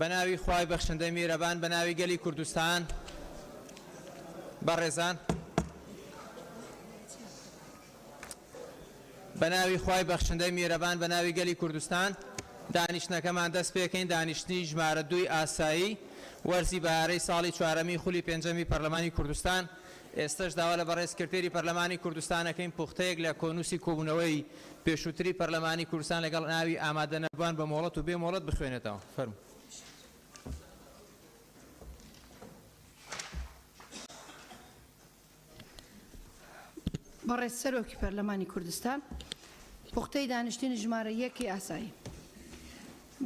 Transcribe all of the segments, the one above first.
بەناوی خوای بەخشندەی میرەبان بەناوی گەلی کوردستان بەڕێزان بەناوی خوای بەخشندەی میرەبان بەناوی گەلی کوردستان دانیشتنەکەمان دەست پێکەین دانیشتنی ژمارە 2 ئاسایی وەرزی بەهارەی ساڵی 4ەمی خولی 5ەمی پەرلەمانی کوردستان ئێستش داوا لە بەڕێزکردێری پەرلەمانی کوردستانەکەین پوختەیەک لە کۆنووسی کۆبوونەوەی پێشووتری پەرلەمانی کوردستان لەگەڵ ناوی ئامادە نەبووان بە مۆڵەت و بێ مۆڵەت بخوێنێتەوە فەرموو. بەڕێز سەرۆکی پەرلەمانی کوردستان پوختەی دانیشتنی ژمارە 1 ئاسایی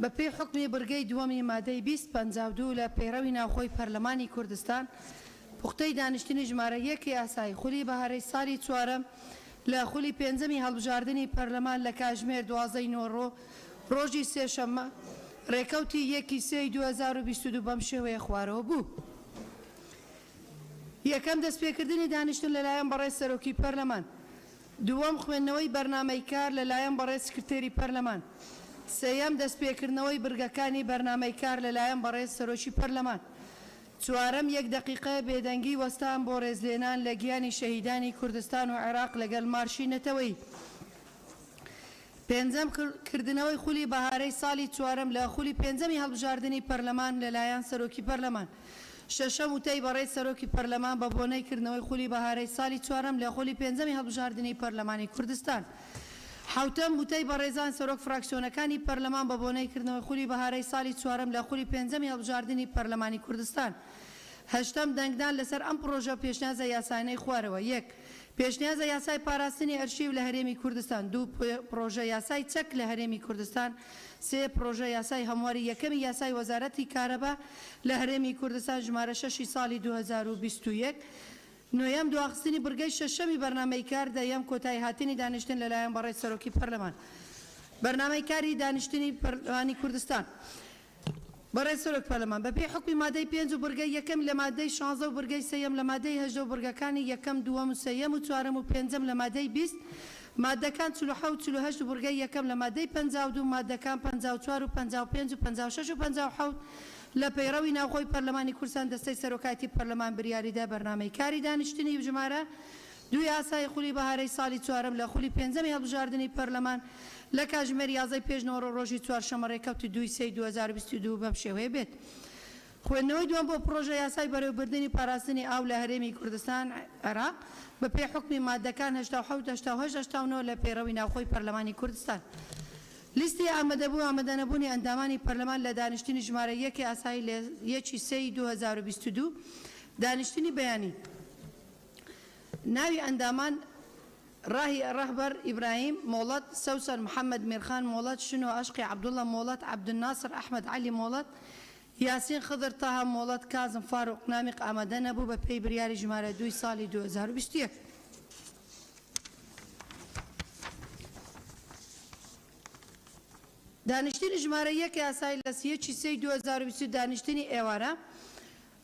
بە پێی حکمی بڕگەی دووەمی مادەی 252 لە پەیڕەوی ناوخۆی پەرلەمانی کوردستان پوختەی دانیشتنی ژمارە 1 ئاسایی خولی بەهارەی ساڵی 4ەم لە خولی 5ەمی هەڵبژاردننی پەرلەمان لە کاتژمێر 12 نۆڕۆ ڕۆژی سێشەممە ڕێکەوتی 1/3/2022 بەم شێوەیە خوارەوە بوو. یەکەم دەستپێکردنی دانیشتن لەلایەن بەڕێز سەرۆکی پەرلەمان، دووەم خوێندنەوەی بەرنامەی کار لەلایەن بەڕێز سکرتێری پەرلەمان، سێیەم دەستپێکردنەوەی بڕگەکانی بەرنامەی کار لەلایەن بەڕێز سەرۆکی پەرلەمان، چوارەم 1 دقیقە بێدەنگی وەستان بۆ ڕێزلێنان لە گیانی شەهیدانی کوردستان و عێراق لەگەڵ مارشی نەتەوەی، پێنجەم کردنەوەی خولی بەهارەی ساڵی 4ەم لە خولی 5ەمی هەڵبژاردننی پەرلەمان لەلایەن سەرۆکی پەرلەمان، شەشەم وتەی بەڕێز سەرۆکی پەرلەمان بە بۆنەی کردنەوەی خولی بەهارەی ساڵی 4ەم لە خولی 5ەمی هەڵبژاردننی پەرلەمانی کوردستان، حوتەم وتەی بەڕێزان سەرۆک فراکسیۆنەکانی پەرلەمان بە بۆنەی کردنەوەی خولی بەهارەی ساڵی 4ەم لە خولی 5ەمی هەڵبژاردننی پەرلەمانی کوردستان، هەشتەم دەنگدان لەسەر ئەم پرۆژە پێشنیازە یاسایانەی خوارەوە. 1 پێشنیازە یاسای پاراستنی ئەرشیو لە هەرێمی کوردستان، 2 پرۆژە یاسای چەک لە هەرێمی کوردستان، 3 پرۆژە یاسای هەمواری یەکەمی یاسای وەزارەتی کارەبا لە هەرێمی کوردستان ژمارە 6 ساڵی 2021، نوێیەم دواخستنی بڕگەی شەشەمی بەرنامەی کار، دەیەم کۆتایی هاتنی دانیشتن لەلایەن بەڕێز سەرۆکی پەرلەمان. بەرنامەی کاری دانیشتنی پەرلەمانی کوردستان بەڕێز سەرۆک پەرلەمان بەپێی حکمی مادەی 5 و بڕگەی یەکەم لە مادەی 16 و بڕگەی سەیەم لە مادەی 8 و بڕگەکانی یەکەم دووەم و سەیەم و چوارەم و پێنجەم لە مادەی 20 مادەکان 47 و 48 و بڕگەی یەکەم لە مادەی 52 مادەکان 54 و 55 و 56 و 57 لە پەیڕەوی ناوخۆی پەرلەمانی کوردستان دەستەی سەرۆکاتی پەرلەمان بریاریدا بەرنامەی کاری دانیشتنی ژمارە 2 ئاسایی خولی بەهارەی ساڵی 4ەم لە خولی 5ەمی هەڵبژاردننی پەرلەمان لە کاتژمێر 11 پێشنەوەڕۆ ڕۆژی چوارشەممە ڕێکەوتی 2/3/2022 بەم شێوەیە بێت. خوێندنەوەی دووەم بۆ پرۆژە یاسای بەڕێوەبردننی پاراستنی ئاو لە هەرێمی کوردستان عێراق بە پێی حکمی مادەکان 87 لە پەیڕەوی ناوخۆی پەرلەمانی کوردستان. لیستی ئامادەبوونی ئەندامانی پەرلەمان لە دانیشتنی ژمارە 1 ئاسایی لە 1/3/2022 دانیشتنی بەیانی ناوی ئەندامان راهی رهبر إبراهيم مولات، سوسن محمد ميرخان مولات، شنو أشقي عبد الله مولات، عبد الناصر أحمد علي مولات، ياسين خضر طه مولات، كاظم فاروق نامق أمدن أبو ببي برياري جمارة 2 سالي 2021. دانشتني جمارة 1 أسايل لسية 2022 دانشتني إيوارا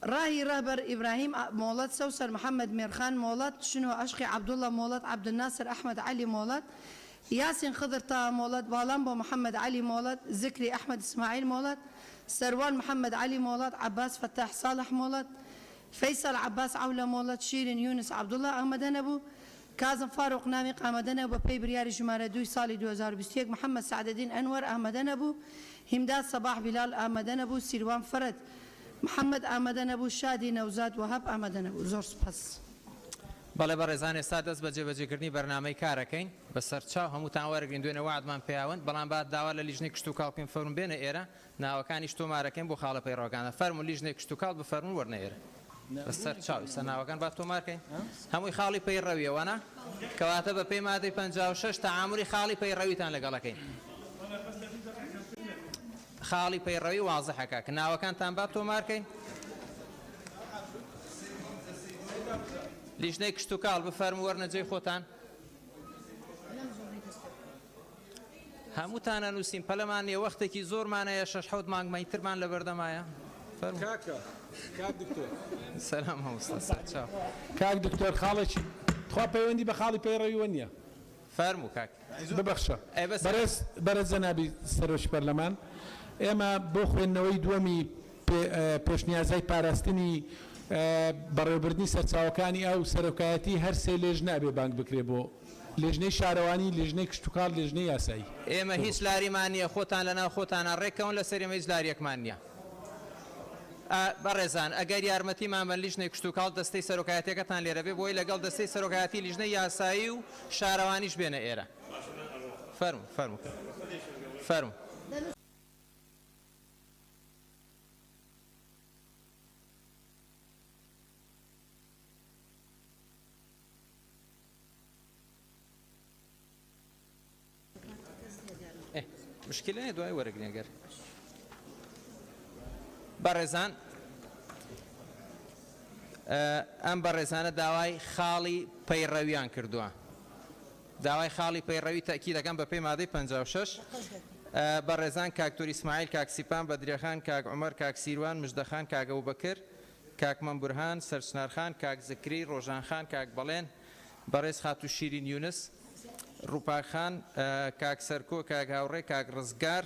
راهي رهبر إبراهيم مولات، سوسن محمد ميرخان مولات، شنو أشقي عبد الله مولات، عبد الناصر أحمد علي مولات، ياسين خضر طه مولات، بالامبو محمد علي مولات، ذكري أحمد إسماعيل مولات، سروان محمد علي مولات، عباس فتاح صالح مولات، فيصل عباس عولة مولات، شيرين يونس عبد الله أحمد نبو، كاظم فاروق نامق أحمد نبو بي برياري جمارة 2 سالي 2021، محمد سعد الدين أنور أحمد نبو، همداد صباح بلال أحمد نبو، سيروان فرد محمد ئامادە نەبوو، شادی نەوزاد وهاب ئامادە نەبوو. زۆر سپاس. بەڵێ بەڕێزان ئێستا دەست بە جێبەجێکردنی بەرنامەی کارەکەین بە سەرچاو هەمووتان وەرگین دوێنێ وعدمان پێیاون، بەڵام بعد داوا لە لیژنەی کشت و کاڵکین فەرمون بێنە ئێرە ناوەکانی شتۆمارەکەین بۆ خاڵە پەیڕەوەکانە فەرمون لیژنەی کشت و کاڵ بفەرمون وەرنە ئێرە بە سەرچاو ئێستا ناوەکان با تۆمارکەین هەمووی خاڵی پەیڕەویەوەنا کەواتە بە پێی مادەی 56 تەعامولی خاڵی پەیڕەویتان لەگەڵەکەین. خاڵی پەیڕەوی وازەحەکە کە ناوەکانتان با تۆمارکەین. لیژنەی کشت و کاڵ بفەرمون وەرنە جێی خۆتان. هەمووتانە نووسین پەلەمان نیە وەختێکی زۆرمانەیە 6-7 مانگ ترمان لە بەردەمایە. کاک دکتۆر سەلام هەمووستا سەرچاو. کاک دکتۆر خاڵێکی خوا پەیوەندی بە خاڵی پەیڕەویوە نییە. فەرموو کاک. ببەخشە بەرز جەنابی سەرۆکی پەرلەمان ئێمە بۆ خوێندنەوەی دووەمی پێشنیازای پاراستنی بەڕێوەبردننی سەرچاوەکانی ئەو سەرۆکایەتی هەر سێ لێژنە ئەبێ بانگ بکرێ بۆ لێژنەی شارەوانی، لێژنەی کشتتوکار، لێژنەی یاسایی. ئێمە هیچ لاریمان نییە، خۆتان لەناو خۆتانە ڕێکەون لە سەرێمە هیچ لاریەکمان نییە. بەڕێزان ئەگەر یارمەتیمان بە لیژنەی کشتتوکاڵ دەستەی سەرۆکایەتەکەتان لێرە بێ بۆی لەگەڵ دەستەی سەرۆکایەتی لیژنەی یاسایی و شارەوانیش بێنە ئێرە. فەرموو. مشکلە نیە دوای وەرەگرێگەر. بەڕێزان ئەم بەڕێزانە داوای خاڵی پەیڕەویان کردووە. داوای خاڵی پەیڕەوی تاکی دەکەم بە پێی مادەی 56 بەڕێزان کاکتۆری ئیسماعیل، کاک سیپان، بەدرێخان، کاک عومەر، کاک سیروان، مژدەخان، کاک ئەبوبەکر، کاک مەمبورهان، سەرچنارخان، کاک زکری، ڕۆژانخان، کاک بەڵێن، بەڕێز خاتو شیرین یونس، ڕووپاکخان، کاک سەرکۆ، کاک هاوڕێ، کاک ڕزگار،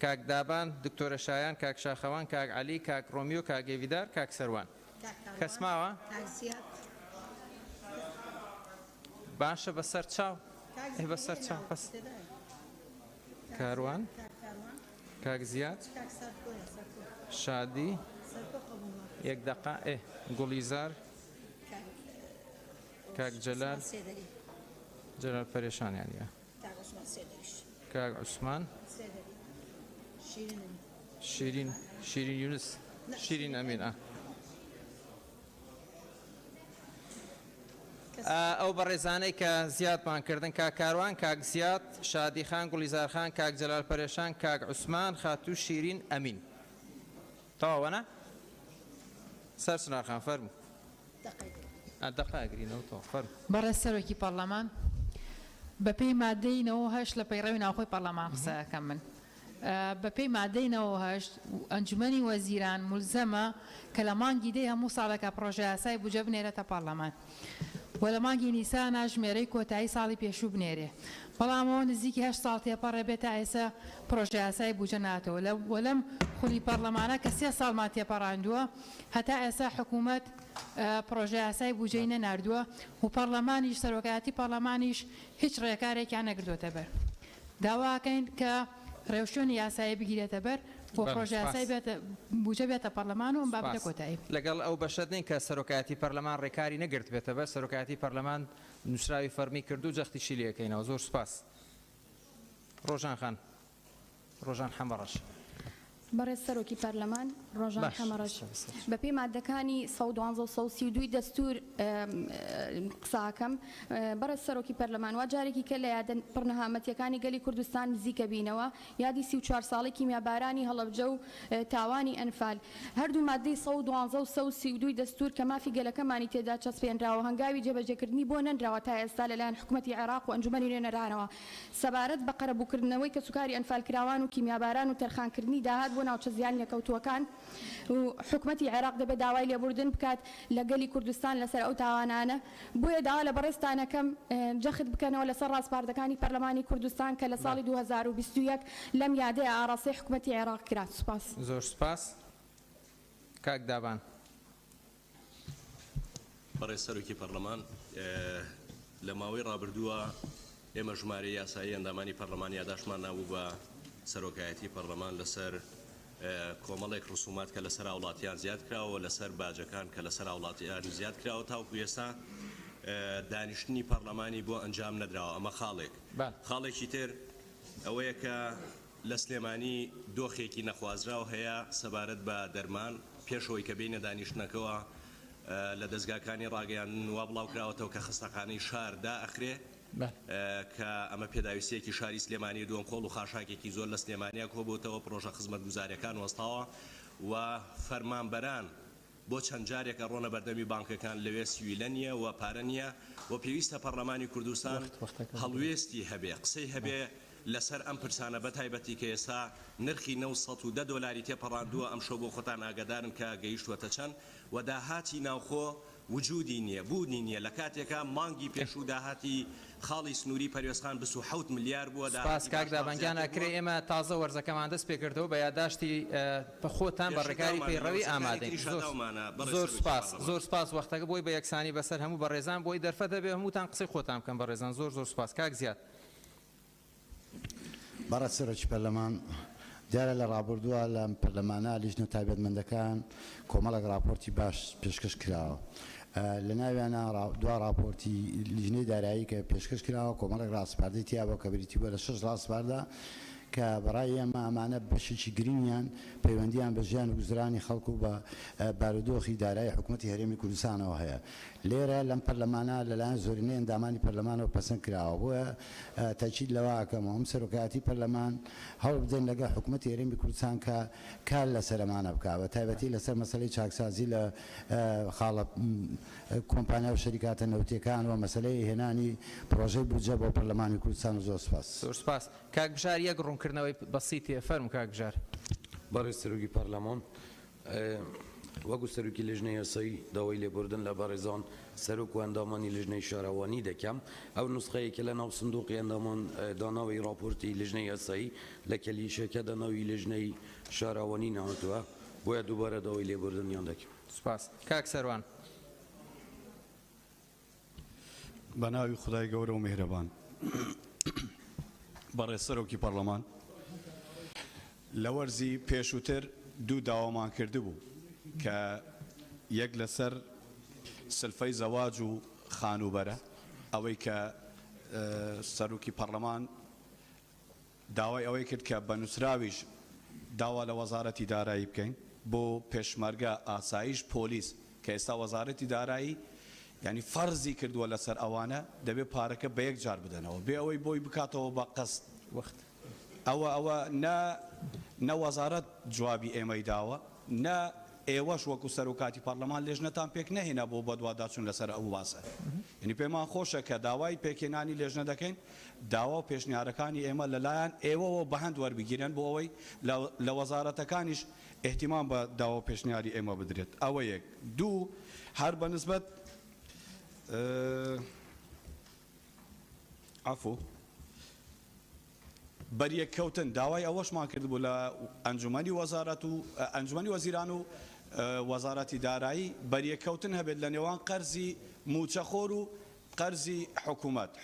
کاک دابان، دکتۆرە شایان، کاک شاخەوان، کاک عەلی، کاک ڕۆمیۆ، کاک ئێویدار، کاک سەروان. کەس ماوە؟ باشە بەسەر چاو بەسەر چاو بەس کاروان، کاک زیاد، شادی، یەک دەقا گوڵیزار، کاک جەلال پەرێشانیانە، کاک عوسمان، شیرین یونس، شیرین ئەمین. ئەو بەڕێزانەی کە زیادمانکردن کاک کاروان، کاک زیاد، شادی خان، گوڵیزار خان، کاک جەلال پەرێشان، کاک عوسمان، خاتوو شیرین ئەمین. تەواوەنە؟ سەرچنارخان فەرموو. دەقایگرینەوە تۆ فەرموو. بەڕێز سەرۆکی پەرلەمان، بە پێی مادەی 98 لە پەیڕەوی ناوخۆی پەرلەمان قسەکەم من. بە پێی مادەی 98 ئەنجومەنی وەزیران مولزەمە کە لە مانگی دەی هەموو ساڵێکە پرۆژە یاسای بودجە بنێرێتە پەرلەمان و لە مانگی نیسانە ژمێرەی کۆتایی ساڵی پێشوو بنێرێ. بەڵام ئەوە نزیکی 8 ساڵ تێپەڕێ بێتە ئێستا پرۆژە یاسای بودجە ناتەوە. لەم خولی پەرلەمانە کە 3 ساڵمان تێپەڕاندووە هەتا ئێستا حکوومەت پرۆژە یاسای بودجەی نەناردووە و پەرلەمانیش سەرۆکایەتی پەرلەمانیش هیچ ڕێکارێکیان نەکردوتە بەر. داواکەین کە ڕێوشێنی یاسایی بگیرێتە بەر بۆ پرۆژە یاسای بودجە بێتە پەرلەمان و بابەتە کۆتایی. لەگەڵ ئەو بەشەت نین کە سەرۆکایەتی پەرلەمان ڕێکاری نەگرت بێتە بەر، سەرۆکایەتی پەرلەمان نووسراوی فەرمی کردو جەختیشی لێەکەینەوە. زۆر سوپاس. ڕۆژان خان، ڕۆژان حەمەڕەش. بەڕێز سەرۆکی پەرلەمان، ڕۆژان حەمەڕەش، بە پێی مادەکانی 112 و 132 دەستور قساکەم. بەڕێز سەرۆکی پەرلەمان، وا جارێکی کە لە یادە پڕنەهامەتیەکانی گەلی کوردستان نزیکە بینەوە، یادی 34 ساڵێکی میابارانی هەڵەبجە و تاوانی ئەنفال. هەردوو مادەی 112 و 132 دەستور کە مافی گەلەکەمانی تێدا چەسپێنراوە هەنگاوی جێبەجێکردنی بۆ نەنراوە تا ئێستا لەلایەن حکوومەتی عێراق و ئەنجومەنی نوێنەرانەوە سەبارەت بە قەرەبووکردنەوەی کە سوکاری ئەنفالکراوان و کیمیاباران و تەرخانکردنی داهات بۆ ناوچە زیان لێکەوتووەکان و حکوومەتی عێراق دەبێت داوای لێبوردن بکات لە گەلی کوردستان لەسەر ئەو تاوانانە. بۆیە داوا لە بەڕێستانەکەم جەخت بکەنەوە لەسەر ڕاستپاردەکانی پەرلەمانی کوردستان کە لە ساڵی 2021 لەم یادەیە ئاڕاستەی حکوومەتی عێراق کرا. سوپاس. زۆر سوپاس. کاک دابان. بەڕێز سەرۆکی پەرلەمان، لە ماوەی ڕابردووە ئێمە ژمارە یاسایی ئەندامانی پەرلەمان یاداشمان نابوو بە سەرۆکایەتی پەرلەمان لەسەر کۆمەڵێک ڕسومات کە لەسەر وڵاتیان زیاد کراوە، لەسەر باجەکان کە لەسەر وڵاتیان زیاد کراوە، تاوکو ئێستا دانیشتنی پەرلەمانی بۆ ئەنجام نەدراوە. ئەمە خاڵێکی تر ئەوەیە کە لە سلێمانی دۆخێکی نەخوازراو هەیە سەبارەت بە دەرمان پێشەوەی کە بینە دانیشتنەکەەوە لە دەستگاکانی ڕاگەیان وا بڵاو کراوەتەوە کە خستەخانەی شار دائەخرێ کە ئەمە پێداویستەیەکی شاری سلێمانی دووەم خۆڵ و خاشاکێکی زۆر لە سلێمانیا کۆبووتەوە پرۆژە خزمەتگوزاریەکان وەستاوە و فەرمانبەران بۆ چەند جارێکە ڕۆنە بەردەمی بانکەکان لەوێ سویلە نیە و پارە نییە و پێویستە پەرلەمانی کوردستان هەڵوێستی هەبێ قسەی هەبێ لەسەر ئەم پرسانە بە تایبەتی کە ئێستا نرخی 910 دۆلاری تێپەڕاندووە. ئەم شەو بۆ خۆتان ئاگادارن کە گەیشتوەتە چەند و داهاتی ناوخۆ وجودی نییە بوونی نییە لە کاتێکە مانگی پێشوو داهاتی خاڵی سنووری پەروێزخان 27 ملیار بووە سپاس کاک دابنگیان ئەکرێ ئێمە تازە وەرزەکەمان دەست پێ کردەوە بە یادداشتی خۆتان بە ڕێکاری پەیڕەوی ئامادەین زۆر سپاس وەختەکە بۆی بە یەکسانی بەسەر هەموو بە ڕێزان بۆی دەرفەت دەبێ هەمووتان قسەی خۆتان بکەن بە ڕێزان زۆر سپاس کاک زیاد بەڕە سەرۆکی پەرلەمان دیارە لە ڕابردووە لە پەرلەمانە لیژنە تایبەتمەندەکان کۆمەڵێک راپۆرتی باش پێشکەش کراوە لە ناویانە دوا راپۆرتی لیژنەی دارایی کە پێشکەش کراوە کۆمەڵێک ڕاستپاردەی تیا بۆ کە بریتی بووە لە 6 ڕاستپاردا کە بەڕای ئێمە ئەمانە بەشێکی گرنگیان پەیوەندیان بە ژیان و گوزرانی خەڵکو بە بارودۆخی دارایی حکوومەتی هەرێمی کوردستانەوە هەیە لێرە لەم پەرلەمانە لەلایەن زۆرینەی ئەندامانی پەرلەمانەوە پەسەند کراوە بۆیە تاکید لەوە ئەکەمەوە ئەم سەرۆکایەتی پەرلەمان هەوڵ بدەین لەگەڵ حکوومەتی هەرێمی کوردستان کە کار لەسەر ئەمانە بکا بە تایبەتی لەسەر مەسەلەی چاکسازی لە خاڵە کۆمپانیا و شەریکاتە نەوتیەکان و مەسەلەی هێنانی پرۆژەی بودجە بۆ پەرلەمانی کوردستان و زۆر سپاس کاک بژار یەک ڕوونکردنەوەی بەسیتیە فەرموو کاک بژار بەڕێز سەرۆکی پەرلەمان وەکو سەرۆکی لیژنەی یاسایی داوای لێبوردن لە بەڕێزان سەرۆک و ئەندامانی لیژنەی شارەوانی دەکەم ئەو نوسخەیەکە لە ناو سندوقی ئەندامان داناوی راپۆرتی لیژنەی یاسایی لە کەلیشەکە داناوی لیژنەی شارەوانی ناوتووە بۆیە دووبارە داوای لێبوردنیان دەکەم سپاس کاک سەروان بە ناوی خدای گەورە و میهرەبان بەڕێز سەرۆکی پەرلەمان لە وەرزی پێشووتر دوو داوامان کردبوو کە یەک لەسەر سلفەی زەواج و خانوبەرە ئەوەی کە سەرۆکی پەرلەمان داوای ئەوەی کرد کە بە نووسراویش داوا لە وەزارەتی دارایی بکەین بۆ پێشمەرگە ئاسایش پۆلیس کە ئێستا وەزارەتی دارایی یعنی فەرزی کردووە لەسەر ئەوانە دەبێت پارەکە بە یەک جار بدەنەوە بێ ئەوەی بۆی بکاتەوە بە قەست وەخت ئەوە نە وەزارەت جوابی ئێمەی داوە نە ئێوەش وەکو سەرۆکاتی پەرلەمان لێژنەتان پێک نەهێنا بۆ بەدواداچوون لەسەر ئەو باسە یعنی پێمان خۆشە کە داوای پێکێنانی لێژنە دەکەین داوا و پێشنیارەکانی ئێمە لەلایەن ئێوەوە بەهەند وەربگیرن بۆ ئەوەی لە وەزارەتەکانیش احتیمام بە داوا پێشنیاری ئێمە بدرێت ئەوە یەک دوو هەر بەنسبەت عفو بەریەککەوتن داوای ئەوەشمان کردبوو لە ئەنجومەنی وەزارەت و ئەنجومەنی وەزیران و وەزارەتی دارایی بەریەککەوتن هەبێت لە نێوان قەرزی موچەخۆر و قەرزی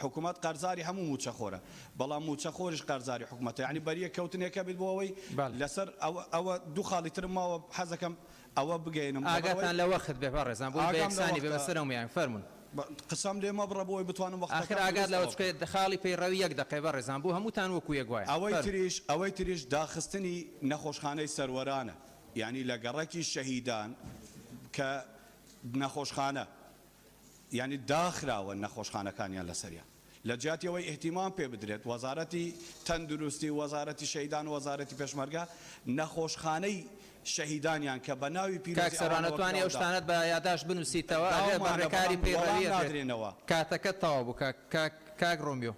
حکوومەت قەرزاری هەموو موچەخۆرە بەڵام موچەخۆریش قەرزاری حکوومەتە یعنی بەریەککەوتنێکە بێت بۆ ئەوەی لەسەر ئەوە دوو خاڵی ترم ماوە حەزەکەم ئەوە بگەینم ئاگاتان لە وەخت بێ بەڕێزان بۆ بەیەکسانی بێ بەسەرەوەیان فەرمون قسم لێ مەبڕە بۆی بتوانم وەختاخر ئاگات لەوە چکێت خاڵی پەیڕەوی یەک دقەی بەڕێزان بوو هەمووتان وەکو یەکوایە ئەوەی تریش داخستنی نەخۆشخانەی سەروەرانە یعنی لە گەڕەکی شەهیدان کە نەخۆشخانە یعنی داخراوە نەخۆشخانەکانیان لەسەریان لە جیاتیەوەی احتیمام پێ بدرێت وەزارەتی تەندروستی وەزارەتی شەهیدان و وەزارەتی پێشمەرگە نەخۆشخانەی شەهیدانیان کە بە ناوی پیرۆزیوانەتوانی ئەو شتانت بە یاداش بنووسیتەوە ئەگەر بە ڕێکاری پێڕێنەوە کاتەکە تەواو بوو کاک ڕۆمیۆ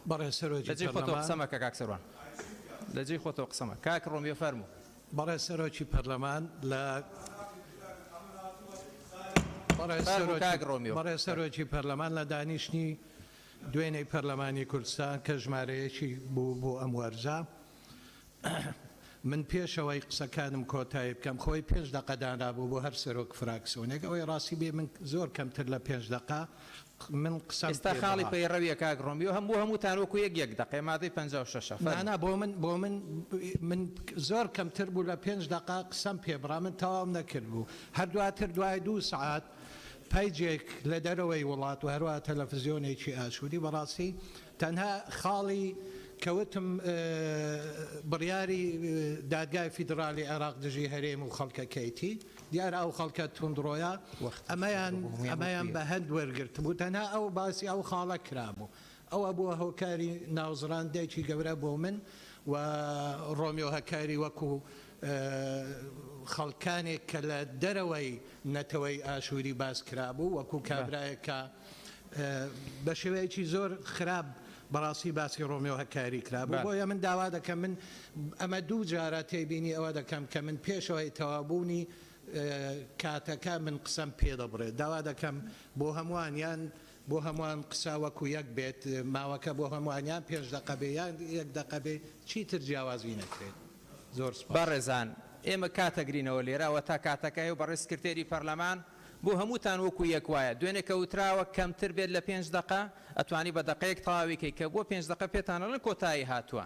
بەڕێز سەرۆکی لەجێ خۆتەوە قسەمەکە کاک سەروان لەجێ خۆتەوە قسەمە کاک ڕۆمیۆ فەرموو بەڕێز سەرۆکی پەرلەمان لە بەڕێز سەرۆکی پەرلەمان لە دانیشتنی دوێنەی پەرلەمانی کوردستان کە ژمارەیەکی بوو بۆ ئەم وەرزە من پێشەوەی قسەکانم کۆتایی بکەم خۆی 5 دقەدانا بوو بۆ هەر سەرۆک فراکسیۆنێک ئەوەی ڕاستی بێ من زۆر کەمتر لە 5 دقە من قسە ئێستا خاڵی پەیڕەویە کاک ڕۆمیۆ هەمووتان وەکو یەک دقەی مادەی 56 نانا بۆ من زۆر کەمتر بوو لە 5 دقە قسەم پێبڕا من تەواو نەکرد بوو هەردواتر دوای 2 سعات پەیجێک لە دەرەوەی وڵات و هەروە تەلەڤیزیۆنێکی ئاشووری بەڕاستی تەنها خاڵی کەوتم بڕیاری دادگای فیدرالی عێراق دژی هەرێم و خەڵکەکەیتی دیارە ئەو خەڵکە توندڕۆیە ئەمەیان بە هەند وەرگرت بوو تەنها ئەو باسی ئەو خاڵە کرابوو ئەوە بووە هۆکاری ناوزڕاندێکی گەورە بۆ من و ڕۆمیۆ هەکاری وەکو خەڵکانێک کە لە دەرەوەی نەتەوەی ئاشووری باس کرابوو وەکو کابرایەکە بە شێوەیەکی زۆر خراپ بەڕاستی باسی ڕۆمیۆ هەکاری کرابوو بۆیە من داوا دەکەم من ئەمە دوو جارە تێبینی ئەوە دەکەم کە من پێشەوەی تەوابوونی کاتەکە من قسەم پێ دەبڕێت داوا دەکەم بۆ هەمووانیان بۆ هەمووان قسا وەکو یەک بێت ماوەکە بۆ هەمووانیان پێش دەقە بێ یان یەک دەقە بێ چیتر جیاوازی نەکرێت زۆر بەڕێزان ئێمە کاتەگرینەوە لێرەوە تا کاتەکەی و بەڕێز سکرتێری پەرلەمان بۆ هەمووتان وەکو یەک وایە دوێنێ کەوتراوە کەمتر بێت لە 5 دقە ئەتوانی بە دقەیەک تەواویکەی کە بۆ 5 دقە پێتانەڵن کۆتایی هاتووە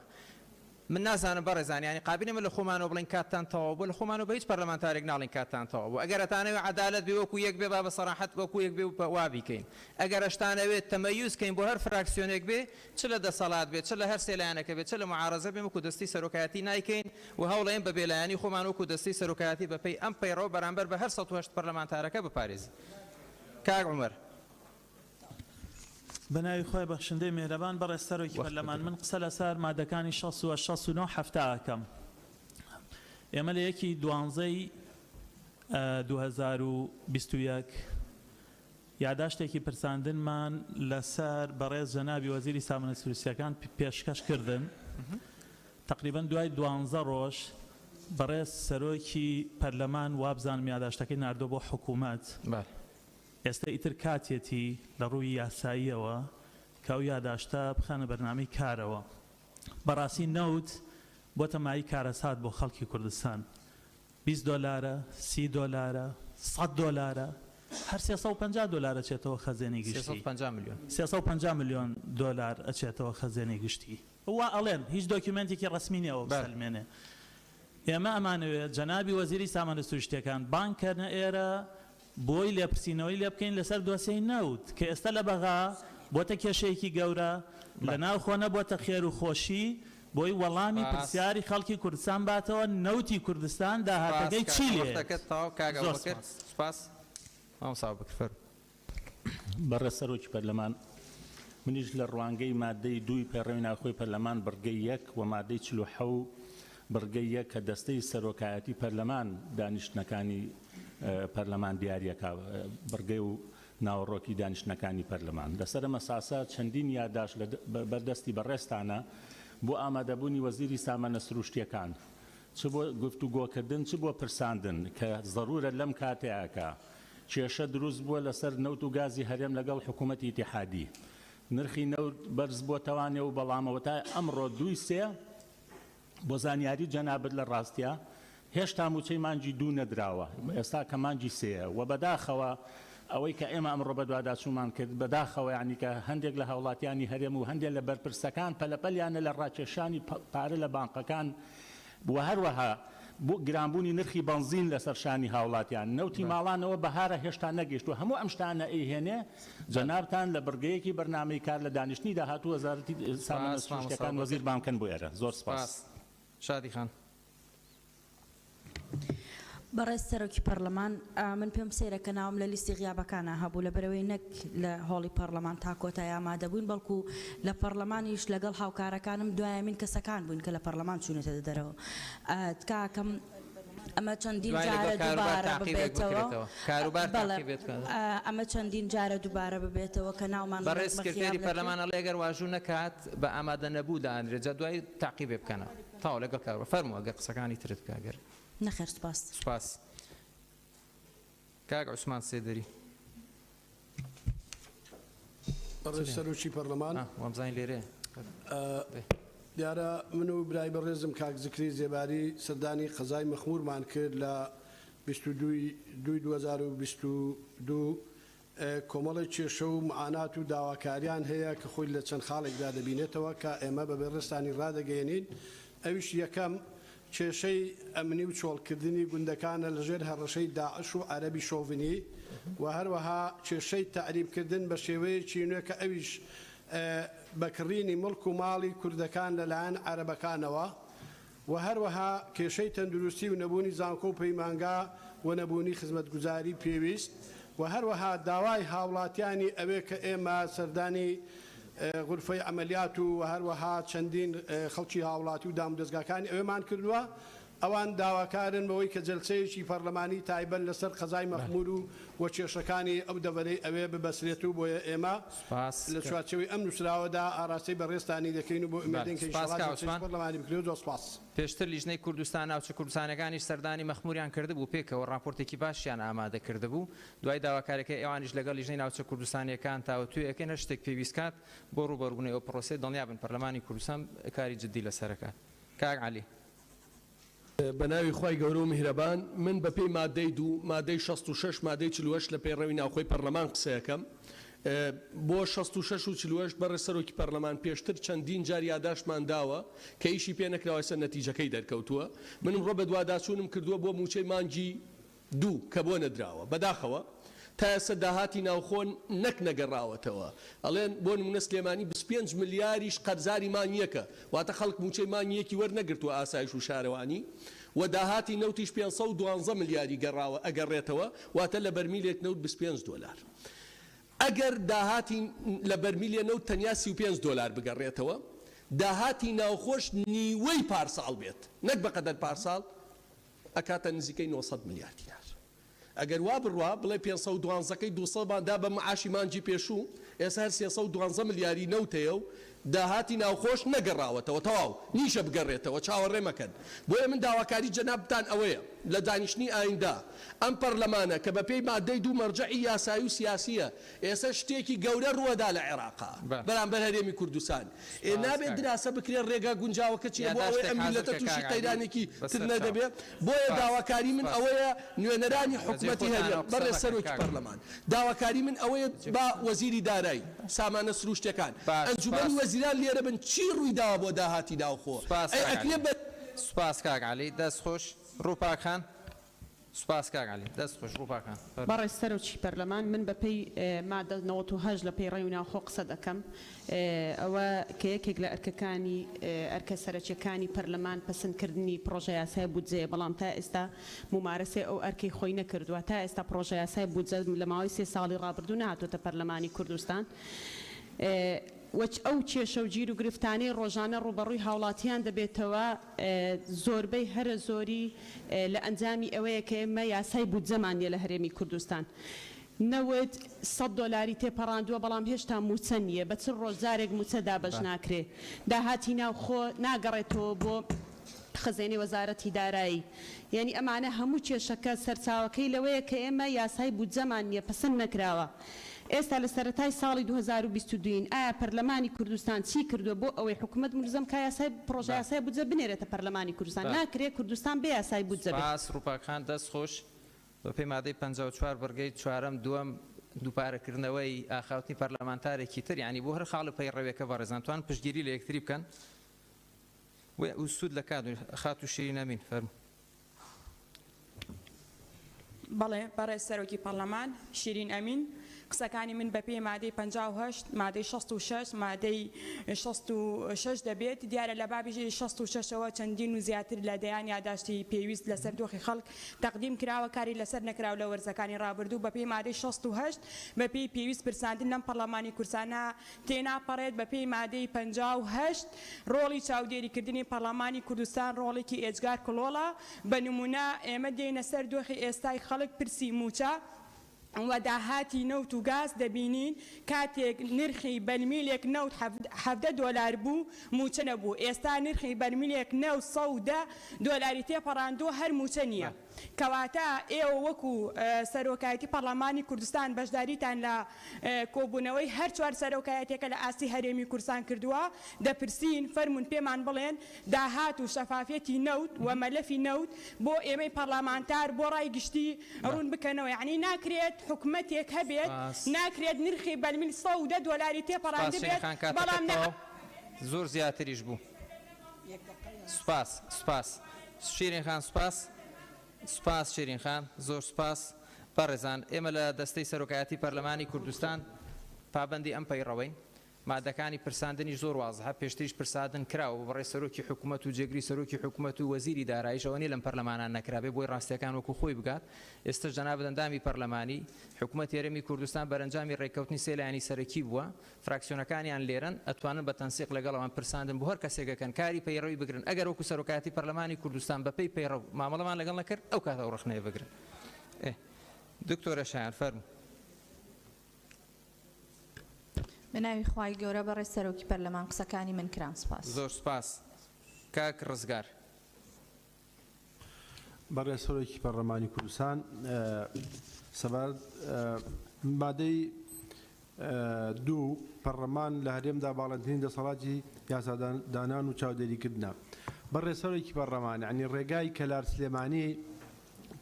من نازانم بەڕێزان ینی قابلمە لە خۆمانەوە بڵین کاتتان تەواو بوو لە خۆمانەوە بە هیچ پەرلەمانتارێک ناڵین کاتتان تەواو بوو ئەگەر ئەتانەوێت عەدالەت بێ وەکو یەک بێ با بە سەراحەت وەکو یەک بێ و وا بیکەین ئەگەر ئەشتانەوێت تەمەیوزکەین بۆ هەر فراکسیۆنێک بێ چ لە دەسەڵات بێت چ لە هەر سێلایەنەکە بێت چ لە معارەزە بێ وەکو دەستی سەرۆکایەتی نایکەین و هەوڵەیەن بە بێلایەنی خۆمان وەکو دەستی سەرۆکایەتی بەپێی ئەم پەیڕەوە بەرامبەر بە هەر 108 پەرلەمانتارەکە بپارێزی کاک عومەر بەناوی خۆی بەخشندەی مێرەبان بەڕێز سەرۆکی پەرلەمان من قسە لەسەر مادەکانی 69 هەفتەکەم ئێمە لە 1/12/2021 یاداشتێکی پرساندنمان لەسەر بەڕێز جەنابی وەزیری سامانە سروشتیەکان پێشکەش کردن تقریبا دوای 12 ڕۆژ بەڕێز سەرۆکی پەرلەمان وابزانم یاداشتەکەی ناردۆ بۆ حکوومەت ئێستا ئیتر کاتێتی لە ڕووی یاساییەوە کە ئەو یاداشتە بخانە بەرنامەی کارەوە بەڕاستی نەوت بۆ تەمایی کارەسات بۆ خەڵکی کوردستان 20 دۆلارە 30 دۆلارە 100 دۆلارە هەر 350 دۆلارە چێتەوە خەزێنی گشتی 350 میلیۆن دۆلار ئەچێتەوە خەزێنی گشتی وا ئەڵێن هیچ دۆکیومنتێکی ڕسمی نیەوە بسەلمێنێ ئێمە ئەمانەوێت جەنابی وەزیری سامانە سروشتیەکان بانکەرنە ئێرە بۆی لێپرسینەوەی لێ بکەین لەسەر دۆسەی نەوت کە ئێستا لە بەغا بۆتە کێشەیەکی گەورە لە ناو خۆنە بۆتە خێر و خۆشی بۆی وەڵامی پرسیاری خەڵکی کوردستان باتەوە نەوتی کوردستان داهاتەکەی چی لێ بەڕێز سەرۆکی پەرلەمان منیش لە ڕوانگەی مادەی 2 پێڕەوی ناوخۆی پەرلەمان بڕگەی 1 و مادەی 47 بڕگەی 1 کە دەستەی سەرۆکایەتی پەرلەمان دانیشتنەکانی پەرلەمان دیارەکە بڕگەی و ناوەڕۆکی دانیشتنەکانی پەرلەمان لەسەر مەساسە چەندین یاداش بەردەستی بەڕێستانە بۆ ئامادەبوونی وەزیری سامانە سروشتیەکان چ بۆ گفتوگۆکردن چ بۆ پرساندن کە ضرورە لەم کاتەیەکە کێشە دروست بووە لەسەر نەوت و گازی هەرێم لەگەڵ حکوومەتی ئیتیحادی نرخی نەوت بەرز بۆتەوانێ و بەڵامەوە تا ئەمڕۆ 2/3 بۆ زانیاری جەنابەت لە ڕاستیە هێشتا موچەی مانجی 2 نەدراوە ئێستا کە مانجی 3 و بەداخەوە ئەوەی کە ئێمە ئەمڕۆ بەدواداچوومان کرد بەداخەوە یعنی کە هەندێک لە هاوڵاتیانی هەرێم و هەندێک لە بەرپرسەکان پەلەپەلیانە لە ڕاکێشانی پارە لە بانقەکان و هەروەها بۆ گرانبوونی نرخی بنزین لەسەر شانی هاوڵاتیان نەوتی ماڵانەوە بەهارە هێشتا نەگەیشت و هەموو ئەم شتانە ئەیهێنێ جەنابتان لە بڕگەیەکی بەرنامەی کار لە دانیشتنی داهاتوو وەزارەتی سامانە سروشتیەکان وەزیر بامکەن بۆ ئێرە زۆر سپاس شادی خان بەڕێز سەرۆکی پەرلەمان من پێم سێرەکە ناوم لە لیستی غیابەکانە هەبوو لە بەرەوەی نەک لە هۆڵی پەرلەمان تا کۆتای ئامادەبووین بەڵکو لە پەرلەمانیش لەگەڵ هاوکارەکانم دوایەمین کەسەکان بووین کە لە پەرلەمان چوونێتە دەرەوە تکاکەم ئەمە چەندین جارە دووبارە ببێتەوە ئەمە چەندین جارە دووبارە ببێتەوە کە ناومان بەڕێز سکرتێری پەرلەمانە لێگەر واژوو نەکات بە ئامادە نەبوو دانرێت جا دوای تاقیبێ بکەنەوە تاوە لەگەڵ کارەوە فەرمووە ئەگەر قسەکانی ترت کاگەر نەخێر سپاس سپاس کاک عوسمان سێدەری بەڕێز سەرۆکی پەرلەمان وامزانی لێرێ دیارە من و برای بەڕێزم کاک زکری زێباری سەردانی قەزای مەخمورمان کرد لە 22/2022 کۆمەڵی کێشە و معانات و داواکاریان هەیە کە خۆی لە چەند خاڵێکدا دەبینێتەوە کە ئێمە بە بەڕێستانی ڕادەگەیەنین ئەویش یەکەم کێشەی ئەمنی و چۆڵکردنی گوندەکانە لەژێر هەڕەشەی داعش و عەرەبی شۆڤنی و هەروەها کێشەی تعریبکردن بە شێوەیەکی نوێ کە ئەویش بەکڕینی مڵک و ماڵی کوردەکان لەلایەن عەرەبەکانەوە و هەروەها کێشەی تەندروستی و نەبوونی زانکۆ و پەیمانگا و نەبوونی خزمەتگوزاری پێویست و هەروەها داوای هاوڵاتیانی ئەوێ کە ئێمە سەردانی غرفەی عملیات و هەروەها چەندین خەڵکی هاوڵاتی و دام دەستگاکانی ئەوێمان کردووە ئەوان داواکارن بەوەی کە جەلسەیەکی پەرلەمانی تایبەت لەسەر قەزای مەخمور و کێشەکانی ئەو دەبەرەی ئەوێ ببەسرێت و بۆیە ئێمە لە چوارچەوەی ئەم نووسراوەدا ئاراستەی بەڕێستانی دەکەین و بۆ ئومێدین پەرلەمانی بکرێت زۆر سپاس. پێشتر لیژنەی کوردستان ناوچە کوردستانەکانیش سەردانی مەخموریان کردبوو پێکەوە راپۆرتێکی باشیان ئامادە کردبوو دوای داواکارەکەی ئێوانیش لەگەڵ لیژنەی ناوچە کوردستانیەکان تاوەتوێ هەر شتێک پێویستکات بۆ ڕوبەڕبوونەوەی ئەو پرۆسێ دڵنیابن پەرلەمانی کوردستان کاری جددی لەسەرەکات. کاک عەلی. بەناوی خی گەورە و میهرەبان من بە پێی مادەی 2 مادەی 66 مادەی 48 لە پێڕەوی ناوخۆی پەرلەمان قسەیەکەم بۆ 66 و 48 بەڕێ سەرۆکی پەرلەمان پێشتر چەندین جار یاداشمان داوە کە ئیشی پێ نەکراوە سەر نەتیجەکەی دەرکەوتووە منم ڕۆ بە دوواداچوونم کردووە بۆ موچەی مانجی 2 کە بۆ نەدراوە بەداخەوە تا ئێستا داهاتی ناوخۆن نەگەڕاوەتەوە ئەڵێن بۆ نمونە سلێمانی 25 ملیاریش قەرزاری مانیەکە واتە خەڵک موچەی مانیەکی وەرنەگرتووە ئاسایش و شارەوانی و داهاتی نەوتیش 512 ملیاری گەڕاوە ئەگەڕێتەوە واتە لە بەرمیلێک نەوت 25 دلار. ئەگەر داهاتی لە بەرمیلێ نەوت تەنیا 35 دلار بگەڕێتەوە داهاتی ناوخۆش نیوەی پارساڵ بێت نەک بەقەدەر پارساڵ ئەکاتە نزیکەی 900 ملیار دینار. ئەگەر وا بڕوا بڵێ 512ەکەی 200 دا بە معاشی مانجی پێشوو ئێستا هەر 312 ملیاری نەوتەیە و داهاتی ناوخۆش نەگەڕاوەتەوە تەواو نیشە بگەڕێتەوە چاوەڕێ مەکەن بۆیە من داواکاری جەنابتان ئەوەیە لە دانیشتنی ئایندا ئەم پەرلەمانە کە بە پێی مادەی 2 مەرجعی یاسایی و سیاسیە ئێستا شتێکی گەورە ڕووەدا لە عێراقا بەرامبەر هەرێمی کوردستان نابێت دراسە بکرێن ڕێگا گونجاوەکە چیە بۆ ئەوەی ئەم میلەتە تووشی قەیرانێکی تر نەدەبێت بۆیە داواکاری من ئەوەیە نوێنەرانی حکوومەتی هەرێم بەڕێ سەرۆکی پەرلەمان داواکاری من ئەوەیە با وەزیری دارایی سامانە سروشتەکان ئەنجومەنی وەزیران لێرە بن چی ڕووی داوە بۆ داهاتی ناوخۆ سوپاس کاک عەلی دەست خۆش ڕووپاکان سوپاس کاک عەلی دەست خۆش ڕووپاکان بەڕێ سەرۆکی پەرلەمان من بە پێی مادە 98 لە پێی ڕێی و ناوخۆ قسە دەکەم ئەوە کە یەکێک لە ئەرکەکانی ئەرکە سەرەکیەکانی پەرلەمان پەسەندکردنی پرۆژە یاسای بودجێ بەڵام تا ئێستا ممارەسێ ئەو ئەرکەی خۆی نەکردووە تا ئێستا پرۆژە یاسای بودجە لە ماوەی 3 ساڵی ڕابردوو نهاتوۆتە پەرلەمانی کوردستان ئەو کێشە و گیر و گرفتانەی ڕۆژانە ڕوبەڕووی هاوڵاتیان دەبێتەوە زۆربەی هەرە زۆری لە ئەنجامی ئەوەیە کە ئێمە یاسای بودجەمانیە لە هەرێمی کوردستان نەوت 100 دلاری تێپەڕاندووە بەڵام هێشتا موچە نییە بە چ ڕۆژارێک موچە دابەش ناکرێ داهاتی ناوخۆ ناگەڕێتەوە بۆ خزێنی وەزارەتی دارایی یعنی ئەمانە هەموو کێشەکە سەرچاوەکەی لەوەیە کە ئێمە یاسای بودجەمان نییە پەسەند نەکراوە ئێستا لە سەرەتای ساڵی 2022 ئایا پەرلەمانی کوردستان چی کردووە بۆ ئەوەی حکوومەت ملزم کا یاسای پرۆژە یاسای بودجە بنێرێتە پەرلەمانی کوردستان ناکرێت کوردستان بێ یاسای بودجە بێت سپاس ڕووپاکان دەست خۆش بە پێی مادەی 54 بەرگەی چوارەم دووەم دووپارەکردنەوەی ئاخاوتنی پەرلەمانتارێکی تر یعنی بۆ هەر خاڵە پەیڕەوێکە بەڕێزانتوان پشتگیری لە یەکتری بکەن و سوود لە کات خات و شیرین ئەمین فەرموو بەڵێ بەڕێز سەرۆکی پەرلەمان شیرین ئەمین قسەکانی من بە پێی مادەی 58 مادەی 66 مادەی 66 دەبێت دیارە لە بابی 66ەوە چەندین و زیاتر لە دەیان یاداشتی پێویست لەسەر دۆخی خەڵک تەقدیم کراوە کاری لەسەر نەکراو لە وەرزەکانی ڕابردوو بە پێی مادەی 68 بە پێی پێویست پرساندن لەم پەرلەمانی کورسانە تێناپەڕێت بە پێی مادەی 58 ڕۆڵی چاودێریکردنی پەرلەمانی کوردستان ڕۆڵێکی ئێجگار کڵۆڵە بە نمونە ئێمە دێنە سەر دۆخی ئێستای خەڵک پرسی موچە و داهاتی نەوت و گاز دەبینین کاتێک نرخی بەرمیلێک نەوت 17 دلار بوو موچە نەبوو ئێستا نرخی بەرمیلێک نەوت 110 دلاری تێپەڕاندووە هەر موچە نییە کەواتە ئێوە وەکو سەرۆکایەتی پەرلەمانی کوردستان بەشداریتان لە کۆبوونەوەی هەر چوار سەرۆکایەتێکە لە ئاستی هەرێمی کوردستان کردووە دەپرسین فەرمون پێمان بڵێن داهات و شەفافەتی نەوت و مەلەفی نەوت بۆ ئێمەی پەرلەمانتار بۆ ڕای گشتی ڕوون بکەنەوە یعنی ناکرێت حکوومەتێک هەبێت ناکرێت نرخی بەرمیل 110 دلاری تێپەڕاندە بێت بەڵام زۆر زیاتریش بوو سوپاس شیرین خان سوپاس شیرین خان زۆر سوپاس بەڕێزان ئێمە لە دەستەی سەرۆکایەتی پەرلەمانی کوردستان پابەندی ئەم پەیڕەوەین مادەکانی پرساندنی زۆر وازها پێشتریش پرساندن کراوە بەڕێ سەرۆکی حکوومەت و جێگری سەرۆکی حکوومەت و وەزیری داراییشەوە لەم پەرلەمانان نەکرابێ بۆی ڕاستیەکان وەکو خۆی بگات ئێستا جەناب ئەندامی پەرلەمانی حکوومەت هێرەمی کوردستان بەرەنجامی ڕێککەوتنی سێلایانی سەرەکی بووە فراکسیۆنەکانیان لێرن ئەتوانن بە تەنسیق لەگەڵەوان پرساندن بۆ هەر کەسێکەکەن کاری پەیڕەوی بگرن ئەگەر وەکو سەرۆکایەتی پەرلەمانی کوردستان بەپێی پەیڕەو مامەڵەمان لەگەڵ نەکرد ئەو کاتە ئەو ڕخنەیە بگرن. دکتۆرە شایان فەرموو. بەناوی خوای گەورە بەڕێ سەرۆکی پەرلەمان قسەکانی من کران سپاس. زۆر سپاس. کاک ڕزگار. بەڕێ سەرۆکی پەرلەمانی کوردستان سەبارەت مادەی دوو پەرلەمان لە هەرێمدا باڵندترین دەسەڵاتی یاسادانان و چاودێریکردنا. بەڕێ سەرۆکی پەرلەمان عنی ڕێگای کەلار سلێمانی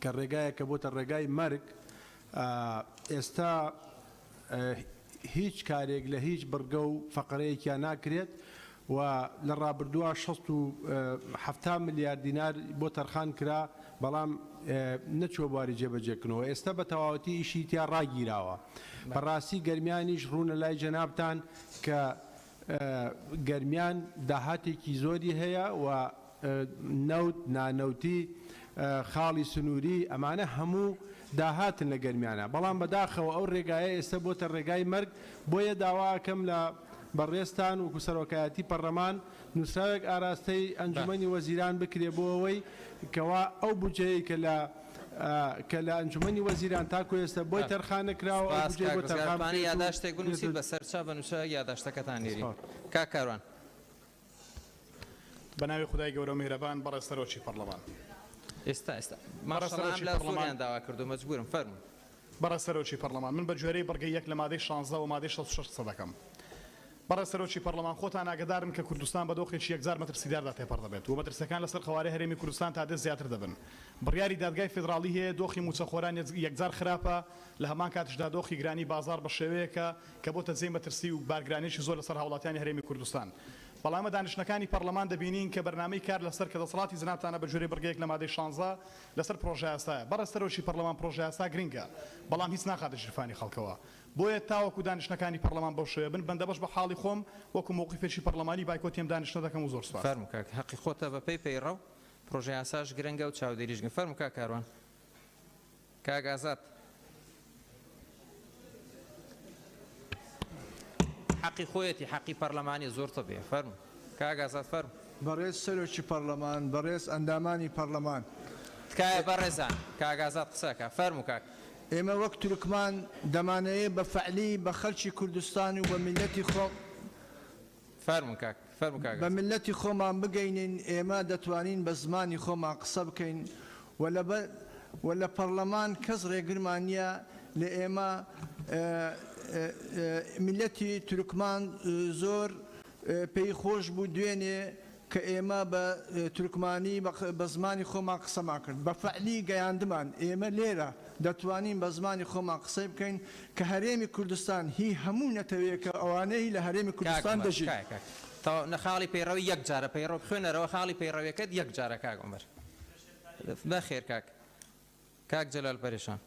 کە ڕێگایەکە بۆتە ڕێگای مەرگ ئێستا هیچ کارێک لە هیچ بڕگە و فەقەرەیەکیان ناکرێت و لە ڕابردووە 6 ملیار دینار بۆ تەرخان کرا بەڵام نەچوە بواری جێبەجێکردنەوە ئێستا بە تەواوەتی ئیشی تیا ڕاگیراوە بەڕاستی گەرمیانیش ڕوونە لای جەنابتان کە گەرمیان داهاتێکی زۆری هەیە و نەوت نانەوتی خاڵی سنووری ئەمانە هەموو داهاتن لە گەرمیانە بەڵام بەداخەوە ئەو ڕێگایە ئێستا بۆتە ڕێگای مەرگ بۆیە داواکەم لە بەڕێستان وەکو سەرۆکایەتی پەرلەمان نووسراوێک ئاراستەی ئەنجومەنی وەزیران بکرێ بۆ ئەوەی کەوا ئەو بودجەیە کە لە ئەنجومەنی وەزیران تاکو ئێستا بۆی تەرخانە کراوە ئەو بودجەی بۆ تەرخان یاداشتێک بنووسیت بە سەرچاو بنووسە یاداشتەکەتان نێری کاکاروان. بەناوی خدای گەورە و میهرەبان بەڕێ سەرۆکی پەرلەمان. ئێستا ماشەڵڵا لە زۆریان داوا کردو مەجبورم فەرموو. بەڕێ سەرۆکی پەرلەمان من بە گوێرەی بەرگەی یەک لە مادەی 16 و مادەی 66 دەکەم. بەڕێ سەرۆکی پەرلەمان خۆتان ئاگدارن کە کوردستان بە دۆخێکی 1000 مەترسیداردا تێپەڕ دەبێت و مەترسەکان لەسەر خەوارەی هەرێمی کوردستان تا دەست زیاتر دەبن. بڕیاری دادگای فێدراڵی هەیە دۆخی موچەخۆران 1000 خراپە لە هەمان کاتشدا دۆخی گرانی بازار بە شێوەیەکە کە بۆتە جێی مەترسی و بارگرانیشی زۆر لەسەر هاوڵاتیانی هەرێمی کوردستان. بەڵامە دانیشتەکانی پەرلەمان دەبینین کە بەرنامەی کار لەسەر کە دەسەڵاتی زنابتانە بە جوێرەی بڕگەیەک لە مادەی 16 لەسەر پرۆژە یاسایە. بەڕێ سەرۆکی پەرلەمان پرۆژە یاسا گرنگە بەڵام هیچ ناخاتە ژیرفانی خەڵکەوە. بۆیە تاوەکو دانیشتەکانی پەرلەمان بەو شێوە بن بەندەبەش بە حاڵی خۆم وەکو موقیفێکی پەرلەمانی بایکۆتیم دانیشتە دەکەم و زۆر سپاس. فەرموو کاک حەقی خۆتە بەپێی پەیڕەو پرۆژە یاساش گرنگە و چاودێریش گرنگە. فەرموو کاکاروان. کاک ئازاد. حەقی خۆیەتی حەقی پەرلەمانی زۆر تەبێ فەرموو کاک ئازاد فەرموو. بەڕێز سەرۆکی پەرلەمان بەڕێز ئەندامانی پەرلەمان تکایە بەڕێزان کاک ئازاد قسەکە فەرموو کاک. ئێمە وەک تورکمان دەمانەیە بە فەعلی بە خەڵکی کوردستان و بە میلەتی خۆ فەرموو کاک فەرموو کاک بە میلەتی خۆمان بگەینین ئێمە دەتوانین بە زمانی خۆمان قسە بکەین و لە پەرلەمان کەس ڕێگرمان نییە لە ئێمە میلەتی تورکمان زۆر پێی خۆش بوو دوێنێ کە ئێمە بە تورکمانی بە زمانی خۆمان قسەمان کرد بە فەعلی گەیاندمان ئێمە لێرە دەتوانین بە زمانی خۆمان قسەی بکەین کە هەرێمی کوردستان هی هەموو نەتەوەیەکە ئەوانەی لە هەرێمی کوردستان دەژین. خاڵی پەیڕەوی یەک جارە پەیڕۆ بخوێنەرەوە خاڵی پەیڕەویەکەت یەک جارە کاک عومەر. بەخێر کاک جەلال پەرێشان.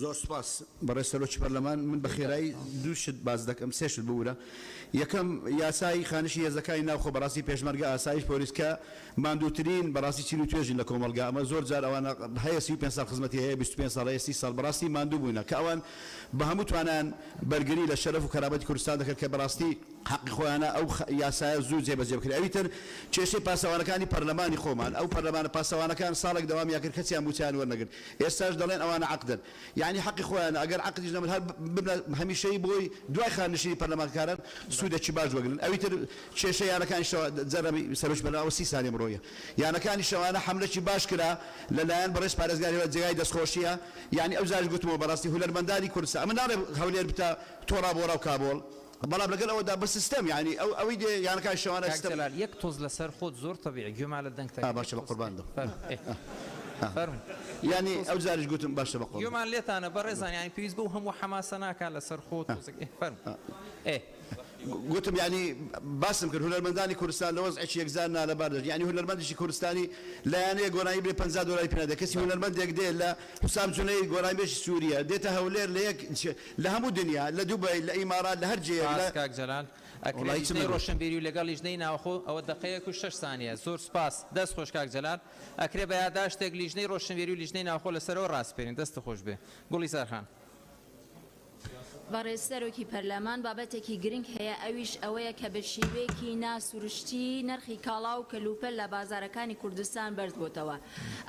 زۆر سپاس بەڕێز سەرۆکی پەرلەمان من بە خێرایی دوو شت باز دەکەم سێ شت ببوورە. یەکەم یاسای خانشی هێزەکانی ناوخۆ بەڕاستی پێشمەرگە ئاسایش پۆلیسکە ماندووترین بەڕاستی چین و توێژین لە کۆمەلگا ئەمە زۆر جار ئەوانە هەیە 35 ساڵ خزمەتی هەیە 25 ساڵ 30 ساڵ بەڕاستی ماندوو بووینە کە ئەوان بە هەموو توانان بەرگری لە شەرەف و کەرامەتی کوردستان دەکرد کە بەڕاستی حەقی خۆیانە ئەو یاسایە زوو جێبەجێ بکرێت. ئەویتر کێشەی پاسەوانەکانی پەرلەمانی خۆمان ئەو پەرلەمانە پاسەوانەکان ساڵێک دەوامیان کرد کەسیان موچیان وەرنەگرت ئێستاش دەڵێن ئەوانە عەقدن یعنی حەقی خۆیانە ئەگەر عەقدیش نەبن هەر هەمیشەی بۆی دوای خانشینی پەرلەمانکاران سوودێکی باش وەگرن. ئەویتر کێشە یانەکانی جەرەمی سەرۆکی پەرلەمان 30 ساڵی ئەمڕۆیە یانەکانی شەوانە حەملەی باش کرا لەلایەن بەڕێز پارێزگاری جێگای دەستخۆشیە یعنی ئەو زاش گوتمەوە بەڕاستی هونەرمەندانی کوردستان ئەمە ناڵێ هەولێر بتە تۆڕا بۆڕا و کابۆڵ بەڵام لەگەڵ ئەوەدا بە سیستەم یعنی ئەوەی دێ یانەکان شەوانە یەک تۆز لەسەر خۆت زۆر تەبیعی گوێمان لە دەنگتە باشە بە قوربان دەم یعنی ئەو زاریش گوتم باشە بە قوربان گوێمان لێتانە بەڕێزان یانی پێویست بوو هەموو حەماسە ناکات لەسەر خۆت فەرموو قلتم يعني باسم كر هنرمندانی کوردستان لە وەزعێکی یەکزاننا لە بەردەست یعنی هنرمەندێکی کوردستانی لایەنەیە گۆرانی بێ 50 دلاری پێنادە کەسی هنرمەندێک دێت لە حسام جونەی گۆرانبێژی سووریا دێتە هەولێر لە هەموو دنیا لە دووبەی لە ئیمارات لە هەر جێ کاک جەلال ئەکرێ ڕۆشنبیری و لەگەڵ لیژنەی ناوخۆ ئەوە دقەیەک و 6 سانیە زۆر سپاس دەست خۆش کاک جەلال ئەکرێ بە یادداشتێک لیژنەی ڕۆشنبیری و لیژنەی ناوخۆ لەسەرەوە ڕاستپێرین دەستە خۆش بێ گوڵی سەرخان بەڕێز سەرۆکی پەرلەمان بابەتێکی گرنگ هەیە ئەویش ئەوەیە کە بە شێوەیەکی ناسروشتی نرخی کاڵا و کەلوپەل لە بازارەکانی کوردستان بەرز بۆتەوە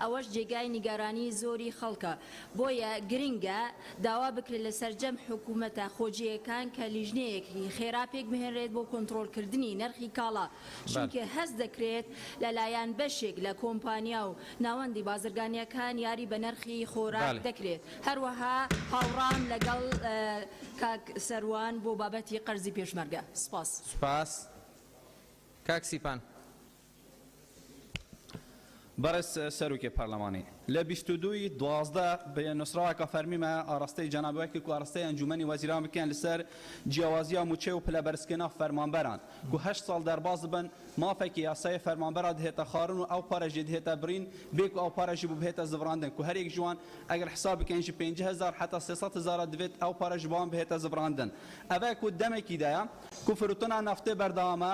ئەوەش جێگای نیگەرانی زۆری خەڵکە بۆیە گرنگە داوا بکرێت لە سەرجەم حکوومەتە خۆجیەکان کە لیژنەیەکی خێرا پێک بهێنرێت بۆ کۆنتڕۆلکردنی نرخی کاڵا چونکە هەست دەکرێت لەلایەن بەشێک لە کۆمپانیا و ناوەندی بازرگانیەکان یاری بە نرخی خۆراک دەکرێت هەروەها هاوڕام لەگەڵ کاک سەروان بۆ بابەتی قەرزی پێشمەرگە سپاس کاک سیپان بەڕێز سەرۆکی پەرلەمانی لە 22 بە نووسراوەکە فەرمیمە ئاراستەی جەنابەوەیەکی و ئاراستەی ئەنجومەنی وەزیران بکەن لەسەر جیاوازیە موچێ و پلەبەرزکردنا فەرمانبەران و 8 ساڵ دەرباز بن مافێکی یاسای فەرمانبەرە دهێتە خاڕن و ئەو پارەژی دهێتە برین بێک و ئەو پارەژی بوو بهێتە زڤڕاندن و هەرێک جوان ئەگەر حساب بکەنجی 5,000 حتا 300,000 دەبێت ئەو پارەژ بوان بهێتە زڤڕاندن ئەوە کو دەمێکی دایە کو فروتنا نفتێ بەردەوامە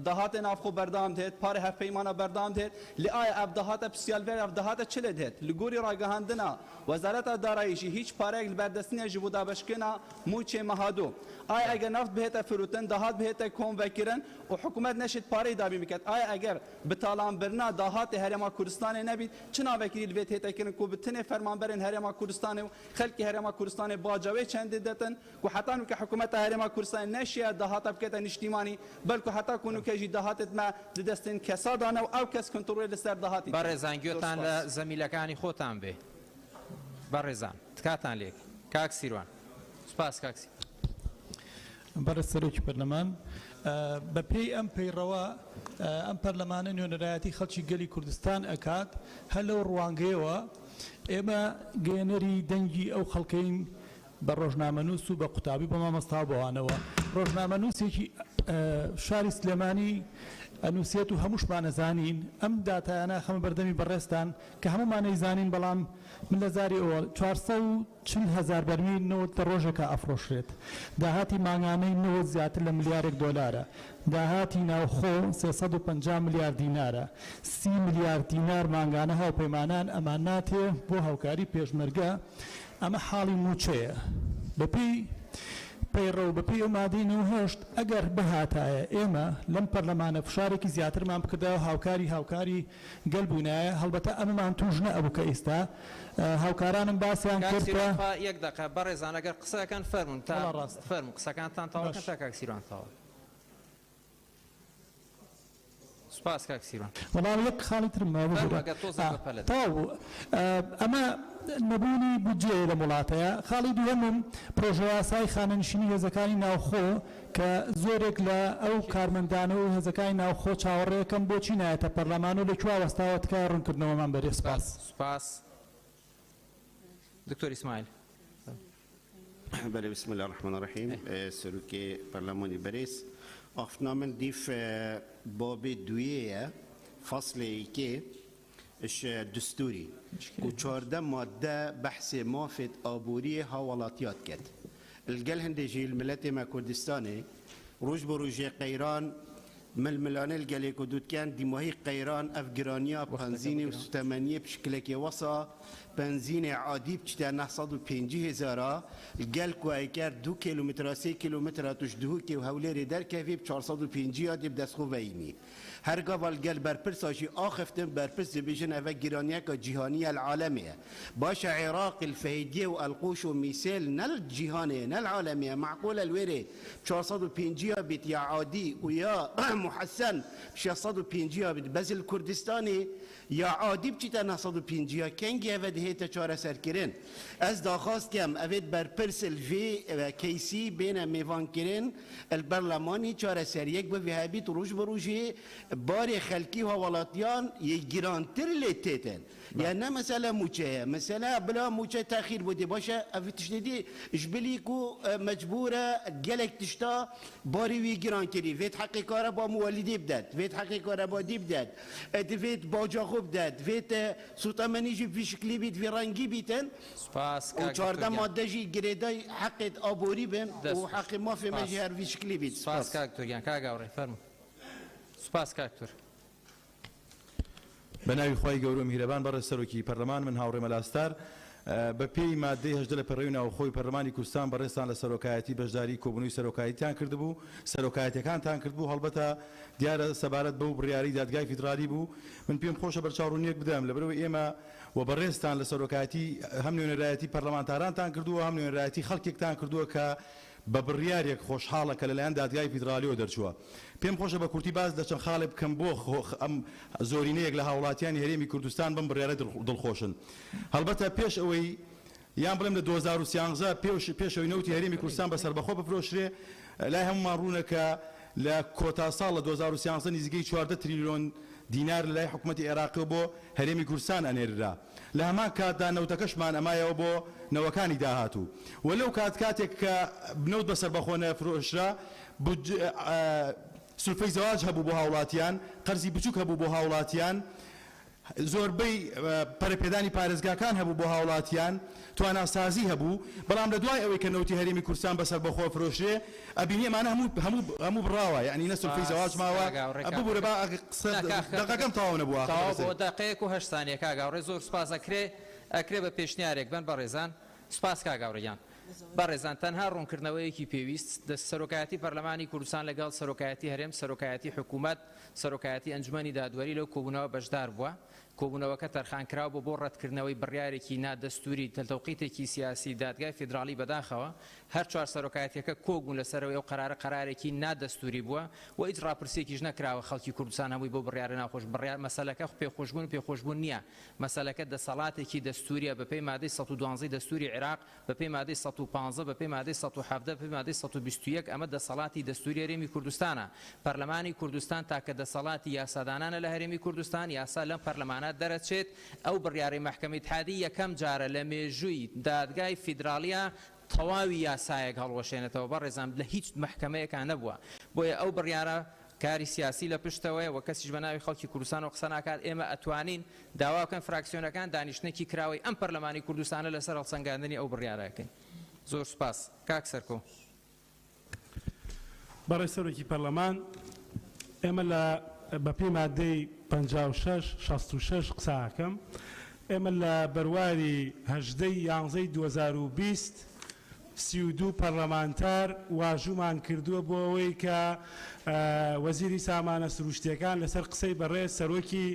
داهاتێ نافخۆ بەردەوام دێت پارێ هەفپەیمانە بەردەوام دێت لێ ئایا ئەف داهاتە پرسیالڤێر ئەف داهاتە چ لێ دێت لە گۆری ڕاگەهاندنا وەزارەتە داراییشی هیچ پارەیەک لە بەردەستنیە ji بۆ دابشکردنا موچێ مەهادۆ ئایا ئەگەر نفت بهێتە فروتن داهات بهێتە کۆنڤەکردن و حکوومەت نەشێت پارەی دابی بکات ئایا ئەگەر بتاڵانبرنا داهاتی هەرێما کوردستانê نەبیت چ ناوێکی لێت هێتەکردن کو بتنێ فەرمانبەرên هەرێما کوردستانê و خەلکی هەرێما کوردستانê باجاوێ چەندێ دەتن و حتا نوکە حکوومەتە هەرێما کوردستان نەشیە داهاتە بکەتە نیشتیمانی بەلکو حتا کونوکەژی داهاتت مە دەستێن کەسادانە و ئەو کەس کنتڕۆل لەسەر داهاتی بەڕێزانگوێتان لە زەمیلەکانی خۆتان بێ بەڕێزان تکاتان لێک کاک سیروان سپاس کاکسی بەڕێز سەرۆکی پەرلەمان بەپێی ئەم پەیڕەوە ئەم پەرلەمانە نوێنەرایەتی خەڵکی گەلی کوردستان ئەکات هەر لەو ڕوانگەیەوە ئێمە گەێنەری دەنگی ئەو خەڵکەین بە ڕۆژنامەنووس و بە قوتابی بە مامەستا بۆوانەوە ڕۆژنامەنووسێکی شاری سلێمانی ئەنووسێت و هەمووشمان نەزانین ئەم داتایانە خەمە بەردەمی بەڕێستان کە هەمومان نەیزانین بەڵام من لە زاری ئەوە 440,000 بەرمیل نەوت لە ڕۆژێکە ئەفرۆشرێت داهاتی ماگانەی نەوە زیاتر لە ملیارێک دۆلارە داهاتی ناوخۆ 350 میلیارد دینارە 30 میلیارد دینار ماگانە هاوپەیمانان ئەمان ناتێ بۆ هاوکاری پێشمەرگە ئەمە حاڵی موچەیە بەپێی پەیڕە و بەپێی ئەو مادەی 98 ئەگەر بەهاتایە ئێمە لەم پەرلەمانە فشارێکی زیاترمان بکردەوە هاوکاری گەل بوونایە هەڵبەتە ئەمەمان توش نەبوو کە ئێستا هاوکارانم باسییان کردوە یەک دقه بەڕێزان ئەگەر قسەکان فەرمون تا فەرمو قسەکانتان تاوەکەن تا کاک سیروان تاوە سپاس کاک سیروان وەڵام یەک خاڵی ترم تاو ئەمە نەبوونی بودجێ لە وڵاتەیە خاڵی دووەمم پرۆژە یاسای خانەنشینی هێزەکانی ناوخۆ کە زۆرێک لە ئەو کارمەندانە و هێزەکانی ناوخۆ چاوەڕێەکەم بۆچی نایەتە پەرلەمان و لەکووا وەستاوە تکای ڕوونکردنەوەمان بەرێ سپاس دکتۆر ئیسماعیل بله بسم الله الرحمن الرحیم سەرۆکی پەرلەمانی بەرز ئافنامن دیف بابی دویەیە فصلی که اش دستوری و 14 ماده بحث مافت آبوری هاولاتیات کرد الگل هندجی الملت ما کردستانه روز بروج قیران ململانه الگلی کدود کن دیماهی قیران افغانیا بنزین مستمنیه بشکل که وصا بنزین عادی بچه 950,000 الگل کوای کرد 2 کیلومتر 3 کیلومتر توش دهو که و هولی در کفی 450 دی بدست خو وینی هر قبل قال برپرس آشی آخفتن برپرس بيجن أفا جيرانيك جهانية العالمية باش عراق الفهيدية والقوش ومثال نل جهانية نل عالمية معقولة الوري 450 بيت يا عادي ويا محسن 650 بيت بس الكردستاني يا عادي بچیتا 950 کنگی اوید هیتا چاره سرکرین از داخواست کم اوید برپرس الوی کیسی بین میوان کرین البرلمانی چاره سر یک به وهابیت روش بروجی بار خلکی و ولاتیان یک گرانتر لیتیتن يعني مسألة موجة مسألة بلا موجة تأخير بدي باشا أفتشتدي إجبليكو مجبورة جلك تشتا باري ويجران كري فيت حقيقة ربا مولدي بدات فيت حقيقة ربا دي بدات فيت باجاخو بدات فيت سوطة منيجي في شكلي بيت في رنجي بيتن وشاردا مادة جي جريداي حقت أبوري بن وحق ما في مجهر في شكلي بيت سپاس کاکتور یان کاگاوڕێ فەرموو سپاس کاکتور بەناوی خی گەورە میهرەبان بەڕێز سەرۆکی پەرلەمان من هاوڕێ مەلاستار بە پێی مادەی هەژدە لە پەڕێوی ناوخۆی پەرلەمانی کوردستان بەڕێستان لە سەرۆکایەتی بەشداری کۆبوونەوەی سەرۆکایەتیان کردبوو سەرۆکایەتەکانتان کردبوو هەڵبەتە دیارە سەبارەت بەو بڕیاری دادگای فیدرالی بوو من پێم خۆشە بەرچاوڕوونیەک بدەم لەبەرەوەی ئێمە و بەڕێستان لە سەرۆکایەتی هەم نوێنەرایەتی پەرلەمانتارانتان کردووە هەم نوێنەرایەتی خەڵکێکتان کردووە کە بە بڕیارێک خۆشحاڵە کە لەلایەن دادگای فیدرالیەوە دەرچووە پێم خۆشە بە کورتی باز دەچەند خاڵێ بکەم بۆ ئەم زۆرینەیەک لە هاوڵاتیانی هەرێمی کوردستان بم بڕیارە دڵخۆشن هەڵبەتە پێش ئەوەی یان بڵێم لە 2013 پێشەوەی نەوتی هەرێمی کوردستان بەسەر بەخۆ بفرۆشرێ لای هەمومان ڕوونەکە لە کۆتا ساڵ لە 2013 نزیکەی 14 تریلیۆن دینار لای حکوومەتی عێراقی بۆ هەرێمی کوردستان ئەنێررا لە هەمان کاتدا نەوتەکەشمان ئەمایەوە بۆ نەوەکانی داهاتوو وەلەو کاتێک کە بنەوت بەسەر بەخۆ نەفرۆشرا سولفەی زەواج هەبوو بۆ هاوڵاتیان قەرزی بچووک هەبوو بۆ هاوڵاتیان زۆربەی پەرەپێدانی پارێزگاکان هەبوو بۆ هاوڵاتیان تواناسازی هەبوو بەڵام لە دوای ئەوەی کە نەوتی هەرێمی کوردستان بەسەر بەخۆ فرۆشرێ ئەبینی ئەمانە هەموو بڕاوە یعنی نە سولفەی زەواج ماوە ببوورە با دەقەکەم تەواو نەبووە بۆ دقەیەک و 8 سانیە کاگاوڕێ زۆر سوپاس ئەکرێ بە پێشنیارێک بن بەڕێزان سوپاس کاگاوڕێیان بەڕێزان تەنها ڕوونکردنەوەیەکی پێویست سەرۆکایەتی پەرلەمانی کوردستان لەگەڵ سەرۆکایەتی هەرێم سەرۆکایەتی حکوومەت سەرۆکایەتی ئەنجومەنی دادوەری لەو کۆبوونەوە بەشدار بووە کۆبوونەوەکە تەرخانکراوە بۆ ڕەتکردنەوەی بڕیارێکی نادەستوری تەوقیتێکی سیاسی دادگای فیدرالی بەداخەوە هەر چوار سەرۆکایەتیەکە کۆبوون لەسەرەوەی ئەو قەرارێکی نادەستوری بووە و هیچ ڕاپرسێکیش نەکراوە خەڵکی کوردستان هەمووی بۆ بڕیارە ناخۆش بڕیار مەسەلەکە پێخۆشبوون نییە مەسەلەکە دەسەڵاتێکی دەستوریە بەپێی مادەی 112 دەستوری عێراق بەپێی مادەی 115 بەپێی مادەی 117 بەپێی مادەی 121 ئەمە دەسەڵاتی دەستوری هەرێمی کوردستانە پەرلەمانی کوردستان تاکە دەسەڵاتی یاسادانانە لە هەرێمی کوردستان یاسا لەم پەرلەمانە دەرەچێت ئەو بڕیاری مەحکەمەی اتحادی یەکەم جارە لە مێژووی دادگای فیدرالیە تەواوی یاسایەک هەڵوەشێنێتەوە بەڕێزان لە هیچ مەحکەمەیەکان نەبووە بۆیە ئەو بڕیارە کاری سیاسی لە پشتەوەی و کەسیش بە ناوی خەڵکی کوردستان و قسە ناکات ئێمە ئەتوانین داوا بکەن فراکسیۆنەکان دانیشتنێکی کراوەی ئەم پەرلەمانی کوردستانە لەسەر هەڵسەنگاندنی ئەو بڕیارەکەین زۆر سوپاس کاک سەرکۆ بەڕێز سەرۆکی پەرلەمان ئێمە لە بەپێی مادەی 56 قساکەم ئێمە لە بەرواری 18/11/2020 32 پەرلەمانتار واژومان کردووە بۆ ئەوەی کە وەزیری سامانە سروشتیەکان لەسەر قسەی بەڕێز سەرۆکی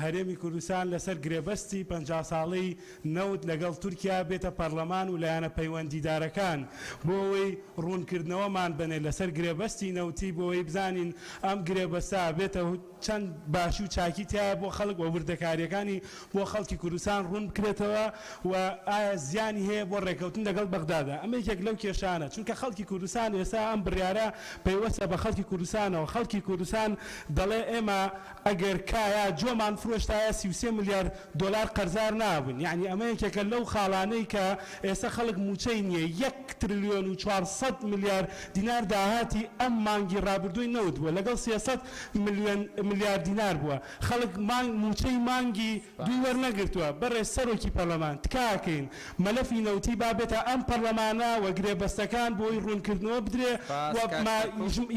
هەرێمی کوردستان لەسەر گرێبەستی 50 ساڵەی نەوت لەگەڵ تورکیا بێتە پەرلەمان و لایەنە پەیوەندیدارەکان بۆ ئەوەی ڕوونکردنەوەمان بنێ لەسەر گرێبەستی نەوتی بۆ ئەوەی بزانین ئەم گرێبەستە بێتە چەند باشی و چاکی تایە بۆ خەڵک و وردەکاریەکانی بۆ خەڵکی کوردستان ڕوون بکرێتەوە و ئایا زیانی هەیە بۆ ڕێکەوتن لەگەڵ بەغدادا ئەمە یەکێک لەو کێشانە چونکە خەڵکی کوردستان ئێستا ئەم بڕیارە پەیوەستە بە خەڵکی کوردستانەوە خەڵکی کوردستان دەڵێ ئێمە ئەگەر کایە جۆمان فرۆشتایە 33 میلیارد دلار قەرزار نابن یعنی ئەمە یەکێکە لەو خاڵانەی کە ئێستا خەڵک موچەی نییە 1 تریلیۆن و 400 میلیارد دینار داهاتی ئەم مانگی ڕابردووی نەوت بووە لەگەڵ 300 میلیارد دینار بووە خەڵک موچەی مانگی دوی وەرنەگرتووە بەڕێز سەرۆکی پەرلەمان تکاکەین مەلەفی نەوتی بابێتە ئەم پەرلەمانە و گرێبەستەکان بۆی ڕوونکردنەوە بدرێ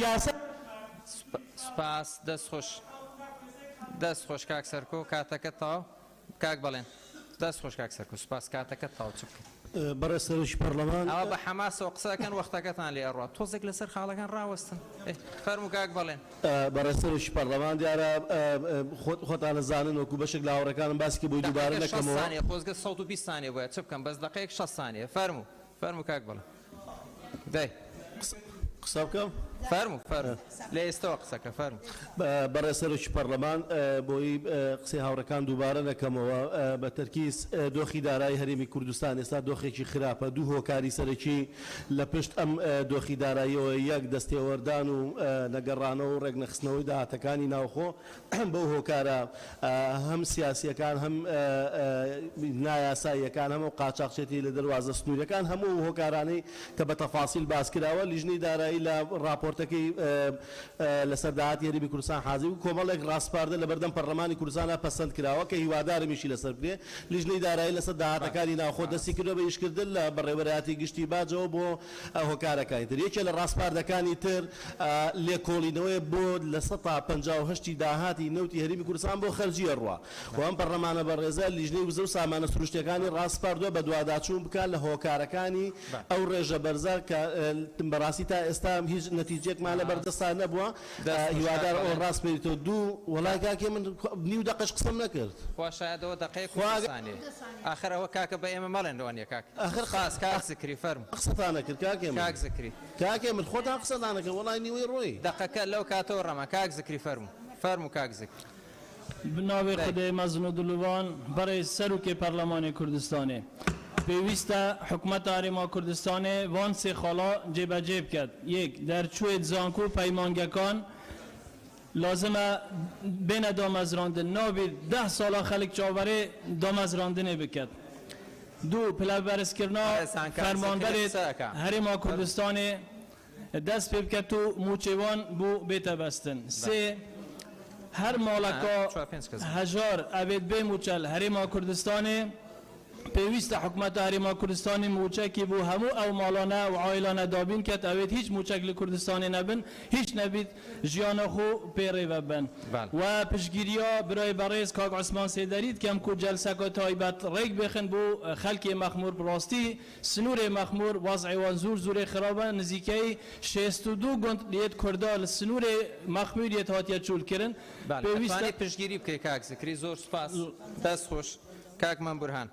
یاسا سپاس دەست خۆش کاک سەرکۆ کاتەکە تاو کاک بەڵێن دەست خۆش کاک سەرکۆ سپاس کاتەکە تاو چ بکەین بەڕێز سەرۆکی پەرلەمان ئەوە بە حەماسەوە قسەکەن وەختەکەتان لێ ئەڕوا تۆزێک لەسەر خاڵەکان ڕاوەستن فەرموو کاک بەڵێن بەڕێز سەرۆکی پەرلەمان دیارە خۆتان زانن وەکو بەشێک لە هاوڕەکانم باسی بۆی دووبارە نەکەمەوە خۆزگە 120 ثانیە بۆیە چ بکەم بەس دقەیەک 6 ثانیە فەرموو کاک بەڵێن دەی قسە بکەم فەرموو لە ئێستەوە قسەکە فەرموو بەڕێسەرۆکی پەرلەمان بۆی قسەی هاوڕەکان دووبارە نەکەمەوە بە تەرکیز دۆخی دارایی هەرێمی کوردستان ئێستا دۆخێکی خراپە دوو هۆکاری سەرەکی لە پشت ئەم دۆخی داراییەوە یەک دەستێوەردان و نەگەڕانەوە و ڕێگنەخستنەوەی داهاتەکانی ناوخۆ بەو هۆکارە هەم سیاسیەکان هەم نایاساییەکان هەموو قاچاقچێتی لە دەواازە سنوورەکان هەموو هۆکارانەی کە بە تەفاسیل باس کراوە لیژنەی دارایی لە راپۆرتەکەی لەسەر داهاتی هەرێمی کوردستان حاضر و کۆمەڵێک ڕاستپاردە لە بەردەم پەرلەمانی کوردستانە پەسەند کراوە کە هیوادارمیشی لەسەر بێ لیژنەی دارایی لەسەر داهاتەکانی ناوخۆ دەستی کردو بە ئیشکردن لە بەڕێوەبەرایەتی گشتی باجەوە بۆ هۆکارەکانی تر یەکێ لە ڕاستپاردەکانی تر لێکۆڵینەوەی بۆ لە 158 داهاتی نەوتی هەرێمی کوردستان بۆ خەرجیە ڕوا و ئەم پەرلەمانە بەڕێزە لیژنەی وزە و سامانە سروشتیەکانی ڕاستپاردووە بە دوواداچوون بکات لە هۆکارەکانی ئەو ڕێژە بەرزە کە بەڕاستی تا ئێستا هیچ نەتیجەیەکمان لە بەردەستان نەبووە هیوادار ئەو ڕاست بێتەوە دوو وەڵای کاکێ من نیو دەقەش قسەم نەکرد وا شایدەوە دقەیەک کوردستانی ئاخر ئەوە کاکە بە ئێمە مەڵێن لەوانە کاک ئاخر خاص کاک زکری فەرم قسەتان نەکرد کاکێ من کاک زکری کاکێ من خۆتان قسەتان نەکرد وەڵای نیوەی ڕۆی دقەکە لەو کاتەوە ڕەما کاک زکری فەرموو کاک زکری بناوی خدای مزن و دلوان برای سروک پارلمان کردستانه پێویستە حکومت هەرێما کوردستانê van sê xala cêbecê biket yek derçûyê zanku peymangekan lazim e bêne damezrandin navê 10 sala xelik çaverê damezrandinê biket du pilevberskirina fermanberê Herêma Kurdistanê dest pê biket û mûçêwan bû bête bestin sê her maleka hejar evêt bê mûçel Herêma Kurdistanê پێویستە حکومەتە هەرێما کوردستانی موچەکی بوو هەموو ئەو ماڵانە و عایلانە دابین کە ئەوێت هیچ موچەک لە کوردستانی نەبن هیچ نەبیت ژیانە خۆ پێڕێوە بن و پشگیریە برای بەڕێز کاک عوسمان سێدەریت کەم کو جەلسەکە تایبەت ڕێک بخن بۆ خەلکی مەخمور بڕاستی سنوورێ مەخمور وەزعیوان زور زورێ خراپە نزیکەی 62 گوند لێت کوردا لە سنوورێ مەخموریەت هاتیە چولکردن پێویستە پشگیری بکەی کاک زکری زۆر سپاس دەست خۆش کاکمان بورهان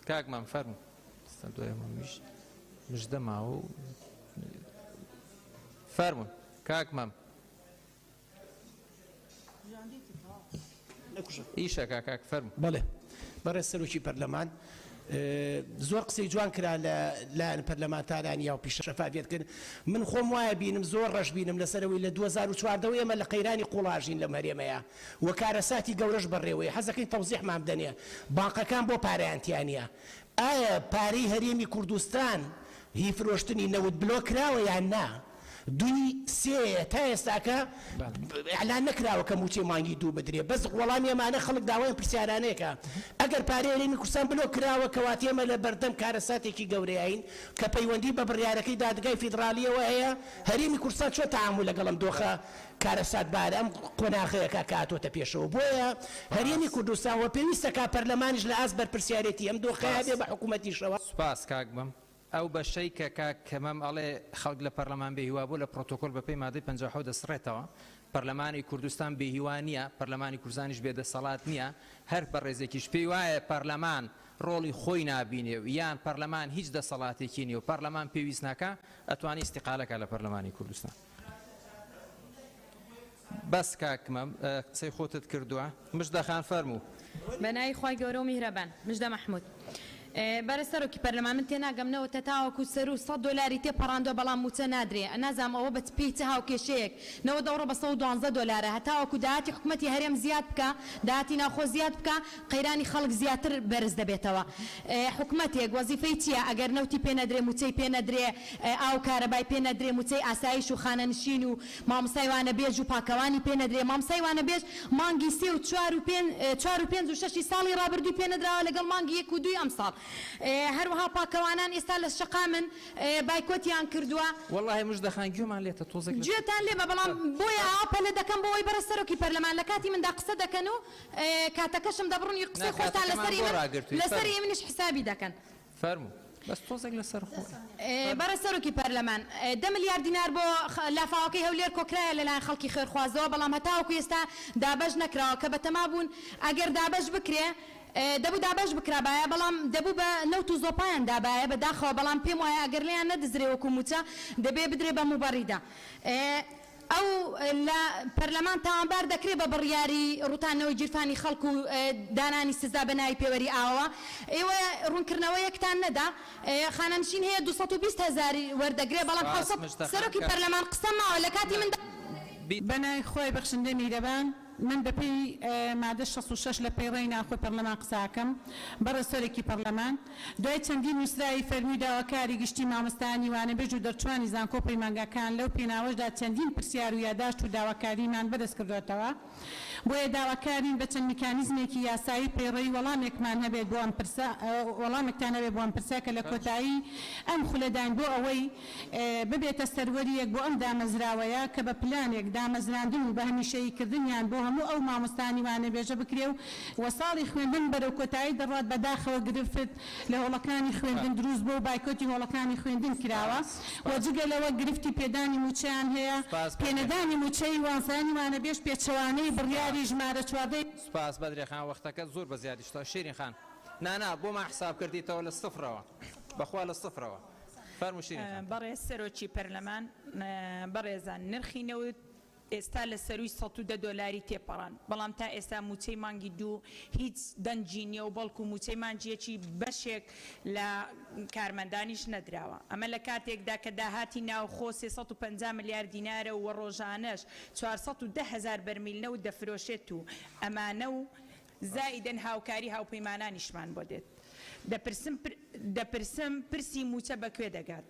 کاکمان فەرموو مژدە ماوە فەرموون کاکمام ئیشەکە کاک فەرموو بەڵێ بەڕێز سەرۆکی پەرلەمان زۆر قسەی جوان کرا لایەن پەرلەمانتارانی و پیشەفافێتکردن من خۆم وایە بینم زۆر ڕەش بینم لەسەرەوەی لە 2014 ئێمە لە قەیرانی قوڵاژین لە مەرێمەیە و کارەساتی گەورەش بەڕێوەیە حەزەکەی تەوزیحمان بدەنێ باقەکان بۆ پارەیانتیانە ئایا پارەی هەرێمی کوردستان هی فرۆشتنی نەوت بلۆ کراوە یان نا دوی سێ تا ئێستاکە ئەعلان نەکراوە کە موچەی مانگی دوو بدرێ بەس وەڵامی ئەمانە خەڵک داوایان پرسیارانەیەکە ئەگەر پارەی هەرێمی کوردستان بلۆ کراوە کەواتە ئێمە لە بەردەم کارەساتێکی گەورەیین کە پەیوەندی بە بڕیارەکەی دادگای فیدرالیەوە هەیە هەرێمی کوردستان چۆن تەعامل لەگەڵ ئەم دۆخە کارەسات بارە ئەم قۆناغەیەکە کاتۆتە پێشەوە بۆیە هەرێمی کوردستان وە پێویستە کا پەرلەمانیش لە ئاست بەرپرسیارەتی ئەم دۆخەیە بێ بە حکوومەتیشەوە سوپاس کاک بم ئەو بەشەی کە کەمەم ئەڵێ خەڵک لە پەرلەمان بێهیوا بوو لە پرۆتۆکۆل بەپێی مادەی 57 دەسڕێتەوە پەرلەمانی کوردستان بێهیوا نییە پەرلەمانی کوردستانیش بێدەسەڵات نییە هەر بەڕێزێکیش پێی وایە پەرلەمان ڕۆڵی خۆی نابینێ و یان پەرلەمان هیچ دەسەڵاتێکی نیە و پەرلەمان پێویست ناکە ئەتوانی استیقالەکە لە پەرلەمانی کوردستان بەس کاکمە قسەی خۆتت کردووە مژدەخان فەرموو بەناوی خوای گەورە و میهرەبان مژدە مەحموود بەرە سەرۆکی پەرلەمان من تێناگەمنەوە تەتاوەکو سەر و 100 دۆلاری تێپەڕاندوە بەڵام موچە نادرێ نازام ئەوە بە پێی هاوکێشەیەک 90 بە 112 دۆلارە هەتاوەکو داهاتی حکوومەتی هەرێم زیاد بکە داهاتی ناخۆ زیاد بکە قەیرانی خەڵک زیاتر بەرز دەبێتەوە حکوومەتێک وەزیفەی چییە ئەگەر نەوتی پێ نەدرێ موچەی پێ نەدرێ ئاو کارەبای پێ نەدرێ موچەی ئاسایش و خانەنشین و مامۆستایوانە بێژ و پاکەوانی پێ نەدرێ مامۆستایوانە بێژ مانگی 3 و 4 و 5 و 6 ساڵی ڕابردووی پێ نەدراوە لەگەڵ مانگی 1 و 2 ئەم ساڵ هەروەها پاکەوانان ئێستا لە شەقا من بایکۆتیان کردووە وەڵاهی مژدەخان گوێمان لێتە تۆزێک گوێتان لێمە بەڵام بۆیە ئاپەلە دەکەم بۆەوەی بەرە سەرۆکی پەرلەمان لە کاتی مندا قسە دەکەن و کاتەکەشم دەبڕنی قسەی خۆتان لەسەری منیش حسابی دەکەن فەرموو بەس تۆزێک لەسەر خۆ بەرە سەرۆکی پەرلەمان 10 ملیار دینار بۆ لافاوەکەی هەولێر کۆکرایە لەلایەن خەڵکی خێرخوازەوە بەڵام هەتاوەکو ئێستا دابەش نەکراوە کە بەتەما بوون ئەگەر دابەش بکرێ دەبوو دابش بکرابایە بەڵام دەبوو بە نەوت و زۆپایان دابایە بەداخەوە بەڵام پێم وایە ئەگەر لیان نەدزرێ وەکو موچە دەبێ بدرێ بە موبەڕیدا ئەو لە پەرلەمان تاوانبار دەکرێت بە بڕیاری ڕوتانەوەی جیرفانی خەڵک و دانانی سزا بە ناوی پێوەری ئاوە ئێوە ڕوونکردنەوە یەکتان نەدا خانەنشین هەیە 220,000 وەردەگرێ بەڵام سەرۆکی پەرلەمان قسە ماوە لە کاتی من بەناوی خۆی بەخشندە میرەبان من بەپێی مادە 66 لە پەیڕێی ناوخۆی پەرلەمان قساکەم بەڕێ سەرۆکی پەرلەمان دوای چەندین نووسراوی فەرمی داواکاری گشتی مامۆستایانی وانەبێژ و دەرچوانی زانکۆ پەیمانگاکان لەو پێناوەشدا چەندین پرسیار و یاداشت و داواکاریمان بەدەست کردوێتەوە بۆیە داواکارین بە چەند میکانیزمێکی یاسایی پەیڕێی وەڵامێکمان هەبێت بۆ ئەم پرسە وەڵامێکتان هەبێت بۆ ئەم پرسە کە لە کۆتایی ئەم خولەدان بۆ ئەوەی ببێتە سەروەریەک بۆ ئەم دامەزراوەیە کە بە پلانێک دامەزراندن و بە هەمیشەییکردنیان بۆ هەموو ئەو مامۆستانی وانەبێژە بکرێ و وەساڵی خوێندن بەرەو کۆتایی دەڕات بەداخەوە گرفت لە هۆڵەکانی خوێندن دروست بۆ بایکۆتی هۆڵەکانی خوێندن کراوە وەجگە لەوە گرفتی پێدانی موچیان هەیە پێنەدانی موچەی وانزانی وانەبێژ پێچەوانەی بڕیاری ژمارە 14 سپاس بەدرێخان وەختەکە زۆر بە زیادیشتە شیرین خان نانا بۆ ما حساب کردیتەوە لە سفرەوە بەخوا لە سفرەوە فەرموو شیرین بەڕێز سەرۆکی پەرلەمان بەڕێزان نرخی نەوت ئێستا لە سەروی $110 تێپەڕان بەڵام تا ئێستا موچەی مانگی دوو هیچ دەنجی نییە و بەڵکو موچەی مانجیەکی بەشێک لە کارمەندانیش نەدراوە ئەمە لە کاتێکدا کە داهاتی ناوخۆ 350 ملیارد دینارە و ڕۆژانەش 410,000 بەرمیل نەوت دەفرۆشێت و ئەمانە و زائیدەن هاوکاری هاوپەیمانانیشمان بۆ دێت دەپرسم پرسی موچە بەکوێ دەگات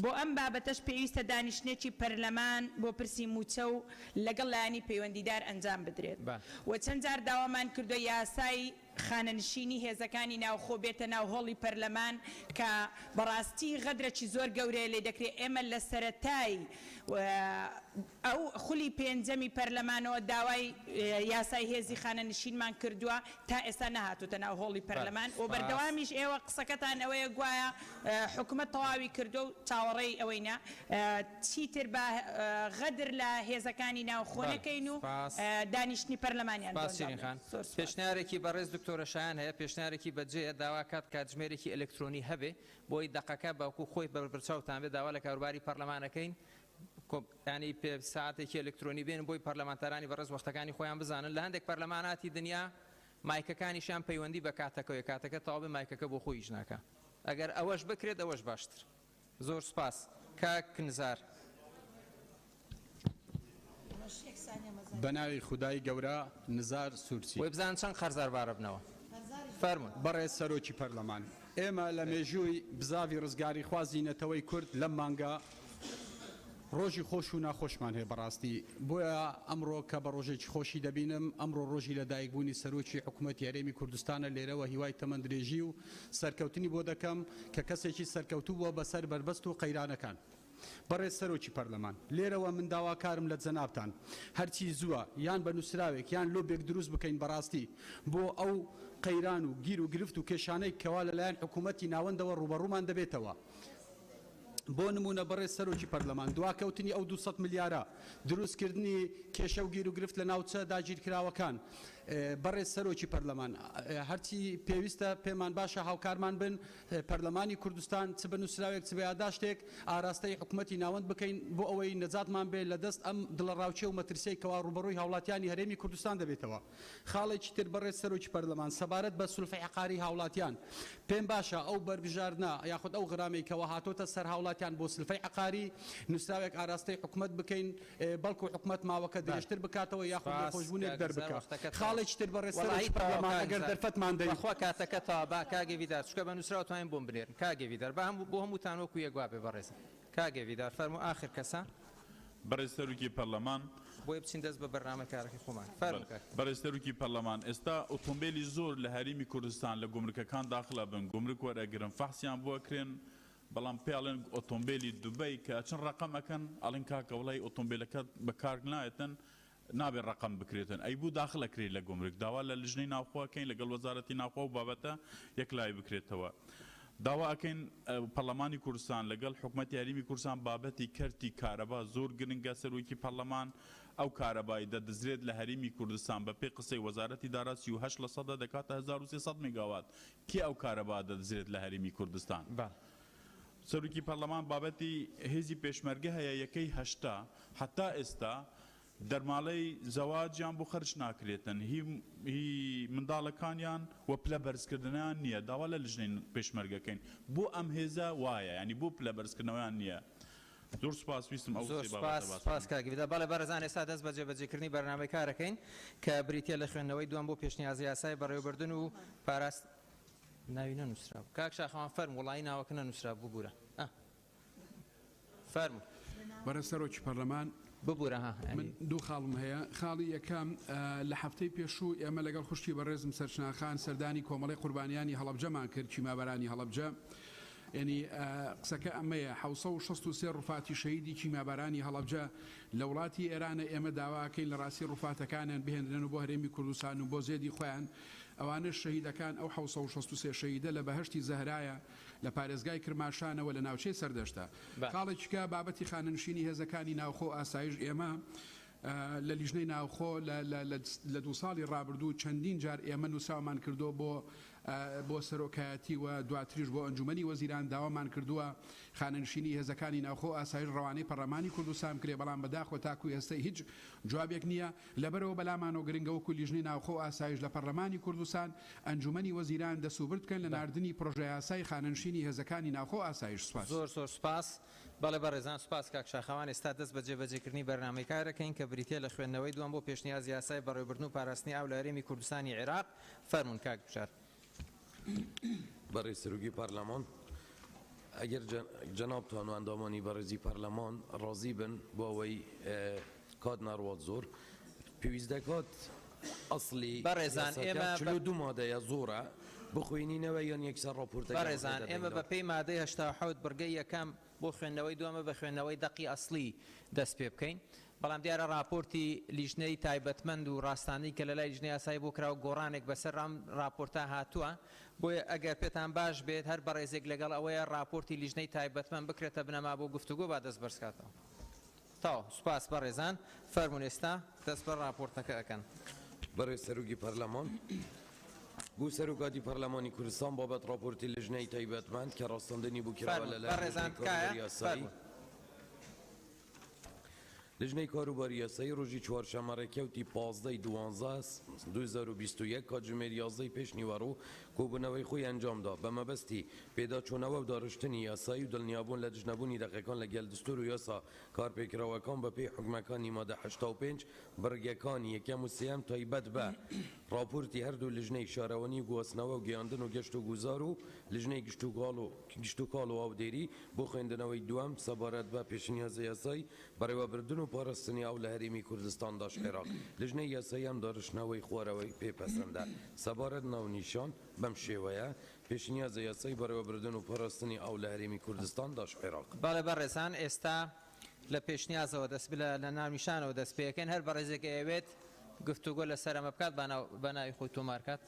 بۆ ئەم بابەتەش پێویستە دانیشتێکی پەرلەمان بۆ پرسی موچە و لەگەڵ لایانی پەیوەندیدار ئەنجام بدرێت و چەند جار داوامان کردو یاسای خانەنشینی هێزەکانی ناوخۆ بێتە ناو هۆڵی پەرلەمان کە بەڕاستی غەدرەکی زۆر گەورەیە لێ دەکرێت ئێمە لە سەرەتای ئەو خولی پێنجەمی پەرلەمانەوە داوای یاسای هێزی خانەنشینمان کردووە تا ئێستا نەهاتوتە ناو هۆڵی پەرلەمان و بەردەوامیش ئێوە قسەکەتان ئەوەیە گوایە حکوومەت تەواوی کردو و چاوەڕێی ئەوەینە چیتر بە غەدر لە هێزەکانی ناوخۆ نەکەین و دانیشتنی پەرلەمانیان پێشنیارێکی بەڕێز دکتۆرە شایان هەیە پێشنیارێکی بەجێ داوا کاتژمێرێکی ئەلکترۆنی هەبێ بۆی دقەکە باوکو خۆی بەرچاوتان بێ داوا لە کاروباری پەرلەمانەکەین ینی پێ ساعتێکی ئەلکترۆنی بێن بۆی پەرلەمانتارانی بەڕێز وەختەکانی خۆیان بزانن لە هەندێک پەرلەماناتی دنیا مایکەکانیشیان پەیوەندی بە کاتەکەوەی کاتەکە تاوابێ مایکەکە بۆ خۆی ژناکە ئەگەر ئەوەش بکرێت ئەوەش باشتر زۆر سپاس کاک نزار بەناوی خودای گەورە نزار سوورچی وی بزان چەند خەرزاربارە بنەوە فەرمون بەڕێز سەرۆکی پەرلەمان ئێمە لە مێژووی بزاوی ڕزگاری خوازینەتەوەی کورد لەم مانگە ڕۆژی خۆش و ناخۆشمان هەیە بەڕاستی بۆیە ئەمڕۆ کە بە ڕۆژێکی خۆشی دەبینم ئەمڕۆ ڕۆژی لەدایکبوونی سەرۆکی حکوومەتی هەرێمی کوردستانە لێرەوە هیوای تەمەندرێژی و سەرکەوتنی بۆ دەکەم کە کەسێکی سەرکەوتوو بووە بەسەر بربەست و قەیرانەکان بەڕێز سەرۆکی پەرلەمان لێرەوە من داواکارم لە جەنابتان هەرچی زووە یان بە نووسراوێک یان لۆبێک دروست بکەین بەڕاستی بۆ ئەو قەیران و گیر و گرفت و کێشانەی کەوا لەلایەن حکوومەتی ناوەندەوە ڕوبەڕوومان دەبێتەوە بۆ نمونە بەڕێز سەرۆکی پەرلەمان دواکەوتنی ئەو 200 ملیارە دروستکردنی کێشە و گیر و گرفت لە ناوچە داگیرکراوەکان بەڕێز سەرۆکی پەرلەمان هەرچی پێویستە پێمان باشە هاوکارمان بن پەرلەمانی کوردستان چ بە نووسراوێک چ بە یاداشتێک ئاراستەی حکوومەتی ناوەند بکەین بۆ ئەوەی نەجاتمان بێت لە دەست ئەم دڵەڕاوچێ و مەترسیی کەوا ڕوبەڕووی هاوڵاتیانی هەرێمی کوردستان دەبێتەوە خاڵێکی تر بەڕێز سەرۆکی پەرلەمان سەبارەت بە سولفەی عقاری هاوڵاتیان پێم باشە ئەو بەربژاردنە یاخود ئەو غرامەی کەوا هاتۆتە سەر هاوڵاتیان بۆ سلفەی عقاری نووسراوێک ئاراستەی حکوومەت بکەین بەڵکو حکوومەت ماوەکە درێژتر بکاتەوە یاخود خۆشبوونێک دەربکات خاڵێکی تر بەڕێز سەرۆکی پەرلەمان ئەگەر دەرفەتمان دەی بەخوا کاتەکە تا با کاگە ویدار چکە بە نووسراوە توانین بۆم بنێرن کاگە ویدار بە هەموو بۆ هەمووتان وەکو یەکوا بێ بەڕێز کاگە ویدار فەرموو ئاخر کەسە بەڕێز سەرۆکی پەرلەمان بۆیە بچین دەست بە بەرنامە کارەکەی خۆمان فەرموو بەڕێز سەرۆکی پەرلەمان ئێستا ئۆتۆمبیلی زۆر لە هەرێمی کوردستان لە گومرکەکان داخڵە بن گومرک وەرەگرن فەحسیان بۆ کرێن بەڵام پێڵێن ئۆتۆمبیلی دوبەی کە چەند ڕقەمەکەن ئەڵێن کاکە وڵی ئۆتۆمبیلەکە بەکار نایەتن نابێت ڕقم بکرێتن ئەی بوو داخلەکرێت لە گومرک داوا لە لژنەی ناوخواکەین لەگەڵ وەزارەتی ناوخوا و بابەتە یەک لای بکرێتەوە داوا ئەکەین پەرلەمانی کوردستان لەگەڵ حکوومەتی هەرێمی کوردستان بابەتی کەرتی کارەبا زۆر گرنگە سەرۆکی پەرلەمان ئەو کارەبای دەدەزرێت لە هەریمی کوردستان بە پێی قسەی وەزارەتی دارا 38% دەکاتە 1300 میگاوات کی ئەو کارەبا دەدەزرێت لە هەریمی کوردستان سەرۆکی پەرلەمان بابەتی هێزی پێشمەرگە هەیە یەکەی هەشتا هەتا ئێستا دەرماڵەی زەواجیان بۆ خەرج ناکرێتن هی منداڵەکانیان وە پلە بەرزکردنیان نییە داوا لە لژنەی پێشمەرگەکەین بۆ ئەم هێزە وایە ینی بۆ پلە بەرزکردنەوەیان نییە زۆر سپاس ویستم ئەو سپاس کاکیدا بەڵێ بەڕێزان ئێستا دەست بە جێبەجێکردنی بەرنامەی کارەکەین کە بریتە لە خوێندنەوەی دوام بۆ پێشنیازی یاسای بەڕێوەبردن و پاراست ناوی نەنووسرا کاک شاخەوان فەرم وڵی ناوەکە نەنووسرا ببوورە فەرم بەرە سەرۆکی پەرلەمان ببوورە من دوو خاڵم هەیە خاڵی یەکەم لە هەفتەی پێشوو ئێمە لەگەڵ خوشتی بەڕێزم سەرچناخان سەردانی کۆمەڵی قوربانیانی هەڵەبجەمان کرد چیمابەرانی هەڵەبجە ینی قسەکە ئەمەیە 1963 ڕوفاتی شەهیدی چیمابەرانی هەڵەبجە لە وڵاتی ئێرانە ئێمە داواکەین لە ڕاستی ڕوفاتەکانیان بهێنرێن و بۆ هەرێمی کوردستان و بۆ زێدی خۆیان ئەوانش شەهیدەکان ئەو 1963 شەهیدە لە بەهشتی زەهرایە لە پارێزگای کرماشانەوە لە ناوچەی سەردەشتا خاڵێکیکە بابەتی خانەنشینی هێزەکانی ناوخۆ ئاسایش ئێمە لە لیژنەی ناوخۆ لە دو ساڵی ڕابردوو چەندین جار ئێمە نووساومان کردو بۆ سەرۆکایەتی و دواتریش بۆ ئەنجومەنی وەزیران داوامان کردووە خانەنشینی هێزەکانی ناوخۆ ئاسایش ڕەوانەی پەرلەمانی کوردستان کرێ بەڵام بەداخۆ تاکوی ئێستا هیچ جوابێک نییە لەبەرەوە بەلامانەوە گرنگە وەکو لیژنەی ناوخۆ ئاسایش لە پەرلەمانی کوردستان ئەنجومەنی وەزیران دەسوبرد بکەن لە ناردنی پرۆژە یاسای خانەنشینی هێزەکانی ناوخۆ ئاسایش سوپاس زۆر سوپاس بەڵێ بەڕێزان سوپاس کاک شاخەوان ئێستا دەست بە جێبەجێکردنی بەرنامەی کارەکەین کە بریتە لە خوێندنەوەی دوام بۆ پێشنیاز یاسای بەڕێوەبردن و پاراستنی ئاو لە هەرێمی کوردستانی عێراق فەرمون کاک بشار برای سروگی پارلمان اگر جناب تانواندامانی برای پارلمان راضی بن با وی کاد نرواد زور پیوزده کاد اصلی برزان اما چلو دو ماده یا زوره بخوینینەوە یان یەکسەر ڕاپۆرتەکە برزان ئێمە بە پێی مادەی 1970 بڕگەی یەکەم بۆ خوێندنەوەی دووەمە بە خوێندنەوەی دەقی ئەسلی دەست پێ بکەین بەڵام دیارە راپۆرتی لیژنەی تایبەتمەند و ڕاستانی کە لە لای لیژنەی یاسایی بۆ کراوە گۆڕانێک بەسەر ڕام راپۆرتا هاتووە بۆیە ئەگەر پێتان باش بێت هەر بەڕێزێک لەگەڵ ئەوەیە راپۆرتی لیژنەی تایبەتمەند بکرێتە بنەما بۆ گفتوگۆ با دەست بەرزکاتەوە تاو سوپاس بەڕێزان فەرمون ئێستا دەست بەر راپۆرتەکە ئەکەن برای سروگی پارلمان بو سەرۆکاتی پەرلەمانی کوردستان بابەت راپۆرتی لیژنەی تایبەتمەند کە ڕاستەندنی بوو کراوە لە لای لیژنەی کاروباری یاسایی ڕۆژی چوارشەممە ڕێکەوتی 15/12/2021 کاتژمێر 11 پێشنیوەڕ و کۆبوونەوەی خۆی ئەنجامدا بە مەبەستی پێداچوونەوە و داڕشتنی یاسایی و دڵنیابوون لە دژنەبوونی دەقەکان لەگەڵ دستور و یاسا کارپێکراوەکان بە پێی حکومەکانی مادە 85 بڕگەکانی یەکەم و سێەم تایبەت بە راپۆرتی هەردوو لیژنەی شارەوەنی گواستنەوە و گەیاندن و گەشت و گوزار و لیژنەی گشت و کاڵ و ئاودێری بۆ خوێندنەوەی دوام سەبارەت بە پێشنیازە یاسایی بەڕێوەبردن و پاراستنی ئەو لە هەرێمی کوردستان داش عێراق لیژنەی یاسایی ئەم داڕشتنەوەی خوارەوەی پێپەسەندە سەبارەت ناونیشان بەم شێوەیە پێشنیازە یاسایی بەڕێوەبردن و پاراستنی ئەو لە هەرێمی کوردستان داش عێراق باڵێ بەڕێزان ئێستا لە پێشنیازەوە دەست لە ناونیشانەوە دەست پێەکەن هەر بەڕێزێک ئەوێت گفتوگۆ لەسەر ئەمە بکات بە ناوی خۆی تۆمارکات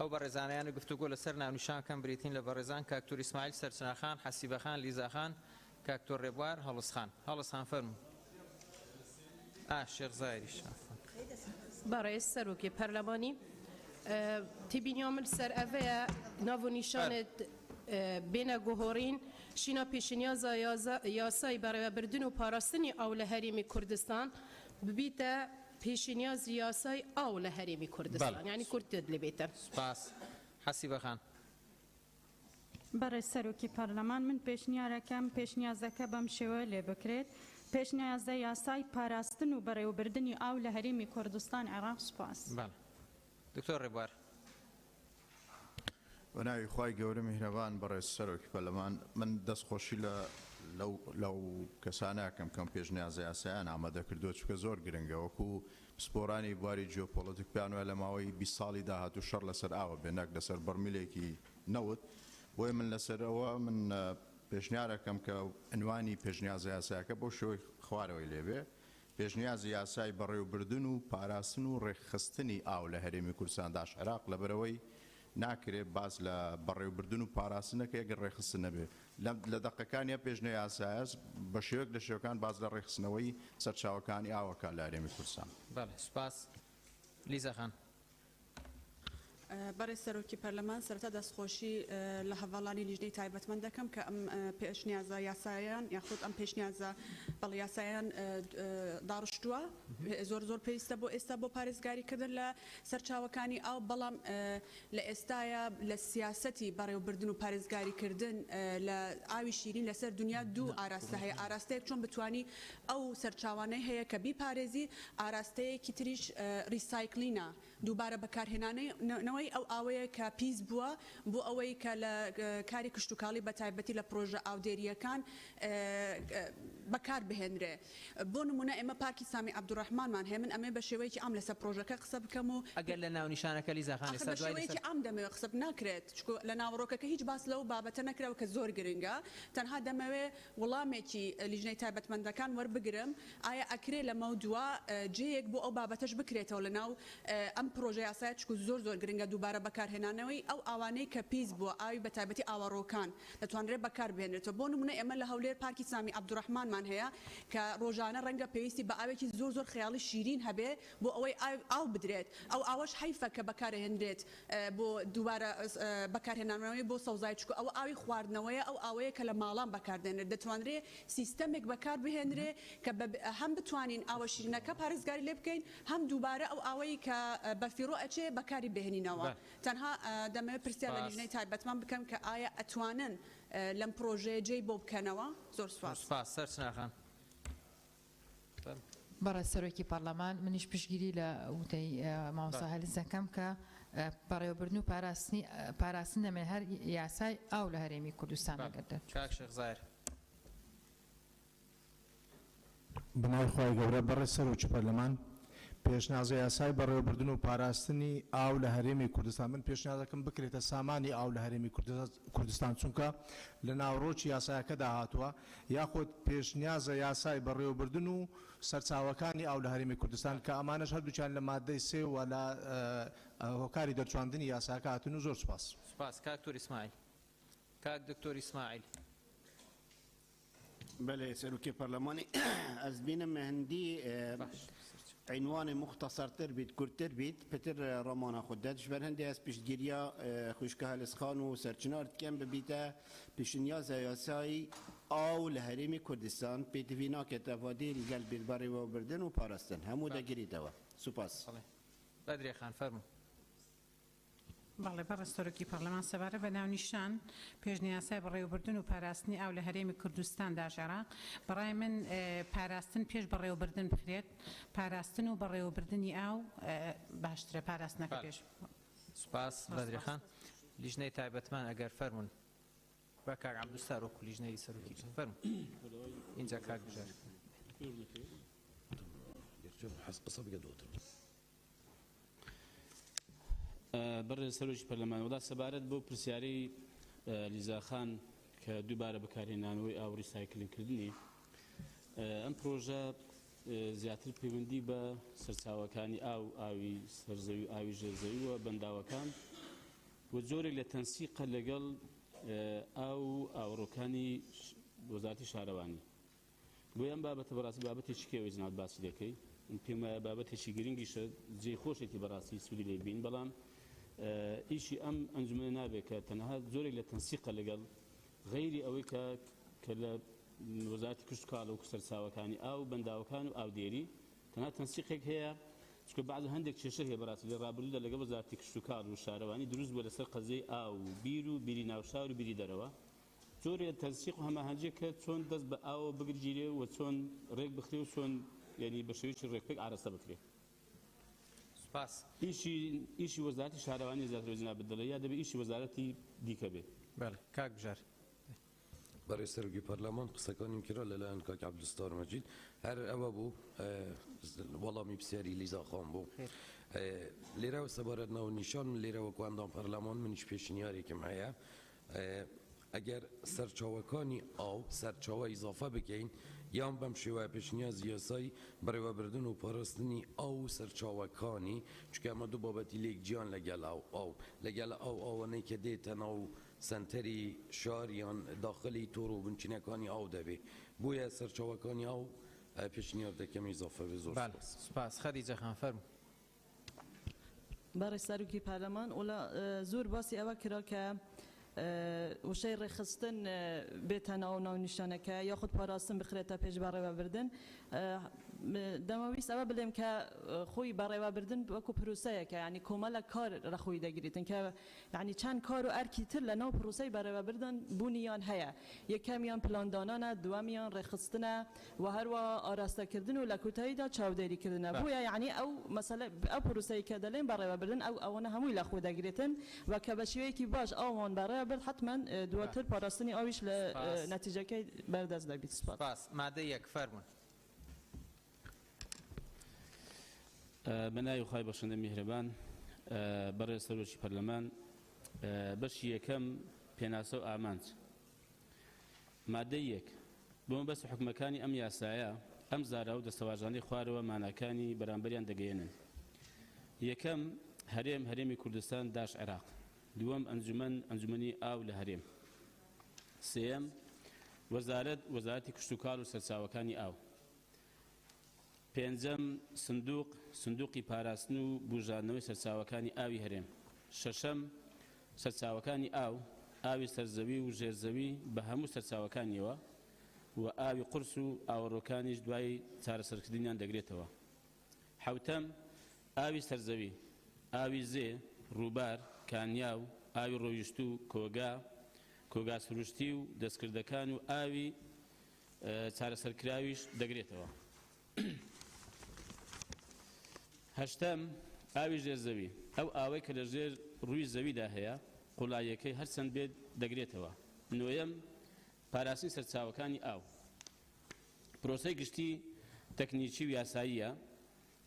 ئەو بەڕێزانیان گفتوگۆ لەسەر ناونیشان کەم بریتین لە بەڕێزان کاکتۆر ئیسماعیل سەرچناخان حەسیبەخان لیزاخان کاکتۆر ڕێبوار هەڵسخان فەرموو شێخ زایریش بەڕێز سەرۆکی پەرلەمانی تیبینیامل سەر ئەڤەیە ناونیشانت بێنە گۆهۆڕین شینا پێشنیازە یاسای بەڕێوەبردن و پاراستنی ئەو لە هەرێمی کوردستان ببیتە پێشنیاز یاسای ئەو لە هەرێمی کوردستان یعنی کورتت لەبێتە سپاس حەسیبەخان بەڕێز سەرۆکی پەرلەمان من پێشنیارەکەم پێشنیازەکە بەم شێوە لێ بکرێت پێشنیازە یاسای پاراستن و بەڕێوەبردنی ئاو لە هەرێمی کوردستان عێراق سوپاس دکتۆر ڕێبوار بەناوی خوای گەورە میهرەبان بەڕێز سەرۆکی پەرلەمان من دەستخۆشی لەو کەسانەکەم کەم پێشنیازە یاسایان ئامادە کردووە چکە زۆر گرنگە وەکو پسپۆرانی بواری جیۆپۆلیتیک پیانوە لە ماوەی 20 ساڵی داهاتوو شەڕ لەسەر ئاوە بێ نەک لەسەر بەرمیلێکی نەوت بۆیە من لەسەرەوە من پێشنیارەکەم کە عنوانی پێشنیازە یاسایەکە بۆ شێوەی خوارەوەی لێبێ پێشنیازی یاسای بەڕێوەبردن و پاراستن و ڕێکخستنی ئاو لە هەرێمی کوردستان داش عێراق لەبەرەوەی ناکرێت باز لە بەڕێوەبردن و پاراستنەکە ئەگەر ڕێکخستن نەبێ لە دەقەکانی پێشنیای یاسایەس بە شێوەیەک لە شێوەکان باز لە ڕێکخستنەوەی سەرچاوەکانی ئاوەکە لە هەرێمی کوردستان. بەڵێ سوپاس. لیزا خان. بەڕێز سەرۆکی پەرلەمان سەرەتا دەستخۆشی لە هەواڵانی لیژنەی تایبەتمەند دەکەم کە ئەم پێشنیازە یاسایان یاخود ئەم پێشنیازە بەڵێ یاسایان داڕشتووە زۆر پێویستە بۆ ئێستا بۆ پارێزگاریکردن لە سەرچاوەکانی ئاو بەڵام لە ئێستاە لە سیاسەتی بەڕێوەبردن و پارێزگاریکردن لە ئاوی شیرین لەسەر دنیا دوو ئاراستە هەیە ئاراستەیەک چۆن بتوانی ئەو سەرچاوانەی هەیە کە بیپارێزی ئاراستەیەکی تریش ریسایکلینە دووبارە بەکارهێنانەوەی ئەو ئاوەیە کە پیس بووە بۆ ئەوەی کە لە کاری کشتتوکاڵی بە تایبەتی لە پرۆژە ئاودێریەکان بەکار بهێنرێ. بۆ نمونە ئێمە پارکی سامی عەبدوڕەحمانمان هەیە من ئەمێ بە شێوەیەکی ئەم لەسەر پرۆژەکە قسە بکەم و ئەگەر لە ناونیشانەکە لیزاخانی بە شێوەیەکی ئەم دەمەوێت قسە ناکرێت لە ناوڕۆکەکە هیچ باس لەو بابەتە نەکراوە کە زۆر گرنگە تەنها دەمەوێت وەڵامێکی لیژنەی تایبەتمەندەکان وەربگرم ئایا ئەکرێ لە مەودووە جەیەک بۆ ئەو بابەتەش بکرێتەوە لە ناو ئەم پرۆژە یاسایە چکو زۆر گرنگە دووبارە بەکارهێنانەوەی ئەو ئاوانەی کە پیس بووە ئاوی بە تایبەتی ئاوەڕۆکان دەتوانرێت بەکار بهێنرێتەوە. بۆ نمونە ئێمە لە هەولێر پارکی سامی عەبدوڕەحمانمان هەیە کە ڕۆژانە ڕەنگە پێویستی بە ئاوێکی زۆر خەیاڵی شیرین هەبێ بۆ ئەوەی ئاو بدرێت ئەو ئاوەش حیفە کە بەکارهێنرێت بۆ دووبارە بەکارهێنانەوەی بۆ سەوزای چکو ئەو ئاوی خواردنەوەیە ئەو ئاوەیە کە لە ماڵان بەکاردێنێت دەتوانرێت سیستەمێک بەکار بهێنرێ کە هەم بتوانین ئاوە شیرینەکە پارێزگاری لێ بکەین هەم دووبارە ئەو ئاوەی کە بەفیڕۆ ئەچێ بەکاری بهێنینەوە. تەنها دەمەوێت پرسیار لە لیژنەی تایبەتمان بکەم کە ئایا ئەتوانن لەم پرۆژەیە جێی بۆ بکەنەوە. زۆر سوپاس. سەرچناخان. بەڕێز سەرۆکی پەرلەمان منیش پشگیری لە وتەی مامۆستا هەلیز دەکەم کە بەڕێوەبردن و پاراستن دەمێت هەر یاسای ئاو لە هەرێمی کوردستان بگەردێت. کاک شێخزایر. بنای خۆی گەورە بەڕێز سەرۆکی پەرلەمان پێشنیازە یاسای بەڕێوەبردن و پاراستنی ئاو لە هەرێمی کوردستان من پێشنیازەکەم بکرێتە سامانی ئاو لە هەرێمی کوردستان چونکە لە ناوڕۆکی یاسایەکەدا هاتووە یاخود پێشنیازە یاسای بەڕێوەبردن و سەرچاوەکانی ئاو لە هەرێمی کوردستان کە ئەمانەش هەردووچیان لە مادەی سێ و لە هۆکاری دەرچواندنی یاساکە هاتن و زۆر سوپاس. سوپاس. کاک دکتۆر ئیسماعیل. کاک دکتۆر ئیسماعیل. بله سروکی پارلمانی از بین مهندی عنوان مختصرتر بید کورتر بید پتر رمان خودش بر هندی از پیشگیریا خوشگاه الاسخان و سرچنار کم ببیته پیشنیاز یاسایی آو لحریم کردستان پیتوینا که تفادیل قلب بری و بردن و پاراستن همو دگیری دوا. سپاس. بدری خان فرمو. بەڵێ بەڕێز سەرۆکی پەرلەمان سەبارەت بە ناونیشان پێشنیاسای بەڕێوەبردن و پاراستنی ئاو لە هەرێمی کوردستان داژێڕا بەڕای من پاراستن پێش بەڕێوەبردن بخرێت پاراستن و بەڕێوەبردنی ئاو باشترە پاراستنەکە پێش. سوپاس بدری خان. لیژنەی تایبەتمان ئەگەر فەرمون بە کاک عەبدوستار وەکو لیژنەی سەرۆکی فەرمون اینجا کاک بژار. بەڕێز سەرۆکی پەرلەمانەوەدا سەبارەت بۆ پرسیارەی لیزاخان کە دووبارە بەکارهێنانەوەی ئاو ریسایکلینکردنی ئەم پرۆژە زیاتر پەیوەندی بە سەرچاوەکانی ئاوی سەرزەوی و ئاوی ژێرزەویوە بەنداوەکان و جۆرێک لە تەنسیقە لەگەڵ ئاوڕۆکانی وەزارەتی شارەوانی بۆ ئەم بابەتە بەڕاستی بابەتێکی کێوەی جناب باسی دەکەی پێم وایە بابەتێکی گرنگیشە جێی خۆشێتی بەڕاستی سوودی لێ بین بەڵام ئیشی ئەم ئەنجومەنە نابێت کە تەنها زۆرێک لە تەنسیقە لەگەڵ غەیری ئەوەی کە لە وەزارەتی کشتتوکاڵ و سەرچاوەکانی ئاو بەنداوەکان و ئاودێری تەنها تەنسیقێک هەیە چکە بەعض هەندێک کێشە هەیە بەڕاستی لە ڕابردوودا لەگەڵ وەزارەتی کشتتوکاڵ و شارەوانی دروست بووە لەسەر قەزەی ئاو و بیری ناوشار و بیری دەرەوە زۆرێک تەنسیق و هەماهەنگیە کە چۆن دەست بە ئاوە بگرگیرێ و چۆن ڕێک بخرێ و چۆن یعنی بە شێوەیەکی ڕێکپێک ئاراستە بکرێت. سوپاس. ئیشی وەزارەتی شارەوانی زیاتر جناب بدڵێ یا دەبێت ئیشی وەزارەتی دیکە بێت. بەڵێ کاک بژار. برای سەرۆکی پەرلەمان قسەکانیم کرا لەلایەن کاک عەبدولستار مەجید هەر ئەوە بوو وەڵامی پرسیاری لیزاخان بوو لێرەوە سەبارەت ناونیشان من لێرەوە کوێندان پەرلەمان منیش پێشنیارێکم هەیە ئەگەر سەرچاوەکانی ئاو سەرچاوە ئیزافە بکەین یان بەم شێوەیە پێشنیازی یاسایی بەڕێوەبردن و پاراستنی ئاو و سەرچاوەکانی چونکە ئەمە دوو بابەتی لێک گیان لەگەڵ ئاو لەگەڵ ئاوانەی کە دێتە ناو سنتەری شار یان داخلی تۆڕ و بنچینەکانی ئاو دەبێ بۆیە سەرچاوەکانی ئاو پێشنیار دەکەم ئیزافە بێ زۆر سپاس خەدیجە خان فەرمو بەڕێ سەرۆکی پەرلەمان وڵا زۆر باسی ئەوە کرا کە وشەی ڕێخستن بێتە ناو نیشانەکە یاخود پاراستن بخرێتە پێش بەڕێوەبردن دەمەویست ئەوە بڵێم کە خۆی بەڕێوەبردن وەکو پرۆسەیەکە ینی کۆمەلە کار ڕەخۆی دەگریتن کە ینی چەند کار و ئەرکی تر لە ناو پرۆسەی بەڕێوەبردن بوونیان هەیە یەکەمیان پلاندانانە دووەمیان ڕێخستنە و هەروە ئاراستەکردن و لە کۆتاییدا چاودێریکردنە بۆیە ینی ئەو مەسەلە ئەو پرۆسەی کە دەڵێن بەڕێوەبردن ئەوانە هەمووی لە خۆ دەگرێتن و کە بە شێوەیەکی باش ئاوان بەڕێوەبرد حتما دواتر پاراستنی ئاویش لە نەتیجەکەی بەردەست دەبێت سپاس مادە یەک فەرمون بەناوی خی بەخشندە میهرەبان بەڕێز سەرۆکی پەرلەمان بەشی یەکەم پێناسە و ئامانج مادەی یەک بۆمە بەس حکومەکانی ئەم یاسایە ئەم زارا و دەسەواژانەی خوارەوە ماناکانی بەرامبەریان دەگەیەنن یەکەم هەرێمی کوردستان داش عێراق دووەم ئەنجومەنی ئاو لە هەرێم سێەم وەزارەتی کشتوکاڵ و سەرچاوەکانی ئاو پێنجەم سندوقی پاراستن و بژاردنەوەی سەرچاوەکانی ئاوی هەرێم شەشەم سەرچاوەکانی ئاوی سەرزەوی و ژێرزەوی بە هەموو سەرچاوەکانیەوە و ئاوی قورس و ئاوەڕۆکانیش دوای چارەسەرکردنیان دەگرێتەوە حەوتەم ئاوی سەرزەوی ئاوی زێ ڕووبار کانیاو ئاوی ڕۆیشت و کۆگا سروشتی و دەستکردەکان و ئاوی چارەسەرکراویش دەگرێتەوە هەشتەم ئاوی ژێرزەوی ئەو ئاوەی کە لە ژێر ڕووی زەویدا هەیە قوڵایەکەی هەرچەند بێت دەگرێتەوە نۆیەم پاراستنی سەرچاوەکانی ئاو پرۆسەی گشتی تەکنیکی و یاساییە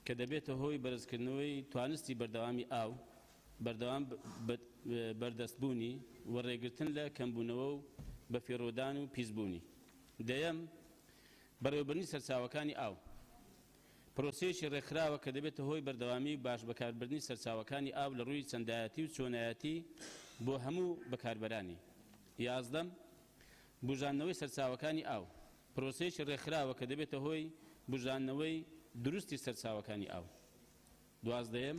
کە دەبێتە هۆی بەرزکردنەوەی توانستی بەردەوامی ئاو بەردەوام بەردەستبوونی و ڕێگرتن لە کەمبوونەوە و بەفێڕۆدان و پیسبوونی دەیەم بەڕێوەبردنی سەرچاوەکانی ئاو پرۆسەیەکی ڕێکخراوە کە دەبێتە هۆی بەردەوامی و باش بەکاربردنی سەرچاوەکانی ئاو لە ڕووی چەندایەتی و چۆنایەتی بۆ هەموو بەکاربەرانی یازدەم بژاردنەوەی سەرچاوەکانی ئاو پرۆسەیەکی ڕێکخراوە کە دەبێتە هۆی بژاردنەوەی دروستی سەرچاوەکانی ئاو دوازدەیەم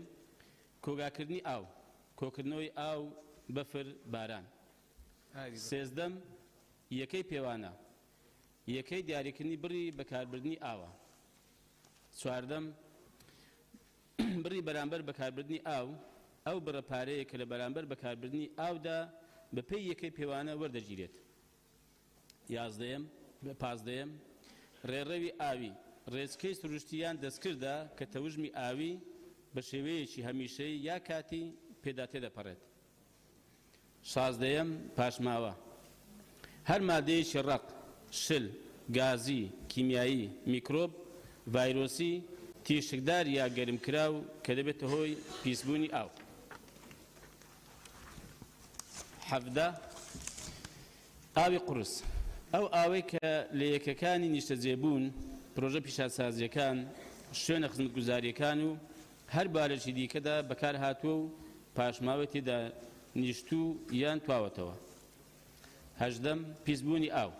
کۆگاکردنی ئاو کۆکردنەوەی ئاو بەفر باران سێزدەم یەکەی پێوانە یەکەی دیاریکردنی بڕی بەکاربردنی ئاوە چواردەم بڕی بەرامبەر بەکاربردنی ئەو بڕەپارەیە کە لە بەرامبەر بەکاربردنی ئاودا بە پێی یەکەی پێوانە وەردەگیرێت پازدەیەم ڕێڕەوی ئاوی ڕێچکەی سروشتیان دەستکردە کە تەوژمی ئاوی بە شێوەیەکی هەمیشەی یا کاتی پێدا تێدەپەڕێت شازدەیەم پاشماوە هەر مادەیەکی ڕق شل گازی کیمیایی میکرۆب ڤایرۆسی تیشکدار یا گەرمکراو کە دەبێتە هۆی پیسبوونی ئاو حەفدە ئاوی قورس ئەو ئاوەی کە لە یەکەکانی نیشتەجێبوون پرۆژە پیشاسازیەکان شوێنە خزمەتگوزاریەکان و هەر بارێکی دیکەدا بەکار هاتووە و پاشماوەی تێدا نیشتوو یان تواوەتەوە هەژدەم پیسبوونی ئاو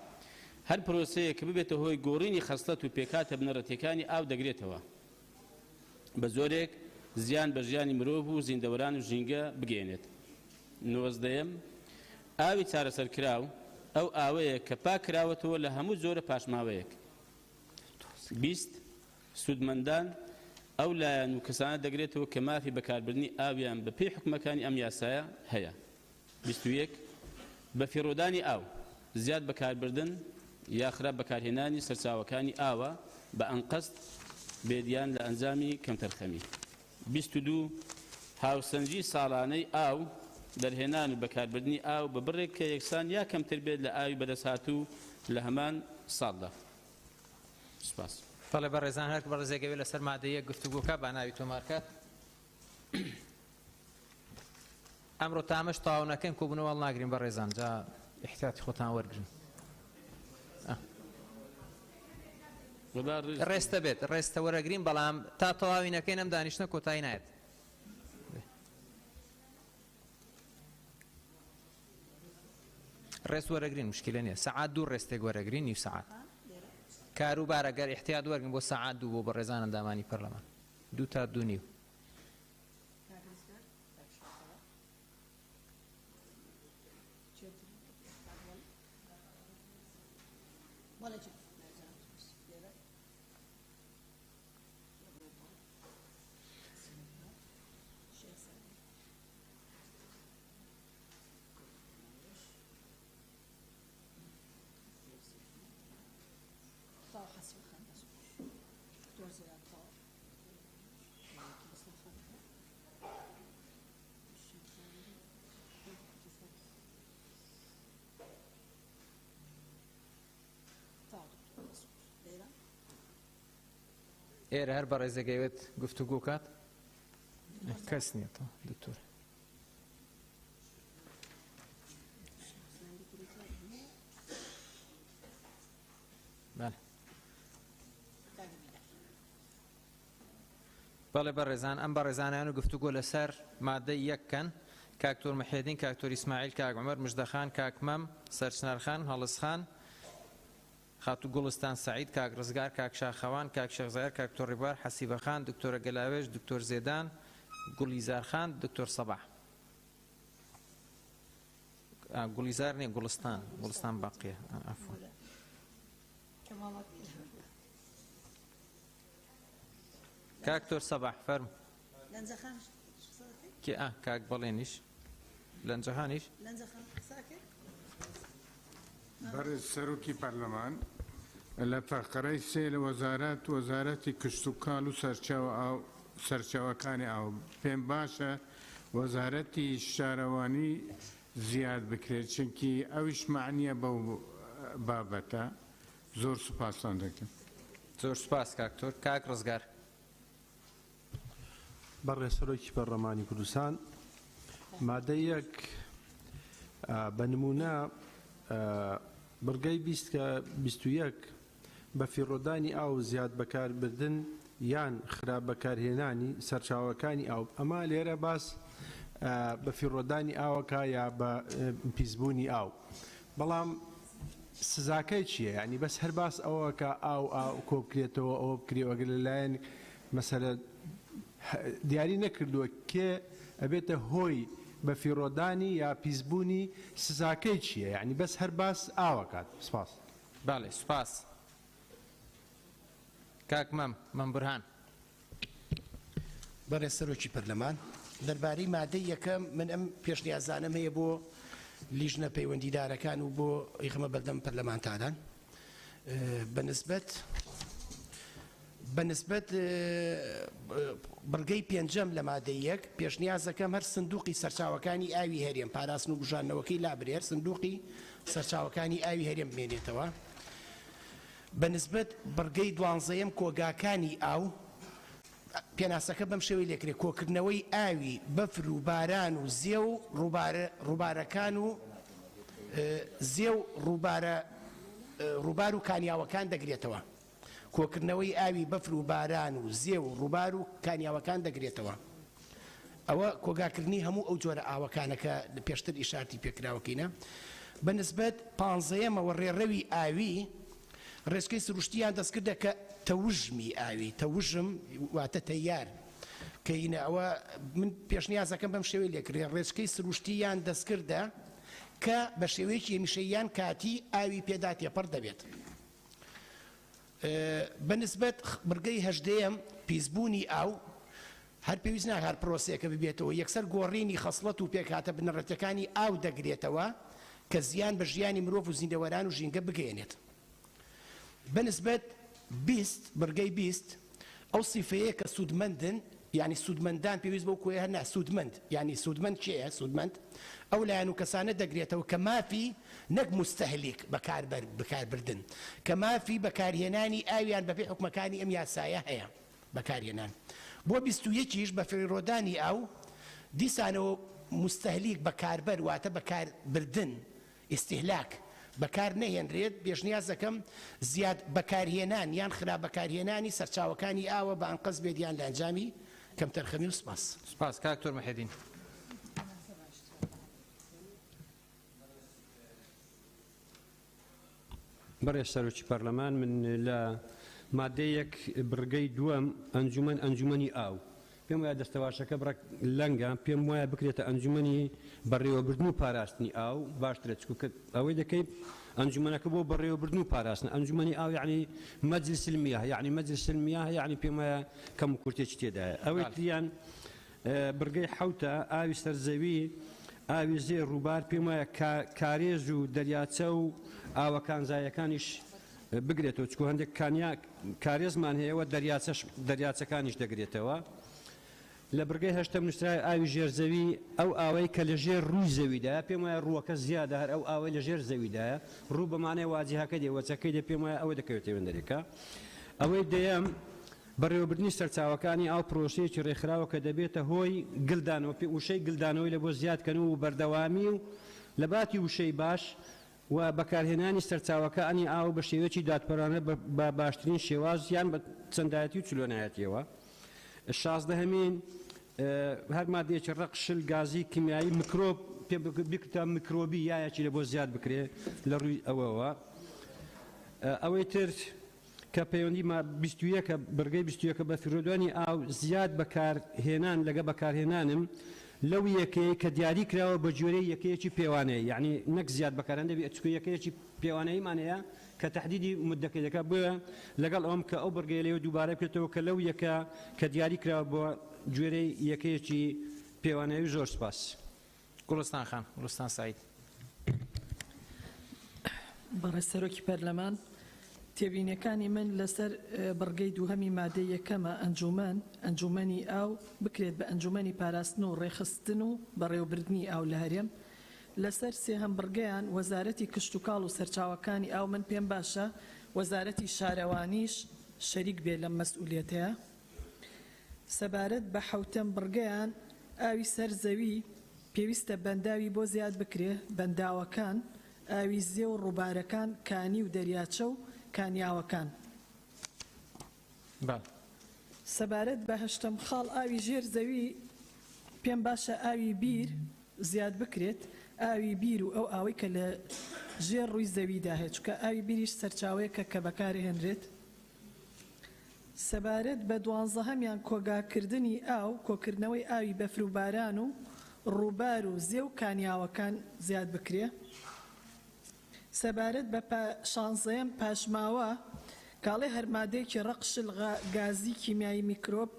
هەر پرۆسەیە کە ببێتە هۆی گۆڕینی خەستەت و پێکاتە بنەڕەتیەکانی ئاو دەگرێتەوە بە زۆرێک زیان بە ژیانی مرۆڤ و زیندەوەران و ژینگە بگەێنێت نۆزدەیەم ئاوی چارەسەرکراو ئەو ئاوەیە کە پاکراوەتەوە لە هەموو جۆرە پاشماوەیەک بیست سوودمەندان ئەو لایەن و کەسانە دەگرێتەوە کە مافی بەکاربردنی ئاویان بە پێی حکومەکانی ئەم یاسایە هەیە 21 بە فێڕۆدانی ئاو زیاد بەکاربردن یا خراپ بەکارهێنانی سەرچاوەکانی ئاوە بە ئەنقەست بێدیان لە ئەنجامی کەمتەرخەمی 22 هاوسەنجی ساڵانەی ئاو دەرهێنان و بەکاربردنی ئاو بە بڕێک کە یەکسان یا کەمتر بێت لە ئاوی بەدەستهاتوو لە هەمان ساڵدا. سپاس. بەڵێ بەڕێزان هەر بەڕێزێکەوێت لەسەر مادەیە گفتوگۆکە با ناوی تۆمارکات. ئەمڕۆ تامەش تاو نەکەین کۆبوونەوە هەڵناگرین بەڕێزان، جا احتیاتی خۆتان وەرگرن. ڕێستە بێت ڕێستە وەرەگرین، بەڵام تا تەواوی نەکەین ئەم دانیشتە کۆتایی نایێت. ڕێست وەرەگرین مشکلە نییە، سەعات دوو ڕێستێک وەرەگرین نیو سەعات. کاروبارە گەر احتیاط وەرگن بۆ سەعات دوو بۆ بەڕێزان ئەندامانی پەرلەمان 2 تا 2:30. ئێرە هەر بەڕێزەگەیوێت گفتوگۆ کات کەس نییە دکتۆر. بەڵێ بەڕێزان ئەم بەڕێزانیان و گفتوگۆ لەسەر مادەی یەککەن کاکتۆر مەحێدین، کاکتۆر ئیسماعیل، کاک عومەر، مژدەخان، کاک مەم، سەرچنارخان، هەڵسخان، خاتو گوڵستان سعید، کاک ڕزگار، کاک شاخەوان، کاک شێخزایەر، کاک تۆڕیبار، حەسیبەخان، دکتۆرە گەلاوێژ، دکتۆر زێدان، گوڵیزارخان، دکتۆر سەباح. گوڵیزار نیە گوڵستان باقیە. عەفوان. کاکتۆر سەباح فەرمو. کاک بەڵێنیش لەنجەخانیش. بەڕێز سەرۆکی پەرلەمان لە فەقرەی سێ لە وەزارەتی کشت و کاڵ و سەرچاوەکانی ئاو پێم باشە وەزارەتی شارەوانی زیاد بکرێت، چونکی ئەویش معنیە بەو بابەتە. زۆر سوپاسان دەکەم. زۆر سوپاس کاکتۆر. کاک ڕزگار. بەڕێز سەرۆکی پەرلەمانی کوردستان مادەی یەک بە نمونە بڕگەی 21 بە فیڕۆدانی ئاو زیاد بەکاربردن یان خراپ بەکارهێنانی سەرچاوەکانی ئاو. ئەمە لێرە باس بە فیڕۆدانی ئاوەکە یا بە پیسبوونی ئاو، بەڵام سزاکەی چییە؟ ینی بەس هەر باس ئەوەکە ئاو کۆ بکرێتەوە ئەوە بکرێوەگە لەلایەن مەسەلە دیاری نەکردووە کێ ئەبێتە هۆی بە فیڕۆدانی یا پیسبوونی سزاکەی چییە؟ ینی بەس هەر باس ئاوەکات. سپاس. باڵێ سوپاس. کاک مەم بورهان. بەڕێز سەرۆکی پەرلەمان دەربارەی مادەی یەکەم من ئەم پێشنیازانم هەیە بۆ لیژنە پەیوەندیدارەکان و بۆ ئیخمە بەردەم پەرلەمانتانان بەنسبەت بڕگەی پێنجەم لە مادەی یەک پێشنیازەکەم هەر سندوقی سەرچاوەکانی ئاوی هەرێم پاراستن و بژانەوەکەی لابرێر سندوقی سەرچاوەکانی ئاوی هەرێم بمێنێتەوە. بەنسبەت بڕگەی 12ەم کۆگاکانی ئاو پێناسەکە بەم شێوەی لێکرێت کۆکردنەوەی ئاوی بەفر و باران و زێ و ڕووبارەکان و زێ و ڕووبار و کانیاوەکان دەگرێتەوە. کۆکردنەوەی ئاوی بەفر و باران و زێ و ڕووبار و کانیاوەکان دەگرێتەوە. ئەوە کۆگاکردنی هەموو ئەو جۆرە ئاوەکانەکە پێشتر ئیشارتی پێکراوەکەینە. بەنسبەت 15ەمەوە ڕێڕەوی ئاوی ڕێچکەی سروشتیان دەستکردە کە تەوژمی ئاوی تەوژم واتە تەیار کەینە ئەوە من پێشنیازەکەم بەم شێوەی لێکرێ ڕێچکەی سروشتیان دەستکردە کە بە شێوەیەکی هەمیشەییان کاتی ئاوی پێدا تێپەڕ دەبێت. بەنسبەت بڕگەی 18ەم پیسبوونی ئاو هەر پێویست ناکات پرۆسەیەکە ببێتەوە یەکسەر گۆڕینی خەسڵەت و پێکهاتە بنەڕەتەکانی ئاو دەگرێتەوە کە زیان بە ژیانی مرۆڤ و زیندەوەران و ژینگە بگەێنێت. بەنسبەت 20 بڕگەی 20 ئەو سیفەیە کە سوودمەندن یعنی سوودمەندان پێویست بۆ کوێ هەر سوودمەند یعنی سوودمەند چیە سوودمەند ئەو لایەن و کەسانە دەگرێتەوە کە مافی نەک مستەهلیک بەکاربردن کە مافی بەکارهێنانی ئاویان بەپێ حکومەکانی ئەم یاسایە هەیە بەکارهێنان بۆ 21 بە فێڕۆدانی ئاو دیسانەوە مستەهلیک بەکاربەر واتە بەکاربردن ئیستیهلاک بەکار نەهێنرێت پێشنیاز دەکەم زیاد بەکارهێنان یان خراپ بەکارهێنانی سەرچاوەکانی ئاوە بە ئەنقەس بێدیان لە ئەنجامی کەم تەرخەمی و سپاس. سپاس کاکتۆر مەحیدین. بەڕێز سەرۆکی پەرلەمان من لە مادەیەک بڕگەی دووەم ئەنجومەنی ئاو پێم وایە دەستەواشەکە بڕک لەنگە پێم وایە بکرێتە ئەنجومەنی بەڕێوەبردن و پاراستنی ئاو باشترە چکە ئەوەی دەکەیت ئەنجومەنەکە بۆ بەڕێوەبردن و پاراستن ئەنجومەنی ئاو یعنی مەجلس المياه یعنی مەجلس المياه یعنی پێم وایە کەم و کورتێکی تێدایە ئەوەی تریان بڕگەی حوتە ئاوی سەرزەوی ئاوی زێر ڕووبار پێم وایە کارێژ و دەریاچە و ئاوەکانزایەکانیش بگرێتەوە چکو هەندێک کارێزمان هەیەوە دەریاچەکانیش دەگرێتەوە لە بڕگەی هەشتم نووسرای ئاوی ژێرزەوی ئەو ئاوەی کە لە ژێر ڕووی زەویدایە پێم وایە ڕووەکە زیادە هەر ئەو ئاوەی لە ژێر زەویدایە ڕوو بەمانەی واجهەکە دێوەچەکەی دە پێم وایە ئەوە دەکەوێتە وێندەرێکە ئەوەی دەیەم بەڕێوەبردننی سەرچاوەکانی ئاو پرۆسەیەکی ڕێکخراوە کە دەبێتە هۆی گلدانەوە وشەی گلدانەوەی لە بۆ زیادکەن و بەردەوامی و لە باتی وشەی باش و بەکارهێنانی سەرچاوەکانی ئاو بە شێوەیەکی دادپەرانە بە باشترین شێواز یان بە چەندایەتی و چلۆنایەتیەوە 16هەمین هەر مادەیەکی ڕق شل گازی کیمیایی میکرۆب پێ بکتە میکرۆبی یایەکی لە بۆ زیاد بکرێ لە ڕووی ئەوەوە ئەوەی تر کە پەیوەندی 21 کە بەرگەی 21 بە فرۆدوانی ئاو زیاد بەکارهێنان لەگە بەکارهێنانم لەو یەکەیە کە دیاری کراوە بە جۆرەی یەکەیەکی پێوانەیە یعنی نەک زیاد بەکاران دەبێت چکو یەکەیەکی پێوانەیەمانەیە کە تهدیدی مدەکە دەکات بۆیە لەگەڵ ئەوم کە ئەو بەرگەی لێوە دووبارە بکرێتەوە کە لەو یەکە کە دیاری کراوە بۆ جوێرەی یەکەیەکی پێوانەوی زۆر سپاس. گوڵستان خان گوڵستان سعید. بەڕێز سەرۆکی پەرلەمان تێبینیەکانی من لەسەر بڕگەی دووهەمی مادەی یەکەمە ئەنجومەنی ئاو بکرێت بە ئەنجومەنی پاراستن و ڕێخستن و بەڕێوەبردننی ئاو لە هەرێم لەسەر سێهەم بڕگەیان وەزارەتی کشتتوکاڵ و سەرچاوەکانی ئاو من پێم باشە وەزارەتی شارەوانیش شەریک بێ لەم مەسئولیەتەیە سەبارەت بە حوتەم بڕگەیان ئاوی سەرزەوی پێویستە بەنداوی بۆ زیاد بکرێ بەنداوەکان ئاوی زێ و ڕووبارەکان کانی و دەریاچە و کانیاوەکان سەبارەت بە هەشتم خاڵ ئاوی ژێر زەوی پێم باشە ئاوی بیر زیاد بکرێت ئاوی بیر و ئەو ئاوەی کە لە ژێر ڕووی زەویدا هەیە چکە ئاوی بیریش سەرچاوەیەکە کە بەکارهێنرێت سەبارەت بە 12هەمیان کۆگاکردنی ئاو کۆکردنەوەی ئاوی بەفروباران و ڕووبار و زێ و کانیاوەکان زیاد بکرێ سەبارەت بە 16ەم پاشماوە کاڵێ هەرمادەیەکی ڕەقشل گازی کیمیایی میکرۆب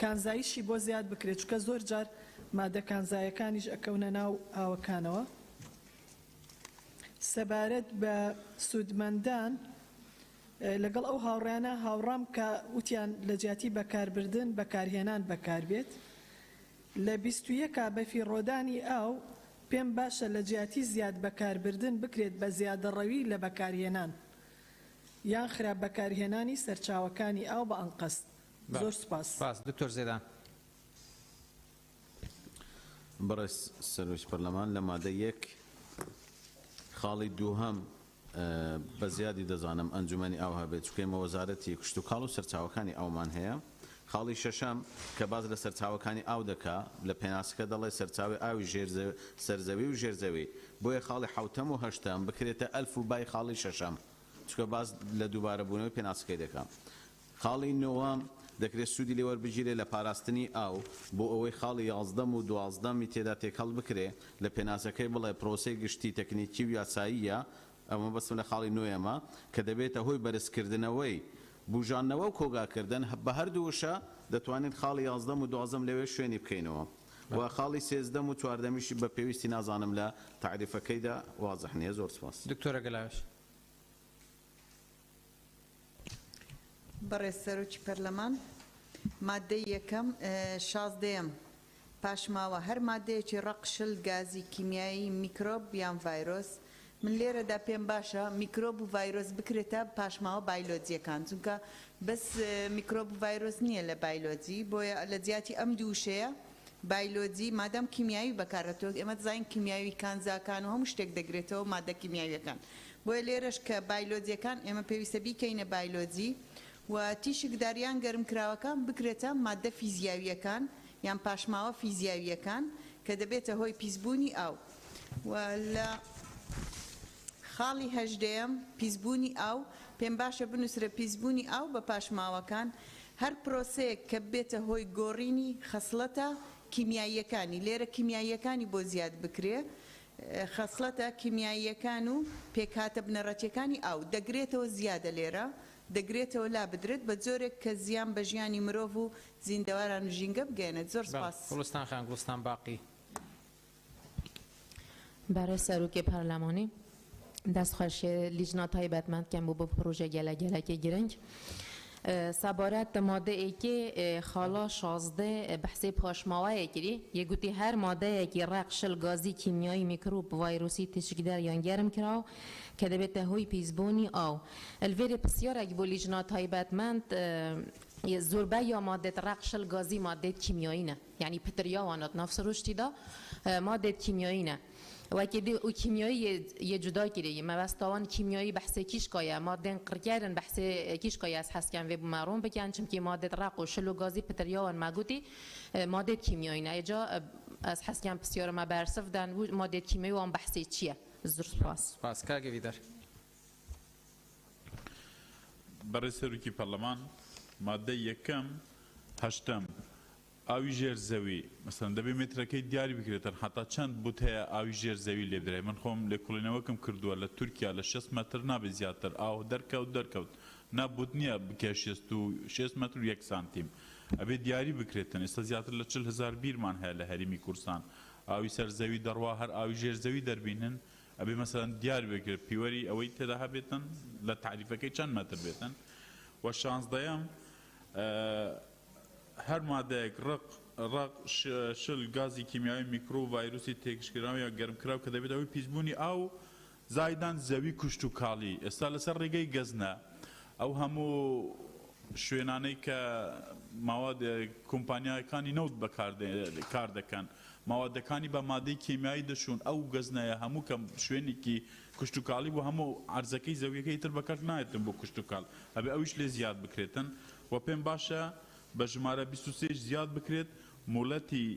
کانزاییشی بۆ زیاد بکرێت چکە زۆر جار مادە کانزایەکانیش ئەکەونە ناو ئاوەکانەوە سەبارەت بە سوودمەندان لەگەڵ ئەو هاوڕیانە هاوڕام کە وتیان لە جیاتی بەکاربردن بەکارهێنان بەکاربێت لە 21 بەفیڕۆدانی ئاو پێم باشە لە جیاتی زیاد بەکاربردن بکرێت بە زیادەڕەوی لە بەکارهێنان یان خراپ بەکارهێنانی سەرچاوەکانی ئاو بە ئەنقەس زۆر سپاس. دکتۆر زێدان. بەڕێز سەرۆکی پەرلەمان لە مادە یەک خاڵی دووهەم بە زیادی دەزانم ئەنجومەنی ئاو هەبێت چکەمە وەزارەتی کشتتوکاڵ و سەرچاوەکانی ئەومان هەیە خاڵی شەشەم کە باز لە سەرچاوەکانی ئاو دەکا لە پێناسەکە دەڵێ سەرچاوی ئاوی سەرزەوی و ژێرزەوی بۆیە خاڵی حوتەم و هەشتەم بکرێتە ئەلف و بای خاڵی شەشەم چکە باز لە دووبارە بوونەوەی پێناسەکەی دەکەم خاڵی نۆوەم دەکرێت سوودی لێوە بگیرێت لە پاراستنی ئاو بۆ ئەوەی خاڵی 11 و 12 تێدا تێکەڵ بکرێ لە پێناسەکەی بڵێ پرۆسەی گشتی تەکنیکی و یاساییە ئەمە بەسم لە خاڵی نوێمە کە دەبێتە هۆی بەرزکردنەوەی بژانەوە و کۆگاکردن بە هەردووشە دەتوانین خاڵی 11 و 12 لەوێ شوێنی بکەینەوە و خاڵی 13 و 14میشی بە پێویستی نازانم لە تعریفەکەیدا وازح نییە زۆر سپاس. دکتۆرە گەلاوێش. بەڕێز سەرۆکی پەرلەمان مادەی یەکەم شازدەیەم پاشماوە هەر مادەیەکی ڕەقشل گازی کیمیایی میکرۆب یان ڤایرۆس من لێرەدا پێم باشە میکرۆب و ڤایرۆس بکرێتە پاشماوە بایلۆجیەکان چونکە بەس میکرۆب و ڤایرۆس نییە لە بایلۆجی بۆیە لە جیاتی ئەم دووشەیە بایلۆجی مادەم کیمیایی بەکارەتەوە ئێمە دەزانین کیمیاوی کانزاکان و هەموو شتێک دەگرێتەوە مادە کیمیاویەکان بۆیە لێرەش کە بایلۆجیەکان ئێمە پێویستە بیکەینە بایلۆجی و تیشکداریان گەرمکراوەکان بکرێتە مادە فیزیاویەکان یان پاشماوە فیزیاویەکان کە دەبێتە هۆی پیسبوونی ئاو و لە خاڵی هەژدەیەم پیسبوونی ئاو پێم باشە بنووسرە پیسبوونی ئاو بە پاشماوەکان هەر پرۆسەیەک کە بێتە هۆی گۆڕینی خەسڵەتە کیمیاییەکانی لێرە کیمیاییەکانی بۆ زیاد بکرێ خەسڵەتە کیمیاییەکان و پێکهاتە بنەڕەتیەکانی ئاو دەگرێتەوە زیادە لێرە دەگرێتەوە لا بدرێت بە جۆرێک کە زیان بە ژیانی مرۆڤ و زیندەواران و ژینگە بگەێنێت زۆر سپاس گوڵستان خان گوڵستان باقی برای سەرۆکی پەرلەمانی دەستخۆشی لیژنا تایبەتمەندکەم بۆ پرۆژە گەلەگەلەکی گرنگ سەبارەت مادەیەکی خاڵا 16 بەحسی پاشماوەیەکی یەگوتی هەر مادەیەکی ڕەقشل گازی کیمیایی میکرۆب ڤایرۆسی تشکدار یان گەرم کراو کە دەبێتە هۆی پیسبوونی ئاو الڤێرێ پرسیارێک بۆ لیژنا تایبەتمەند زۆربەی یا مادێت ڕەقشل گازی مادێت کیمیاییە یعنی پتریاوانات ناف سروشتیدا مادێت کیمیاییە وەکی و کیمیایی یە جودا کردی مەبەستاوان کیمیایی بەحسێ کیشکایە مادێن قڕکارن بەحسێ کیشکایە ئەس هەستیان وێ بمەڕۆن بکەن چونکی مادێت ڕق و شل و گازی پتریاوان مەگوتی مادێت کیمیاییە ئێجا ئەس هەستیان پرسیارە مە بەرسەفدان و مادێت کیمیایی وان بەحسێ چییە زۆر سپاس سپاس کاگە ویدەر بەڕێ سەرۆکی پەرلەمان مادەی یەکەم هەشتم ئاوی ژێر زەوی مەسەن دەبێ مترەکەی دیاری بکرێتن حتا چەند بوت هەیە ئاوی ژێر زەوی لێ بدرێ من خۆم لێکۆڵینەوەکەم کردووە لە تورکیا لە 6 مەتر نابێت زیاتر ئاو دەرکەوت نابوت نییە بکە 6 مەتر و 1 سانتیم ئەبێ دیاری بکرێتن ئێستا زیاتر لە 40,000 بیرمان هەیە لە هەرێمی کوردستان ئاوی سەر زەوی دەڕوا هەر ئاوی ژێر زەوی دەربینن ئەبێ مەسەن دیار بکرێت پیوەری ئەوەی تێدا هەبێتن لە تعریفەکەی چەند مەتر بێتن و 16ەم هەر مادەیەک ڕق شل گازی کیمیایی میکرۆ و ڤایرۆسی تێکشکراوی یا گەرمکراو کە دەبێت ئەوەی پیسبوونی ئاو زایدان زەوی کوشت و کاڵی ئێستا لەسەر ڕێگەی گەزنە ئەو هەموو شوێنانەی کە ماواد کۆمپانیاکانی نەوت کار دەکەن ماوادەکانی بە مادەی کیمیایی دەشون ئەو گەزنەیە هەموو کەم شوێنێکی کوشت و کاڵی بۆ هەموو عرزەکەی زەویەکەی تر بەکار نایەتن بۆ کوشت و کاڵ ئەبێ ئەویش لێ زیاد بکرێتن و پێم باشە بە ژمارە 23 زیاد بکرێت مۆڵەتی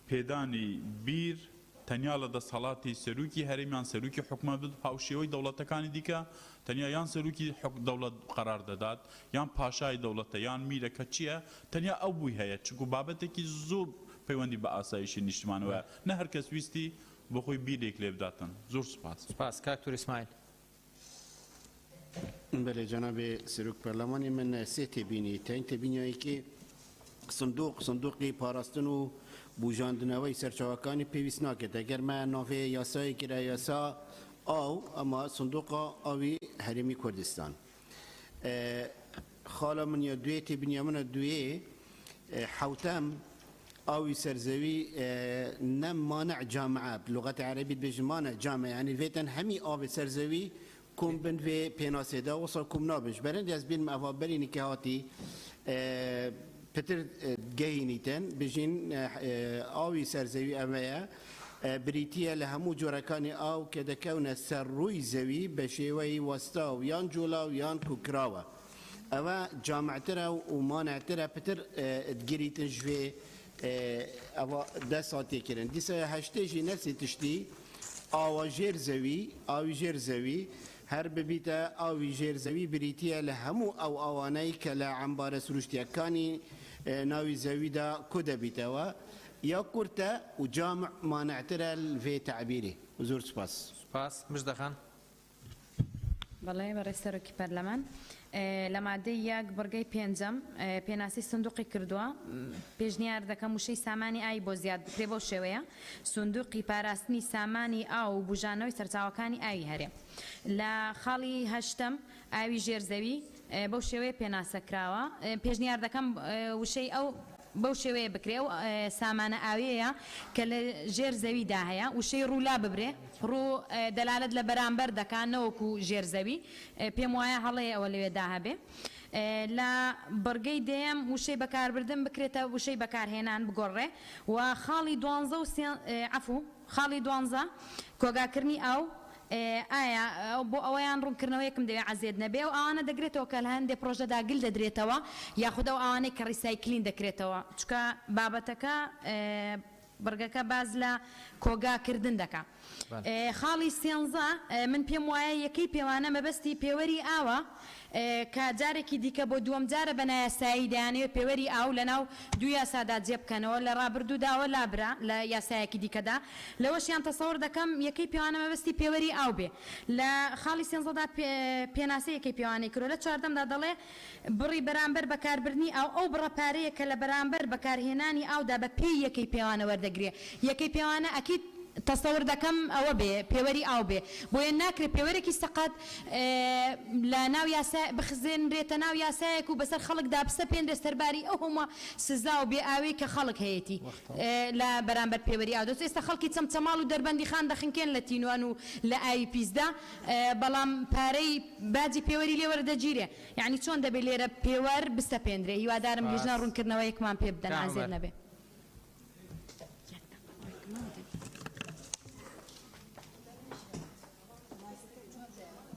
پێدانی بیر تەنیا لە دەسەڵاتی سەرۆکی هەرێمیان سەرۆکی حکومەت هاوشێوەی دەوڵەتەکانی دیکە تەنیا یان سەرۆکی دەوڵەت قەرار دەدات یان پاشای دەوڵەتە یان میرەکە چییە تەنیا ئەو بووی هەیە چکو بابەتێکی زۆر پەیوەندی بە ئاسایشی نیشتمانەوە نە هەر کەس ویستی بۆ خۆی بیرێک لێ بداتن زۆر سپاس سپاس کاکتور ئیسماعیل بله جناب سروک پارلمانی من سه تبینی تین تبینیایی که صندوقی پاراستن و بوجاندنەوەی سەرچاوەکانی پێویست ناکرێت ئەگەر ما ناوێ یاسای کرا یاسا ئاو ئەمە صندوقا ئاوی هەرێمی کوردستان خاڵە من یا دوێ تێبینیا منە دوێ حوتەم ئاوی سەرزەوی نەم مانع جامعە بلغەتی عەرەبی بێژ مانع جامعە یعنی vêten hemî avê serzewî kum bin vê pênasêda wisa kum nabêj berin ez bîn me ava berînî ke hatî pitir gehînîtin bijîn avî serzewî ev ye بريتيا لهمو جوركاني او كدكونا سروي زوي بشيوي وستاو يان جولاو يان كوكراوا اوا جامعترا ومانعترا بتر تجريتن جوي اوا دساتي كرن ديسا هاشتيجي نفسي تشتي او جير زوي هر ببيتا او جير زوي بريتيا لهمو او اواني كلا عنبار سروشتيا كاني ناوي زوي دا كودا بيتاوا يا كورتا وجامع ما نعترل في تعبيري وزور سباس مجد خان والله برای سەرۆکی پەرلەمان لە مادەی یەک بڕگەی پێنجەم پێناسی سندوقی کردووە پێشنیار دەکەم وشەی سامانی ئای بۆ زیاد بکرێ بۆ شێوەیە سندوقی پاراستنی سامانی ئاو و بژانەوەی سەرچاوەکانی ئاوی هەرێ لە خاڵی هەشتم ئاوی ژێرزەوی بەو شێوەیە پێناسەکراوە پێشنیار دەکەم وشەی ئەو بەو شێوەیە بکرێ و سامانە ئاوەیە کە لە ژێر زەویدا هەیە وشەی ڕوولا ببرێ ڕوو دەلالت لە بەرامبەر دەکات نەوەکو ژێر زەوی پێم وایە هەڵەیە ئەوە لەوێدا هەبێ لە بەرگەی دێم وشەی بەکاربردن بکرێتە وشەی بەکارهێنان بگۆڕێ و خاڵی 12 کۆگاکردنی ئەو ئایا بۆ ئەوەیان ڕوونکردنەوەیەکم دەوێت عزیێت نەبێ و ئەوانە دەگرێتەوە کە لە هەندێک پرۆژەدا گل دەدرێتەوە یاخود ئەو ئەوانەی کە ڕیسایکلین دەکرێتەوە چکە بابەتەکە بەرگەکە باز لە کۆگاکردن دەکات خاڵی 13 من پێم وایە یەکەی پێوانە مەبەستی پێوەری ئاوە کە جارێکی دیکە بۆ دووەم جارە بە نایاسایی دەیانەوێت پێوەری ئاو لەناو دوو یاسادا جێبکەنەوە لە ڕابردووداوە لابرا لە یاسایەکی دیکەدا لەوەشیان تەسەوڕ دەکەم یەکەی پێوانە مەبەستی پێوەری ئاو بێ لە خاڵی 13دا پێناسی یەکەی پێوانەی کرۆ لە 14دا دەڵێ بڕی بەرامبەر بەکاربردنی ئەو بڕەپارەیە کە لە بەرامبەر بەکارهێنانی ئاودا بە پێی یەکەی پێوانە وەردەگرێ یەکەی پێوانە ئەکید تەسەوڕ دەکەم ئەوە بێ پێوەری ئاو بێ بۆیە ناکرێت پێوەرێکی سەقەت لە ناو یاسا بخزێنرێتە ناو یاسایەک و بەسەر خەڵکدا بسە پێندێ سەرباری ئەو هەموو سزا و بێ ئاوەی کە خەڵک هەیەی لە بەرامبەر پێوەری ئاو دەست ئێستا خەڵکی چەمچەماڵ و دەربەندی خان دەخنکێن لە تینوان و لە ئاوی پیسدا بەڵام پارەی باجی پێوەری لێ وەردەگیرێ یعنی چۆن دەبێت لێرە پێوەر بستە پێندرێ هیوادارم لیژنە ڕوونکردنەوەیەکمان پێ بدەن ئازێر نەبێ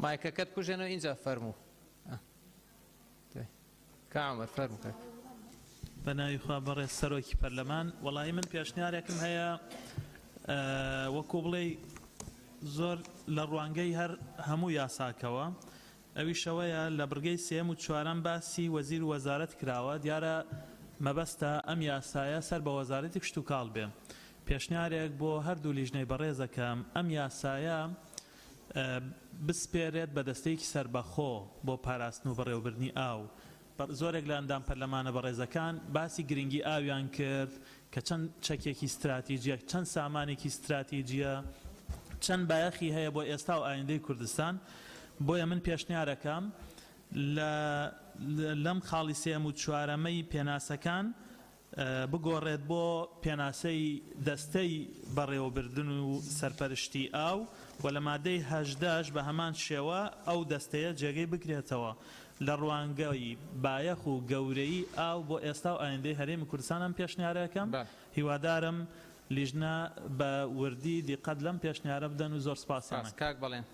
مایکەکەت کوژێنەوە اینجا فەرموو کامەر فەرموو بەناویخوا بەڕێز سەرۆکی پەرلەمان وەڵی من پێشنیارێکم هەیە وەکو بڵێ زۆر لە ڕوانگەی هەر هەموو یاساکەوە ئەوی شەوەیە لە بڕگەی سێم و چوارەم باسی وەزیر و وەزارەت کراوە دیارە مەبەستە ئەم یاسایە سەر بە وەزارەتی کشت و کاڵ بێ پێشنیارێک بۆ هەردوو لیژنەی بەڕێزەکەم ئەم یاسایە بسپێرێت بە دەستەیەکی سەربەخۆ بۆ پاراستن و بەڕێوەبردنی ئاو زۆرێک لە ئەندام پەرلەمانە بەڕێزەکان باسی گرنگی ئاویان کرد کە چەند چەکێکی استراتیژیە چەند سامانێکی استراتیژیە چەند بایەخی هەیە بۆ ئێستا و ئایندەی کوردستان بۆیە من پێشنیارەکەم لەم خاڵی سێم و چوارەمەی پێناسەکان بگۆڕێت بۆ پێناسەی دەستەی بەڕێوەبردن و سەرپەرشتی ئاو و لە مادەی هەژدەش بە هەمان شێوە ئەو دەستەیە جێگەی بکرێتەوە لە ڕوانگەی بایەخ و گەورەی ئاو بۆ ئێستا و ئایندەی هەرێمی کوردستانم پێشنیارەکەم هیوادارم لیژنە بە وردی دیقەت لەم پێشنیارە بدەن و زۆر سپاسیان کاک بەڵێن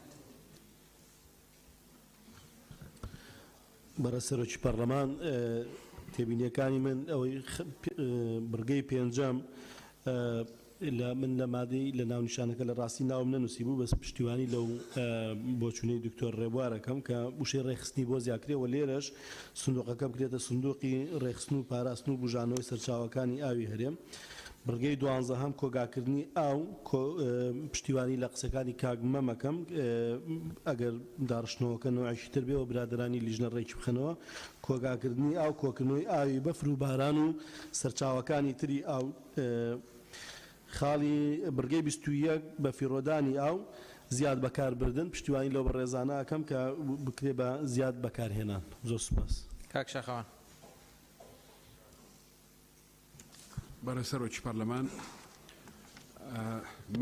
بەڕێز سەرۆکی پەرلەمان تێبینیەکانی من ئەوەی بڕگەی پێنجەم من لە مادەی لە ناونیشانەکە لە ڕاستی ناوم نەنووسی بوو بەس پشتیوانی لەو بۆچوونەی دکتۆر ڕێبوارەکەم کە وشەی ڕێخستنی بۆ زیاکرێەوە لێرەش سندوقەکە بکرێتە سندوقی ڕێخستن و پاراستن و بژانەوەی سەرچاوەکانی ئاوی هەرێم بڕگەی 12 هەم کۆگاکردنی ئاو پشتیوانی لە قسەکانی کاگمەمەکەم ئەگەر داڕشتنەوەکە نوعیشی تر بێەوە برادرانی لیژنە ڕێکی بخەنەوە کۆگاکردنی ئاو کۆکردنەوەی ئاوی بەفر و باران و سەرچاوەکانی تری ئاو خاڵی بڕگەی 21 بە فیڕۆدانی ئاو زیاد بەکاربردن پشتیوانی لەو بەڕێزانە ئەەکەم کە بکرێ بە زیاد بەکارهێنان زۆر سوپاس کاک شەخەوان بەرە سەرۆکی پەرلەمان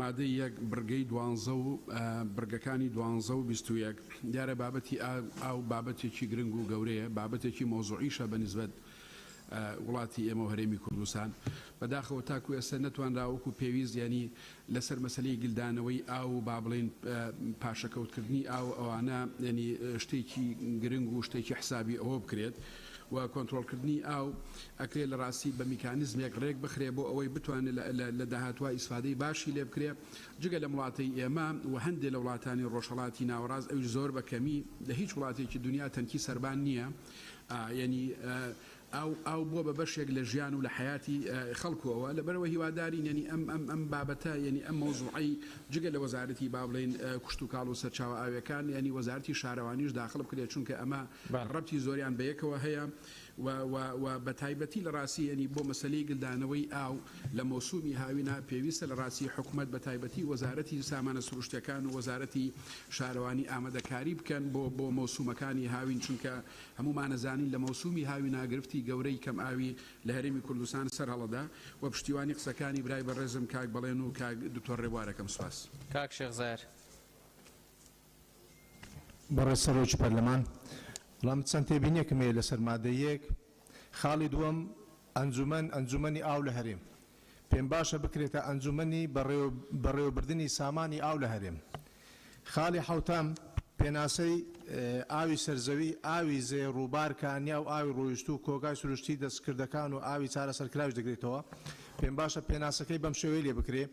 مادەی یەک بڕگەی 12 و بڕگەکانی 12 و 21 دیارە بابەتی ئاو بابەتێکی گرنگ و گەورەیە بابەتێکی مۆزوعیشە بەنسبەت وڵاتی ئێمە و هەرێمی کوردستان بەداخەوە تاکو ئێستا نەتوانرا وەکو پێویست ینی لەسەر مەسلەی گلدانەوەی ئاو و با بڵێن پاشەکەوتکردنی ئاو ئەوانە ینی شتێکی گرنگ و شتێکی حسابی ئەوە بکرێت و کۆنتترۆلکردنی ئاو ئەکرێت لە ڕاستی بە میکانیزمێک ڕێک بخرێ بۆ ئەوەی بتوانێت لە داهاتوە ئیسفادەی باشی لێ بکرێ جگە لە وڵاتی ئێمە و هەندێک لە وڵاتانی ڕۆژهەڵاتی ناوەڕاست ئەوی زۆر بەکەمی لە هیچ وڵاتێکی دنیا تەنکی سەربان نییە ینی ئاو بۆ بە بەشێک لە ژیان و لە حیاتی خەڵکوەوە لەبەرەوە هیوادارین ینی ئەم بابەتە ینی ئەم مۆزوعی جگە لە وەزارەتی با بڵێن کوشت و کاڵ و سەرچاوە ئاویەکان ینی وەزارەتی شارەوانیش داخل بکرێت چونکە ئەمە ڕەبتی زۆریان بەیەکەوە هەیە و بە تایبەتی لە ڕاستی ئەنی بۆ مەسلەی گلدانەوەی ئاو لە مەوسومی هاوینە پێویستە لە ڕاستی حکوومەت بە تایبەتی وەزارەتی سامانە سروشتەکان و وەزارەتی شارەوانی ئامادەکاری بکەن بۆ مەوسومەکانی هاوین چونکە هەمومان نەزانین لە مەوسومی هاوینا گرفتی گەورەی کەم ئاوی لە هەرێمی کوردستان سەر هەڵەدا و پشتیوانی قسەکانی برای بەڕێزم کاک بەڵێن و کاک دکتۆر ڕێبوارەکەم سوپاس. کاک شێخ زایر. بەڕێز سەرۆکی پەرلەمان، بەڵام چەند تێبینیەکم هەیە لەسەر مادەیەک. خاڵی دووەم ئەنجومەنی ئاو لە هەرێم. پێم باشە بکرێتە ئەنجومەنی بەڕێوەبردننی سامانی ئاو لە هەرێم. خاڵی حوتام پێناسەی ئاوی سەرزەوی، ئاوی زێ ڕووبارکانیا و ئاوی ڕۆیشت و کۆگای سروشتی دەستکردەکان و ئاوی چارە سەرکراوی دەگرێتەوە. پێم باشە پێناسەکەی بەم شێوەیە لێ بکرێ.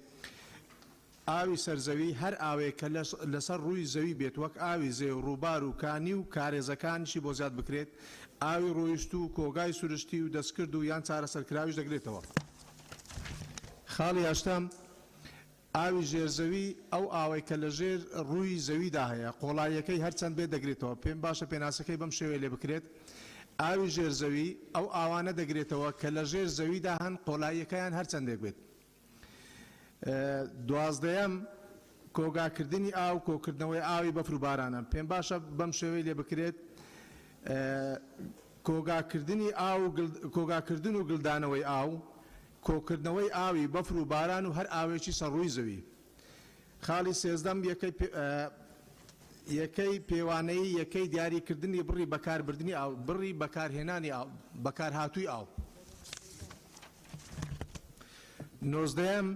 ئاوی سەرزەوی هەر ئاوەیە کە لەسەر ڕووی زەوی بێت وەک ئاوی زێ و ڕووبار و کانی و کارێزەکانیشی بۆ زیاد بکرێت، ئاوی ڕۆیشت و کۆگای سروشتی و دەستکرد و یان چارە سەرکراویش دەگرێتەوە. خاڵی هەشتم ئاوی ژێرزەوی ئەو ئاوەی کە لە ژێر ڕووی زەویدا هەیە قۆڵایەکەی هەرچەند بێت دەگرێتەوە. پێم باشە پێناسەکەی بەم شێوەیە لێ بکرێت. ئاوی ژێرزەوی ئەو ئاوانە دەگرێتەوە کە لە ژێر زەویدا هەن قۆڵایەکەیان هەرچەندێک بێت. دوازدەیەم کۆگاکردنی ئاو، کۆکردنەوەی ئاوی بەفر و بارانە. پێم باشە بەم شێوەی لێ بکرێت کۆگاکردن و گلدانەوەی ئاو، کۆکردنەوەی ئاوی بەفر و باران و هەر ئاوێکی سەرڕووی زەوی. خاڵی سێزدەم یەکەی پێوانەی یەکەی دیاریکردنی بڕی بەکاربردننی ئاو، بڕی بەکارهێنانی ئاو، بەکارهاتووی ئاو. نۆزدەیەم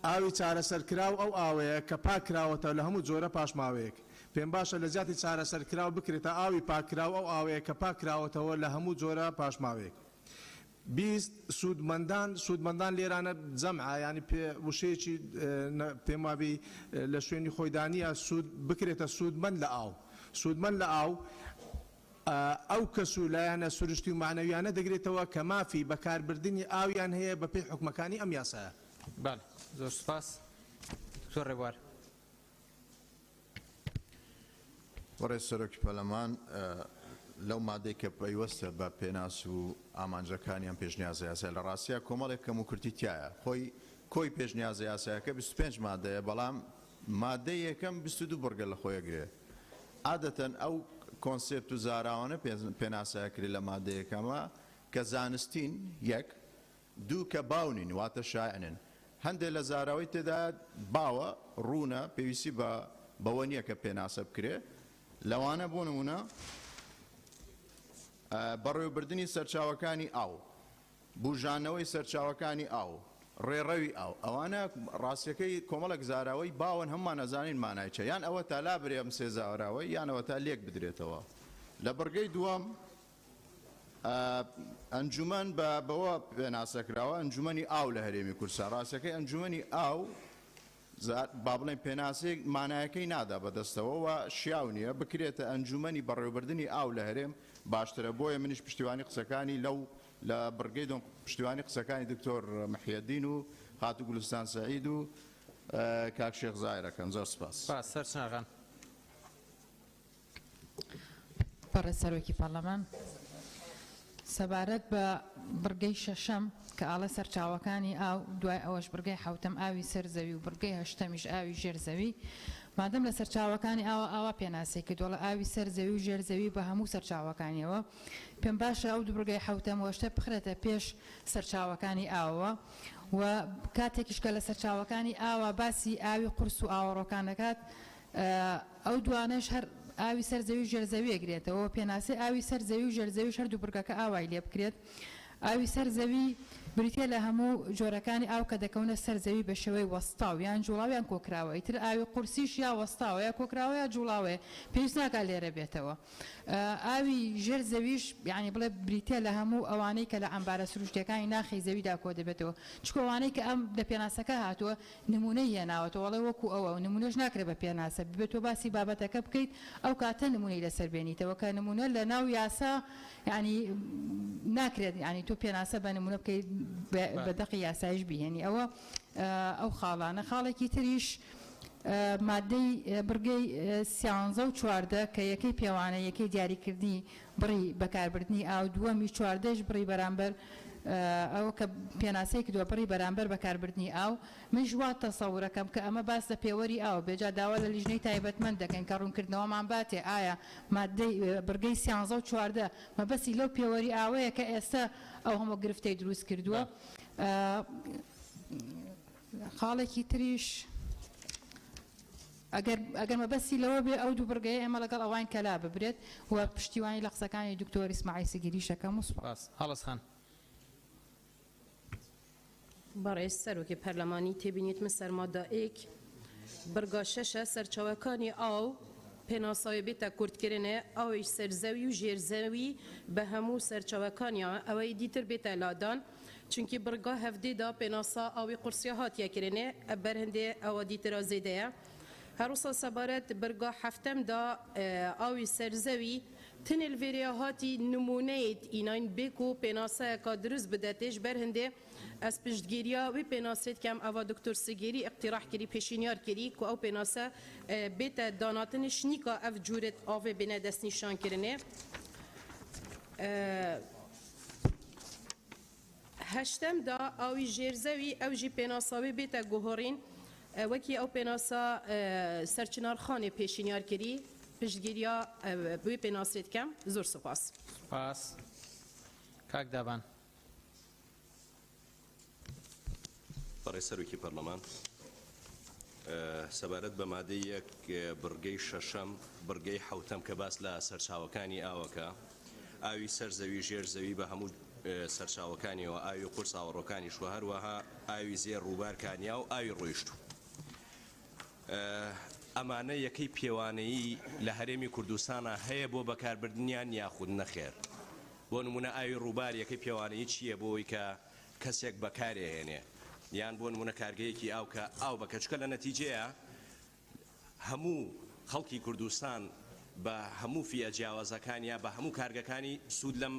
ئاوی چارەسەرکراو ئەو ئاوەیە کە پاکراوەتە لە هەموو جۆرە پاشماوەیەک. پێم باشە لە زیاتی چارەسەرکراو بکرێتە ئاوی پاکراو ئەو ئاوەیە کە پاکراوەتەوە لە هەموو جۆرە پاشماوەیەک. 20 سوودمەندان لێرانە جەمعە، ینی وشەیەکی پێم وابی لە شوێنی خۆیدانیە سوود بکرێتە سوودمەند لە ئاو. سوودمەند لە ئاو ئەو کەس و لایەنە سروشتی و معنەویانە دەگرێتەوە کە مافی بەکاربردننی ئاویان هەیە بە پێی حکومەکانی ئەم یاسایە. بەڵێ، زۆر سوپاس. زۆر ڕێبوار. وەڕێز سەرۆکی پەرلەمان، لەو مادەی کە پەیوەستە بە پێناس و ئامانجەکانیان پێشنیازە یاسای لە ڕاستیە کۆمەڵێک کەم و کورتی تایە. کۆی پێشنیازە یاسایەکە 25 مادەیە، بەڵام مادەی یەکەم 22 بڕگە لە خۆیە. عادەتەن ئەو کۆنسێپت و زاراوانە پێناسایەکری لە مادەیەکەمە کە زانستین یەک، دوو کە باونین واتە شایعنن. هەندێک لە زاراوی تێدا باوە ڕوونە پێویستی بەوە نییە کە پێناسە بکرێ. لەوانە بۆ نمونە بەڕێوەبردننی سەرچاوەکانی ئاو، بژانەوەی سەرچاوەکانی ئاو، ڕێڕەوی ئاو، ئەوانە ڕاستیەکەی کۆمەڵک زاراوەی باون هەممان نەزانین مانایچە، یان ئەوە تا لا برێ ئەم سێ زاراوەی یانەوە تا لێک بدرێتەوە. لە بڕگەی دووەم ئەنجومەن بەوە پێناسەکراوە ئەنجومەنی ئاو لە هەرێمی کوردستان. ڕاستیەکەی ئەنجومەنی ئاو با بڵێن پێناسەیەک مانایەکەی نادا بەدەستەوە و شیاو نییە بکرێتە ئەنجومەنی بەڕێوەبردننی ئاو لە هەرێم باشترە. بۆیە منیش پشتیوانی قسەکانی لە بڕگەی دۆم پشتیوانی قسەکانی دکتۆر محیەدین و خاتو گولستان سەعید و کاک شێخ زایرەکەم. زۆر سپاس. سەر چناغان. بەڕێز سەرۆکی پەرلەمان، سەبارەت بە بڕگەی شەشەم کە ئاڵە سەرچاوەکانی ئاو، دوای ئەوەش بڕگەی حوتەم ئاوی سەرزەوی و بڕگەی هەشتەمیش ئاوی ژێرزەوی، مادەم لە سەرچاوەکانی ئاوا پێناسی کردووە لە ئاوی سەرزەوی و ژێرزەوی بە هەموو سەرچاوەکانیەوە. پێم باشە ئەو دوو بڕگەی حوتەم وەشتە بخرێتە پێش سەرچاوەکانی ئاوەوە و کاتێکیش کە لە سەرچاوەکانی ئاوا باسی ئاوی قورس و ئاوەڕۆکان دەکات، ئەو دوانەش هەر ئاوی سەرزەوی و ژێرزەوی ئەگرێتەوە. پێناسی ئاوی سەرزەوی و ژێرزەوی هەردوو بڕگەکە ئاوای لێ بکرێت. ئاوی سەرزەوی بریتە لە هەموو جۆرەکانی ئاو کە دەکەونە سەرزەوی بە شێوەی وەستاو یان جوڵاویان کۆکراوە. ئیتر ئاوی قورسیش یا وەستاوە یا کۆکراوە یا جوڵاوەیە، پێویست ناکات لێرە بێتەوە. ئاوی ژێر زەویش یعنی بڵێ بریتە لە هەموو ئەوانەی کە لە ئەمبارە سروشتەکانی ناخی زەویدا کۆ دەبێتەوە. چکە ئەوانەی کە ئەم لە پێناسەکە هاتووە نمونەی هێناوەتەوە، وەڵێ وەکو ئەوە و نمونەش ناکرێت بە پێناسە ببێتەوە باسی بابەتەکە بکەیت، ئەو کاتە نمونەی لەسەر بێنیتەوە کە نمونە لە ناو یاسا یعنی ناکرێت، یعنی تۆ پێناسە بە نمونە بکەیت بە دەقی یاسایش بهێنی. ئەوە ئەو خاڵانە. خاڵێکی تریش مادەی بڕگەی سیانزە و چواردە کە یەکەی پێوانە یەکەی دیاریکردنی بڕی بەکاربردنی ئاو دووەمی چواردەش بڕی بەرامبەر ئەوە کە پێناسەی کردووە بڕی بەرامبەر بەکاربردنی ئاو من ژوات تەسەورەکەم کە ئەمە باس لە پێوەری ئاو بێجا داوا لە لیژنەی تایبەتمەند دەکەین کە ڕوونکردنەوەمان باتێ ئایا مادەی بڕگەی سیانزە و چواردە مەبەستی لەو پێوەری ئاوەیە کە ئێستا ئەو هەموو گرفتەی دروست کردووە خاڵێکی تریش ئەگەر مەبەستی لەوە بێ ئەو دوو بڕگەیە ئێمە لەگەڵ ئەوان کەلا ببرێت و پشتیوانی لە قسەکانی دکتۆر ئیسماعیل سگیری شەکەم و سوپاس. هەڵس خان. بەڕێز سەرۆکی پەرلەمانی تێبینیتمە سەرمادەیەک بڕگا شەشە سەرچاوەکانی ئاو پێناساوی بێتە کورتکردنێ ئەویش سەرزەوی و ژێرزەوی بە هەموو سەرچاوەکانیان ئەوەی دیتر بێتە لادان چونکی بڕگا هەفتەیەدا پێناسا ئاوی قورسیا هاتیەکردنێ بەرهەندێ ئەوە دیترا زێدەیە هەروسا سەبارەت بڕگا هەفتەمدا ئاوی سەرزەوی تنێل vêrêya hatî numûneyê înayn bêk û pênaseyeka dirûst bidetêj berhindê ez piştgiriya wê pênasê dikem eva doktor Sigêrî iqtirah kirî pêşînyar kirî ku ew pênase bête danatinê şnîka ev cûret avê bêne destnîşankirinê heştem da awî jêrzewî ew jî pênasa wê bête guhorîn wekî ew pênasa Serçinarxanê pêşînyar kirî پشتگیریا بوی پێناسێت کەم زۆر سپاس. سپاس. کاک دابان. بەڕێز سەرۆکی پەرلەمان سەبارەت بە مادەی یەک بڕگەی شەشەم بڕگەی حەوتەم کە باس لە سەرچاوەکانی ئاوەکە ئاوی سەرزەوی ژێرزەوی بە هەموو سەرچاوەکانیەوە ئاوی قورس ئاوەڕۆکانی شوە هەروەها ئاوی زێر ڕووبارکانیا و ئاوی ڕۆیشتوو. ئەمانە یەکەی پێوانەیی لە هەرێمی کوردستانە هەیە بۆ بەکاربردنیان یاخود نەخێر بۆ نمونە ئاوی ڕووبار یەکەی پێوانەیی چییە بۆی کە کەسێک بەکارێهێنێ یان بۆ نمونە کارگەیەکی ئاو کە ئاو بەکەچکە لە نەتیجەیە هەموو خەڵکی کوردستان بە هەموو فیە جیاوازەکان یا بە هەموو کارگەکانی سوود لەم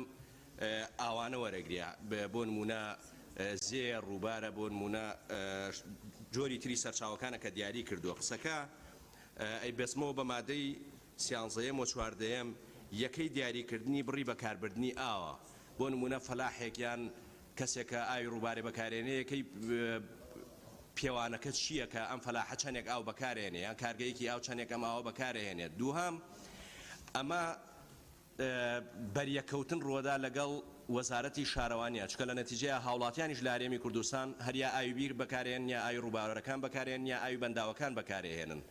ئاوانە وەرەگریا بۆ نمونە زێر ڕووبارە بۆ نمونە جۆری تری سەرچاوەکانە کە دیاری کردووە قسەکە ئەی بەسمەوە بە مادەی سیانزەیەم و چواردەیەم یەکەی دیاریکردنی بڕی بەکاربردنی ئاوە بۆ نمونە فەلاحێکیان کەسێکە ئاوی ڕووبارێ بەکارێنێ یەکەی پێوانەکە چییە کە ئەم فەلاحە چەندێک ئاو بەکارێنێ یان کارگەیەکی ئاو چەندێک ئەم ئاوە بەکارێنێت دووهەم ئەمە بەریەکەوتن ڕۆدا لەگەڵ وەزارەتی شارەوانیە چکە لە نەتیجەیە هاوڵاتیانیش لە هەرێمی کوردستان هەریا ئاوی بیر بەکارێن یا ئاوی ڕووبارەکان بەکارێن یا ئاوی بەنداوەکان بەکارێنن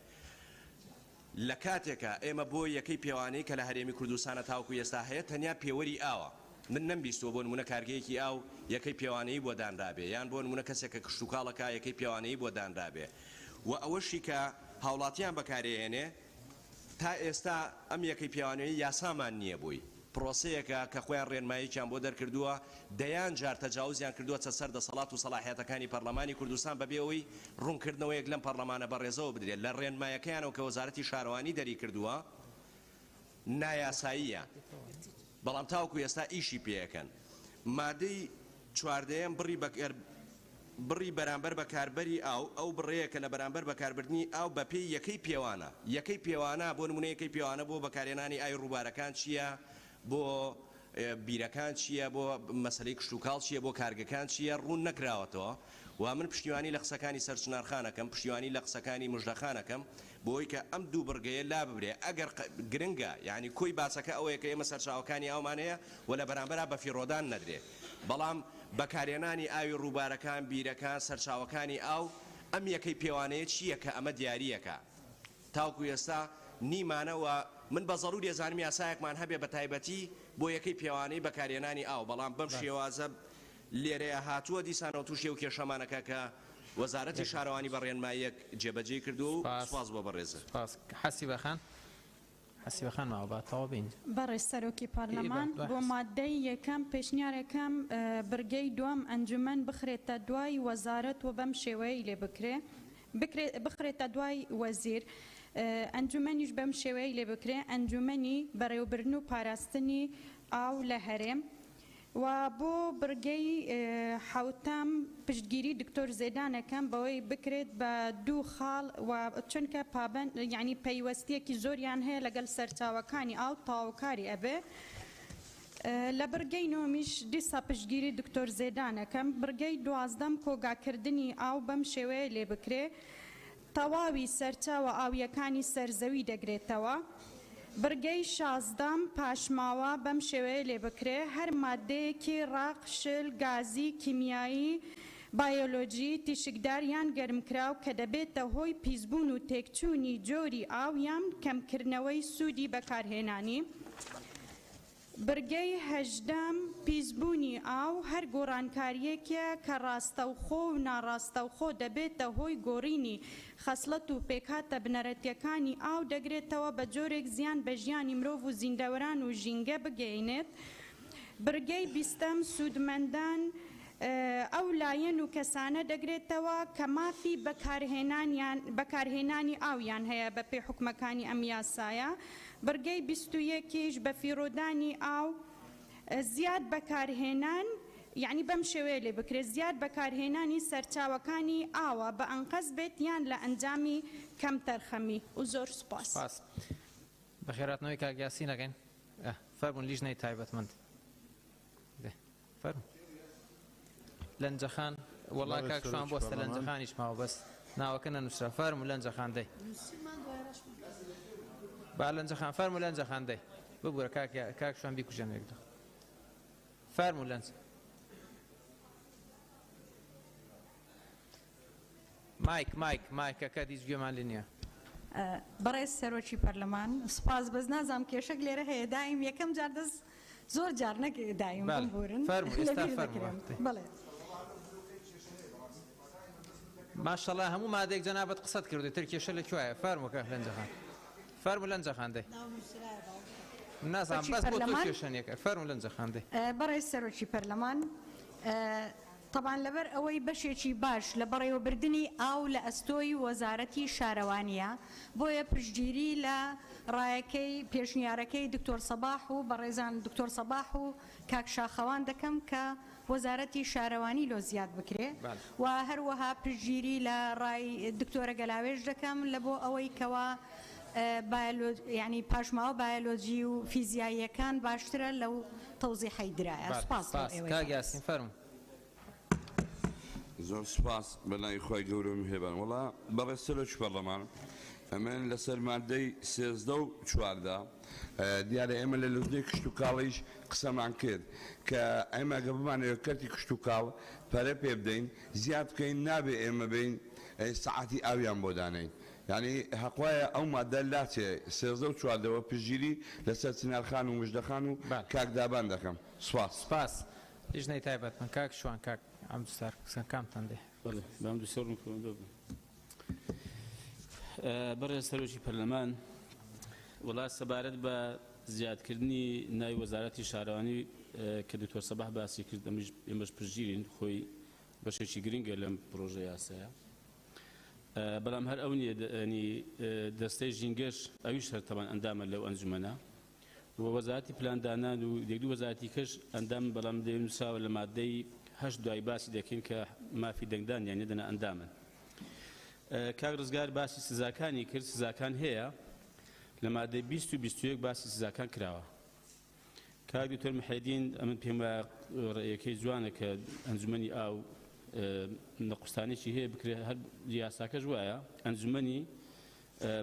لە کاتێکە ئێمە بۆ یەکەی پێوانەی کە لە هەرێمی کوردستانە تاوکو ئێستا هەیە تەنیا پێوەری ئاوە من نەمبیستەوە بۆ نمونە کارگەیەکی ئاو یەکەی پێوانەی بۆ دانرابێ یان بۆ نمونە کەسێکە کشت و کاڵەکە یەکەی پێوانەی بۆ دانرابێ و ئەوەشی کە هاوڵاتیان بەکارێنێ تا ئێستا ئەم یەکەی پێوانەی یاسامان نییە بووی پرۆسەیەکە کە خۆیان ڕێنماییان بۆ دەرکردووە دەیان جار تەجاوزیان کردووە سەر دەسەڵات و سەلاحیەتەکانی پەرلەمانی کوردستان بەبێەوەی ڕوونکردنەوەیەک لەم پەرلەمانە بەڕێزەوە بدرێت لە ڕێنمایەکەیانەوە کە وەزارەتی شارەوانی دەری کردووە نایاساییە بەڵام تاوەکو ئێستا ئیشی پێەکەن مادەی چواردەیەم بڕی بەرامبەر بەکاربەری ئەو بڕەیە کە لە بەرامبەر بەکاربردنی ئاو بە پێی یەکەی پێوانە بۆ نمونە یەکەی پێوانە بۆ بەکارێنانی ئاوی ڕووبارەکان چییە بۆ بیرەکان چییە بۆ مەسلەی کشت و کاڵ چییە بۆ کارگەکان چییە ڕوون نەکراوەتەوە و من پشتیوانی لە قسەکانی سەرچنارخانەکەم پشتیوانی لە قسەکانی مژدەخانەکەم بۆی کە ئەم دوو بڕگەیە لا ببرێ ئەگەر گرنگە یعنی کۆی باسەکە ئەوەیە کە ئێمە سەرچاوەکانی ئەومانەیە و لە بەرامبەرا بە فیڕۆدان نەدرێ بەڵام بەکارێنانی ئاوی ڕووبارەکان بیرەکان سەرچاوەکانی ئاو ئەم یەکەی پێوانەیە چییە کە ئەمە دیاریەکە تاوکو ئێستا نیمانەوە من بە زەڕوری ێزانمی یاسایەکمان هەبێ بە تایبەتی بۆ یەکەی پێوانەی بەکارێنانی ئاو بەڵام بەم شێوازە لێرەیە هاتووە دیسانەوە تووشێ و کێشەمانەکە کە وەزارەتی شارەوانی بە ڕێنماییەک جێبەجێ کردو و سواز بۆ بەڕێزە حەسی بەخان حەسی بەخان ماوەباتەوە بین بەڕێز سەرۆکی پارلەمان بۆ مادەی یەکەم پێشنیارەکەم بڕگەی دووەم ئەنجومەن بخرێتە دوای وەزارەت و بەم شێوەیە لێ بخرێتە دوای وەزیر ئەنجومەنیش بەم شێوەیە لێ بکرێ ئەنجومەنی بەڕێوەبردن و پاراستنی ئاو لە هەرێم و بۆ بڕگەی حوتام پشتگیری دکتۆر زێدانەکەم بەوەی بکرێت بە دوو خاڵ و چونکە پابند یعنی پەیوەستیەکی زۆریان هەیە لەگەڵ سەرچاوەکانی ئاو تاوکاری ئەبێ لە بڕگەی نۆمیش دیسا پشتگیری دکتۆر زێدانەکەم بڕگەی دوازدەم کۆگاکردنی ئاو بەم شێوەیە لێ بکرێ تەواوی سەرچاوە ئاویەکانی سەرزەوی دەگرێتەوە بڕگەی شازدەم پاشماوە بەم شێوەیە لێ بکرێ هەر مادەیەکی ڕاق شل گازی کیمیایی بایۆلۆجی تیشکدار یان گەرمکراو کە دەبێتە هۆی پیسبوون و تێکچوونی جۆری ئاو یان کەمکردنەوەی سوودی بەکارهێنانی بڕگەی هەژدەم پیسبوونی ئاو هەر گۆڕانکاریەکە کە ڕاستەوخۆ و ناڕاستەوخۆ دەبێتە هۆی گۆڕینی خەسڵەت و پێکهاتە بنەرەتیەکانی ئاو دەگرێتەوە بە جۆرێک زیان بە ژیانی مرۆڤ و زیندەوەران و ژینگە بگەینێت بڕگەی بیستەم سوودمەندان ئەو لایەن و کەسانە دەگرێتەوە کە مافی بەکارهێنانی ئاویان هەیە بە پێ حکومەکانی ئەم یاسایە بڕگەی 21 بە فیرۆدانی ئاو زیاد بەکارهێنان یعنی بەم شێوەیە لێ بکرێت زیاد بەکارهێنانی سەرچاوەکانی ئاوە بە ئەنقەس بێت یان لە ئەنجامی کەم تەرخەمی و زۆر سوپاس بەخێراتنەوەی کاگیاسی نەکەین فەرمون لیژنەی تایبەتمەند فەرمون لەنجەخان وەڵا کاکشوان بۆستە لەنجەخانیش ماوە بەس ناوەکە نەنووسرا فەرمو لەنجەخان دەی با لەنجەخان فەرمو لەنجەخان دەی ببوورە کاکشوان بیکوژێن یەکدە فەرمو لەنج مایکەکە دیش گوێمان لێ نییە بەڕێز سەرۆکی پەرلەمان سوپاس بەس نازام کێشەک لێرە هەیە دایم یەکەم جار دەست زۆر جار نەکە دایم بمبورن بەڵێ ماشەڵا هەموو مادێک جەنابەت قسەت کردی تر کێشە لەکوایە فەرموکە لەنجەخان فەرمو لەنجەخان دەی نازانم بەس بۆ تۆ کێشەنێکە فەرمو لەنجەخان دەی بەڕێز سەرۆکی پەرلەمان طبعا لەبەر ئەوەی بەشێکی باش لە بەڕێوەبردننی ئاو لە ئەستۆی وەزارەتی شارەوانیە بۆیە پشتگیری لە ڕایەکەی پێشنیارەکەی دکتۆر سەباح و بەڕێزان دکتۆر سەباح و کاک شاخەوان دەکەم کە وەزارەتی شارەوانی لۆ زیاد بکرێ و هەروەها پشتگیری لە ڕای دکتۆرە گەلاوێژ دەکەم لە بۆ ئەوەی کەوا ینی پاشماوە بایۆلۆجی و فیزیاییەکان باشترە لەو تەوزیحەی درایە سپاس کاگیاسین فەرمو زۆر سپاس بەلای خۆی گەورە و هێبان وڵا بەڕێز سەرۆکی پەرلەمان ئەمن لەسەر مادەی 13 و 14 دیارە ئێمە لە لوزنەی کشت و کاڵیش قسەمان کرد کە ئێمە گە بمانەوە کەرتی کشت و کاڵ پەرە پێ بدەین زیاد بکەین نابێ ئێمە بین سەعاتی ئاویان بۆ دانین یعنی حەقوایە ئەو مادە لاچێ 13 و 14 پشتگیری لەسەر چنارخان و مژدەخان و کاکدابان دەکەم سپاس لیژنەی تایبەتمەند کاک شوان کاک ئەم دوستار کامتان دێ بەم دووسەرم بەڕێز سەرۆکی پەرلەمان وڵا سەبارەت بە زیادکردنی ناوی وەزارەتی شارەوانی کە دکتۆر سەباح باسی کرد ئێمەش پشتگیرین خۆی بەشێکی گرنگە لەم پرۆژە یاسایە بەڵام هەر ئەو نیە دەستەی ژینگەش ئەویش هەرتەوان ئەندامە لەو ئەنجومەنە و وەزارەتی پلاندانان و یەکدوو وەزارەتی کەش ئەندام بەڵام دەنووساوە لە مادەی هەشت دوای باسی دەکەین کە مافی دەنگدان یان دەنە ئەندامن کاک ڕزگار باسی سزاکانی کرد سزاکان هەیە لە مادەی 20 و 21 باسی سزاکان کراوە کاک دکتۆر محەیدین ئەمن پێم وایە ڕێیەکەی جوانە کە ئەنجومەنی ئاو نەقوستانێکی هەیە بکرێت هەر یاساکەش وایە ئەنجومەنی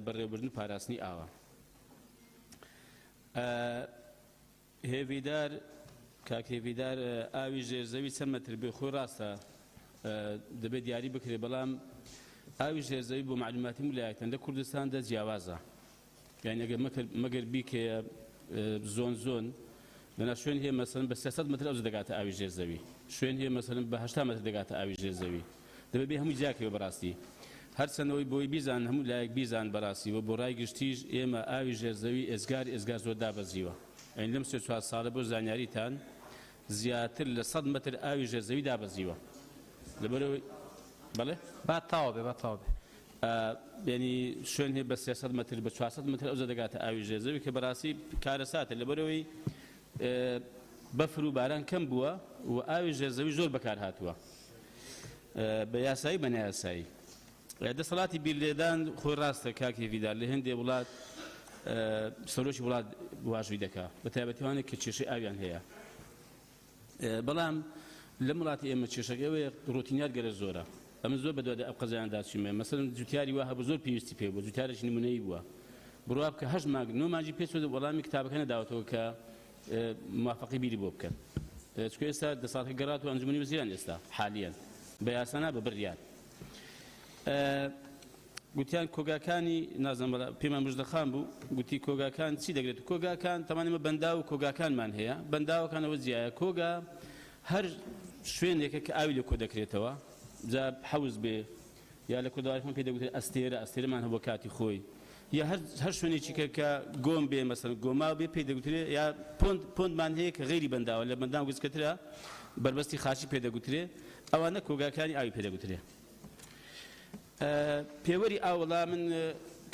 بەڕێوەبردن پاراستنی ئاوە هێویدار کاک هێویدار ئاوی ژێرزەوی چەند مەتر بێ خۆی ڕاستە دەبێت دیاری بکرێت بەڵام ئاوی ژێرزەوی بۆ معلوماتی ویلایەتەن لە کوردستاندا جیاوازە یعنی ئەگەر مەگەر بیکەیە زۆن لەنا شوێن هەیە مەسەن بە 300 متر ئەوز دەگاتە ئاوی ژێرزەوی شوێن هەیە مەسەن بە 80 متر دەگاتە ئاوی ژێرزەوی دەبێت بێ هەمووی جیاکەوە بەڕاستی هەرچەندەوەی بۆی بیزان هەموو لایەک بیزان بەڕاستی و بۆ ڕای گشتیش ئێمە ئاوی ژێرزەوی ئێزگار زۆر دابەزیوە ئەین لەم 3-4 ساڵە بۆ زانیاریتان زیاتر لە 100 متر ئاوی ژێرزەوی دابەزیوە لەبەرەوەی بەڵێ با تاوە بێ ینی شوێن هەیە بە 300 متر بە 400 متر ئەوزە دەگاتە ئاوی ژێرزەوی کە بەڕاستی کارەساتە لەبەرەوەی بەفر و باران کەم بووە و ئاوی ژێرزەوی زۆر بەکار هاتووە بە یاسایی بە نایاسایی دەسەڵاتی بیرلێدان خۆی ڕاستە کاکێڤیدار لە هەندێ وڵات سەرۆکی وڵات واژووی دەکات بە تایبەتیوانێک کە کێشەی ئاویان هەیە بەڵام لە وڵاتی ئێمە کێشەکەوەیە ڕۆتینیات گەرە زۆرە ئەمە زۆر بەدوادە ئەو قەزایان داچوومێ مەسەڵەن جوتیاری وا هەبوو زۆر پێویستی پێ بوو جوتیارێکی نمونەیی بووە بڕوا بکە 8 مانگ 9 مانگی پێچ وەڵامی کتابەکە نەداوەتەوە کە موافقی بیری بۆ بکەن چکە ئێستا دەسەڵاتە گەڕات و ئەنجومەنی وەزیران ئێستا حالیان بە یاسانا بە بڕیار گوتیان کۆگاکانی نازانم پێمان مژدەخان بوو گوتی کۆگاکان چی دەگرێت کۆگاکان تەمانێمە بەندا و کۆگاکانمان هەیە بەنداوەکانەوە جیایە کۆگا هەر شوێنێکە کە ئاوی لە کۆ دەکرێتەوە جا حەوز بێ یا لە کورداوایمان پێ دەگوترێت ئەستێرەمان هەبوو کاتی خۆی یا هەر شوێنێکی کە گۆم بێ مەسەن گۆما بێ پێ دەگوترێت یا پۆندمان هەیە کە غێری بەنداوە لە بەندام گوزکەترە بربەستی خاچی پێ دەگوترێت ئەوانە کۆگاکانی ئاوی پێ دەگوترێت پێوەری ئاوڵا من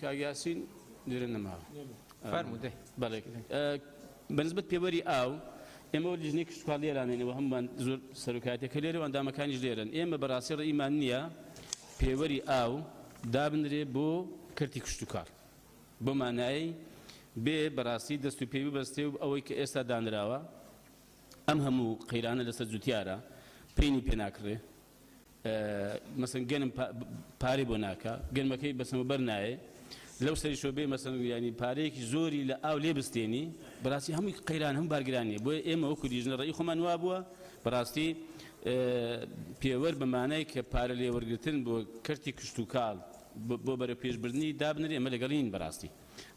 کاگیاسین لێرە نەماوە بەڵێ بەنسبەت پێوەری ئاو ئێمە لیژنەی کشتتوکڵ لێرانێنەوە هەمومان زۆر سەرۆکاتێکە لێرە و ئەندامەکانیش لێرن ئێمە بەڕاستی ڕئیمان نییە پێوەری ئاو دابنرێ بۆ کردی کشتتوکڵ بۆ مانایی بێ بەڕاستی دەست و پێوی بەستێ و ئەوەی کە ئێستا دانراوە ئەم هەموو قەیرانە لەسەر جوتیارە پێینی پێ ناکڕێ مەسەن گەنم پارەی بۆ ناکە گەنمەکەی بەسەمەبەر نایە لەو سەریشۆ بێ مەسەن ینی پارەیەکی زۆری لە ئاو لێ بستێنی بەڕاستی هەمووی قەیران هەموو بارگرانیە بۆ ئێمە وەکو لیژنە ڕێی خۆمان وا بووە بەڕاستی پێوەر بەمانای کە پارە لێوەرگرتن بۆ کەرتی کشتتوکڵ بۆ بەرە پێشبردننی دابنێ ئێمە لەگەڵین بەڕاستی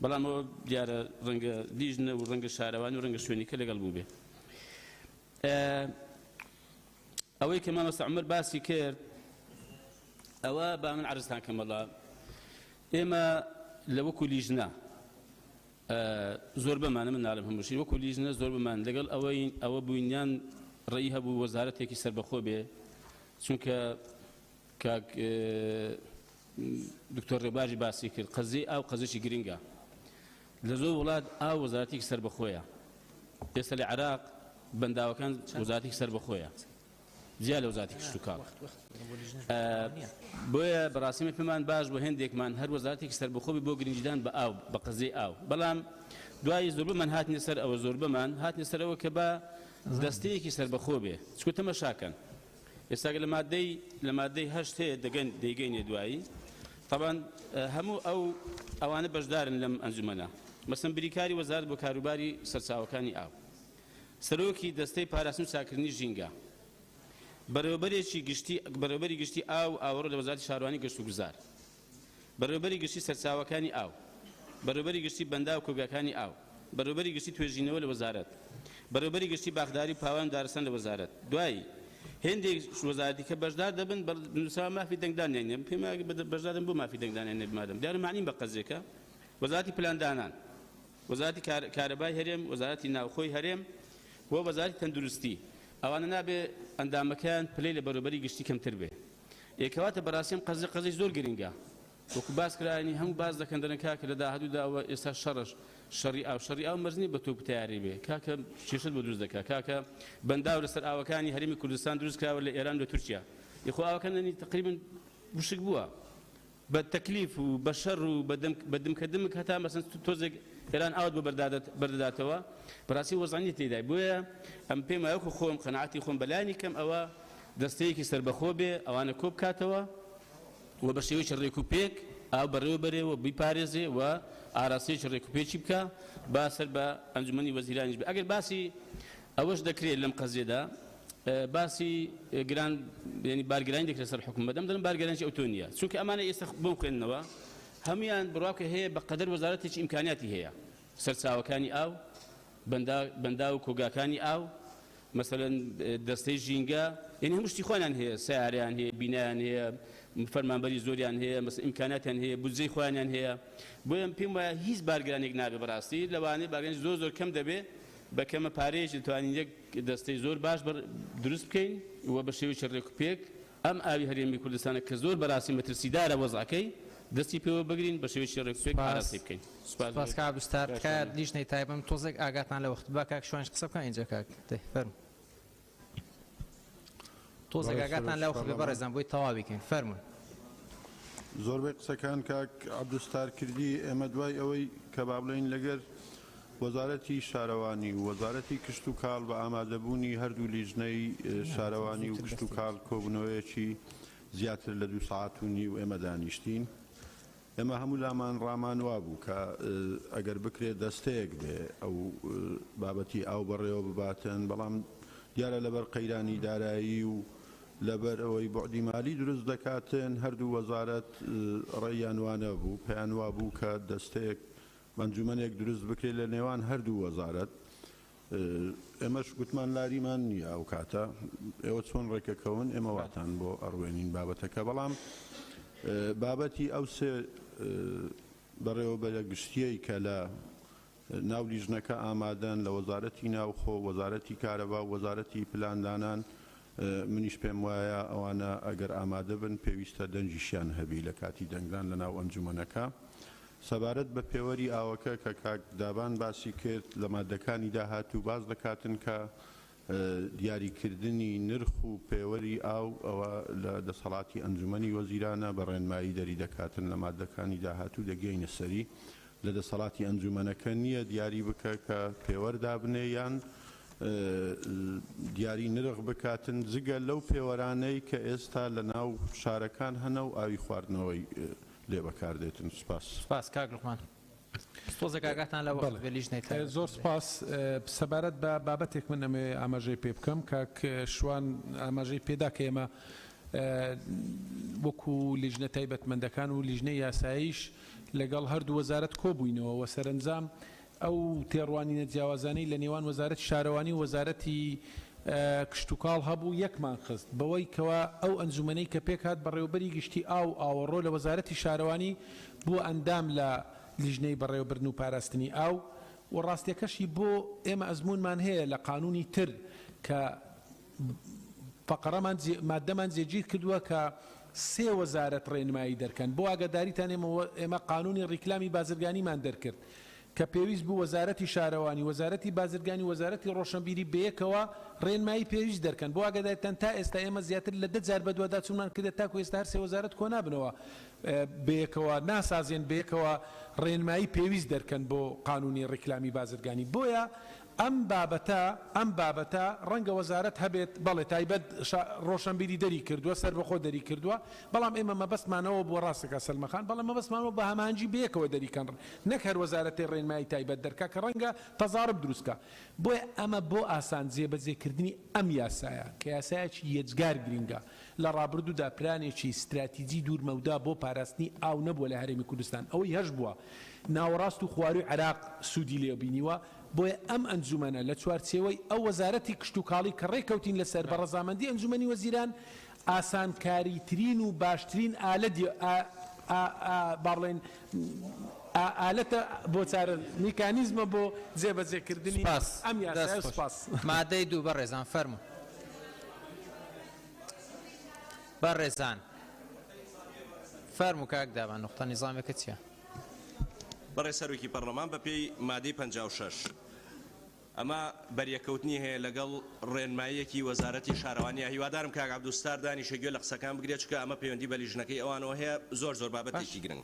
بەڵام ئەوە دیارە ڕەنگە لیژنە و ڕەنگە شارەوان و ڕەنگە شوێنی کە لەگەڵ بوو بێ ئەوەی کە مامۆستا عومەر باسی کرد ئەوە با من عەرزتان کەم وەڵا ئێمە لە وەکو لیژنە زۆر بەمانە من ناڵم هەمووشی وەکو لیژنە زۆر بمان لەگەڵ ئەوە بووینیان ڕێی هەبوو وەزارەتێکی سەربەخۆ بێ چونکە کاک دکتۆر ڕێباژی باسی کرد قەزەی ئاو قەزەشی گرنگە لە زۆر وڵات ئاو وەزارەتێکی سەربەخۆیە ئێستا لە عێراق بەنداوەکان وەزارەتێکی سەربەخۆیە زیاد لە وەزارەتی کشتتوکڵ بۆیە بەڕاستیمە پێمان باش بۆ هێندێکمان هەر وەزارەتێکی سەربەخۆ بۆ گرنگیدان بە ئاو بە قەزەی ئاو بەڵام دوای زۆر بمان هاتنە سەر ئەوە زۆر بمان هاتنە سەر ئەوە کە بە دەستەیەکی سەربەخۆ بێ چکو تەماشاکەن ئێستا لە مادەی 8 هەیە دەیگەینێ دوایی طبعا هەموو ئەوانە بەشدارن لەم ئەنجومەنە مەسەن بریکاری وەزارەت بۆ کاروباری سەرچاوەکانی ئاو سەرۆکی دەستەی پاراستن و چاکردنی ژینگە بەڕێوەبەری گشتی ئاو ئاوەڕۆ لە وەزارەتی شارەوانی گەشت و گوزار بەڕێوەبەری گشتی سەرچاوەکانی ئاو بەڕێوەبەری گشتی بەندا و کۆگاکانی ئاو بەڕێوەبەری گشتی توێژینەوە لە وەزارەت بەڕێوەبەری گشتی باخداری پاوان دارستان لە وەزارەت دوایی هێندێک وەزارەتی کە بەشدار دەبن نووسا مافی دەنگدانێنێ پێم بەشدارن بۆ مافی دەنگدانێنێ بمادەم دیارە معنیم بە قەزێکە وەزارەتی پلاندانان وەزارەتی کارەبای هەرێم وەزارەتی ناوخۆی هەرێم بۆ وەزارەتی تەندروستی ئەوانە نابێ ئەندامەکان پلەی لە بەروبەری گشتی کەمتر بێ یەکەواتە بەڕاستیم قەزەی زۆر گرنگە وەکو باس کرانی هەموو باز دەکەن دەرەن کاکە لە داهاتووداوە ئێستا شەڕی ئاو مەرزنی بە تۆ تیاری بێ کاکە کێشت بۆ دروست دەکات کاکە بەنداو لەسەر ئاوەکانی هەرێمی کوردستان دروست کراوە لە ئێران و تورکیا یخۆ ئاوەکاننی تقریبا وشک بووە بە تەکلیف و بە شەڕ و بە دمکە هەتا مەسەن تۆزێک ئێران ئاوت بۆ بەردەداتەوە بەڕاستی وەزانی تێدای بۆیە ئەم پێم وایە خۆم قەناعەتی خۆم بەلایانی کەم ئەوە دەستەیەکی سەربەخۆ بێ ئەوانە کۆ بکاتەوە و بە شێوەیەکی ڕێکوپێک ئاو بەڕێوەبەرێەوە بیپارێزێ و ئاراستەیەکی ڕێکوپێکی بکە با سەر بە ئەنجومەنی وەزیرانیش بێ ئەگەر باسی ئەوەش دەکرێت لەم قەزێدا باسی گران ینی بارگرانی دەکرێت سەر حکومەت دەم بارگرانیی ئەوتۆ نییە چونکە ئەمانە ئێستا بۆم خوێندنەوە هەمویان بڕواکە هەیە بە قەدەر وەزارەتێکی ئیمکانیاتی هەیە سەرچاوەکانی ئاو بەندا و کۆگاکانی ئاو مەسەلەن دەستەی ژینگە یعنی هەموو شتی خۆیان هەیە سیارەیان هەیە بینایان هەیە فەرمانبەری زۆریان هەیە مەسەن ئیمکاناتیان هەیە بودجەی خۆیانیان هەیە بۆیە پێم وایە هیچ بارگرانێک نابێ بەڕاستی لەوانەیە بارگرانی زۆر کەم دەبێ بە کەمە پارەیەکی دەتوانین یەک دەستەی زۆر باش دروست بکەین و بە شێوەیەکی ڕێکوپێک ئەم ئاوی هەرێمی کوردستانە کە زۆر بەڕاستی مەترسیدارە وەزعەکەی دەستی پێوە بگرین بە شێوەیەکی ڕێکپێک ئاراسی بکەین. سپاس کاک عەبدولستار کات لیژنەی تایبەت تۆزێک ئاگاتان لە وەخت با کاک شوانش قسە بکەن اینجا کاک فەرمو تۆزێک ئاگاتان لە وەخت بەڕێزان بۆی تەواو بکەین فەرموون. زۆربەی قسەکان کاک عەبدولستار کردی ئێمە دوای ئەوەی کە با بڵێین لەگەر وەزارەتی شارەوانی و وەزارەتی کشت و کاڵ بە ئامادەبوونی هەردوو لیژنەی شارەوانی و کشت و کاڵ کۆبوونەوەیەکی زیاتر لە 2 ساعات و نیو ئێمە دانیشتین. ئێمە هەموو لامان ڕامان وا بوو کە ئەگەر بکرێت دەستەیەک بێ ئەو بابەتی ئاو بەڕێوە بباتن، بەڵام دیارە لەبەر قەیرانی دارایی و لەبەر ئەوەی بۆعدی مالی دروست دەکاتن هەردوو وەزارەت ڕێیان وانە بوو پێیان وا بوو کە دەستەیەک ئەنجومەنێک دروست بکرێت لە نێوان هەردوو وەزارەت. ئێمەش گوتمان لاریمان نییە ئەو کاتە ئێوە چۆن ڕێکەکەون ئێمە واتان بۆ ئەڕوێنین بابەتەکە، بەڵام بابەتی ئەو سێ بەڕێوەبەرە گشتیەی کە لە ناو لیژنەکە ئامادەن لە وەزارەتی ناوخۆ، وەزارەتی کارەبا و وەزارەتی پلاندانان، منیش پێم وایە ئەوانە ئەگەر ئامادە بن پێویستە دەنجیشیان هەبی لە کاتی دەنگدان لە ناو ئەنجومەنەکە. سەبارەت بە پێوەری ئاوەکە کە کاک دابان باسی کرد لە مادەکانی داهاتوو باز دەکاتن کە دیاریکردنی نرخ و پێوەری ئاو ئەوە لە دەسەڵاتی ئەنجومەنی وەزیرانە بە ڕێنمایی دەری دەکاتن لە مادەکانی داهاتوو دەگەینە سەری لە دەسەڵاتی ئەنجومەنەکە نییە دیاری بکە کە پێوەردا بنێ یان دیاری نرخ بکاتن جگە لەو پێوەرانەی کە ئێستا لە ناو شارەکان هەنە و ئاوی خواردنەوەی لێ بەکاردێتن. سپاس کاک لوقمان. تۆزێک ئاگاتان لە وەخت بە لیژنەی تایبەت. زۆر سپاس. سەبارەت بە بابەتێک من ئەمێ ئاماژەی پێ بکەم کاک شوان ئاماژەی پێدا کە ئێمە وەکو لیژنە تایبەتمەندەکان و لیژنەی یاساییش لەگەڵ هەردوو وەزارەت کۆبووینەوە و سەرنجام ئەو تێڕوانینە جیاوازانەی لە نێوان وەزارەتی شارەوانی و وەزارەتی کشت و کاڵ هەبوو یەکمان خست بەوەی کەوا ئەو ئەنجومەنەی کە پێک هات بەڕێوەبەری گشتی ئاو ئاوەڕۆ لە وەزارەتی شارەوانی بۆ ئەندام لە لیژنەی بەڕێوەبردن و پاراستنی ئاو و ڕاستیەکەشی بۆ ئێمە ئەزمونمان هەیە لە قانونی تر کە فەقەرەمان مادەمان جێگیر کردووە کە سێ وەزارەت ڕێنمایی دەرکەن بۆ ئاگاداریتان ئێمە قانونی ڕیکلامی بازرگانیمان دەرکرد کە پێویست بوو وەزارەتی شارەوانی وەزارەتی بازرگانی وەزارەتی ڕۆشنبیری بەیەکەوە ڕێنمایی پێویست دەرکەن بۆ ئاگاداریتان تا ئێستا ئێمە زیاتر لە 10 جار بەدووادا چونمان کردێت تاکو ئێستا هەر سێ وەزارەت کۆنابنەوە بەیەکەوە ناسازێن بەیەکەوە ڕێنمایی پێویست دەرکەن بۆ قانونی ڕیکلامی بازرگانی. بۆیە ئەم بابەتە ڕەنگە وەزارەت هەبێت بەڵێ تایبەت ڕۆشنبیری دەری کردووە سەر بەخۆ دەری کردووە، بەڵام ئێمە مەبەستمانەوە بۆ ڕاستەکە سەلمەخان بەڵام مەبەستمانەوە بە هەمانجی بەیەکەوە دەریکەن نەک هەر وەزارەتی ڕێنمایی تایبەت دەرکا کە ڕەنگە تەزارب دروستکە. بۆیە ئەمە بۆ ئاسان جێبەجێکردنی ئەم یاسایە کە یاسایەکی یەجگار گرینگە لە ڕابردوودا پلانێکی استراتیجی دوورمەودا بۆ پاراستنی ئاو نەبووە لە هەرێمی کوردستان ئەوەی هەش بووە ناوەڕاست و خواروی عێراق سوودی لێ بینیوە. بۆیە ئەم ئەنجومەنە لە چوارچێوەی ئەو وەزارەتی کشت و کاڵی کە ڕێکەوتین لەسەر بە ڕەزامەندی ئەنجومەنی وەزیران ئاسانکاریترین و باشترین با بڵێن ئالەتە بۆ چارە میکانیزمە بۆ جێبەجێکردنی ئەم یاسایە. سپاس. مادەی دوو بەڕێزان فەرموو بەڕێزان فەرموو کاک دابان نقطە نیزامێکە چییە؟ بەڕێ سەرۆکی پەرلەمان بە پێی مادەی 56 ئەمە بەریەکەوتنی هەیە لەگەڵ ڕێنماییەکی وەزارەتی شارەوانیە. هیوادارم کاک عەبدولستار دانیشە گوێ لە قسەکان بگرێت چکە ئەمە پەیوەندی بە لیژنەکەی ئەوانەوە هەیە زۆر بابەتێکی گرنگ.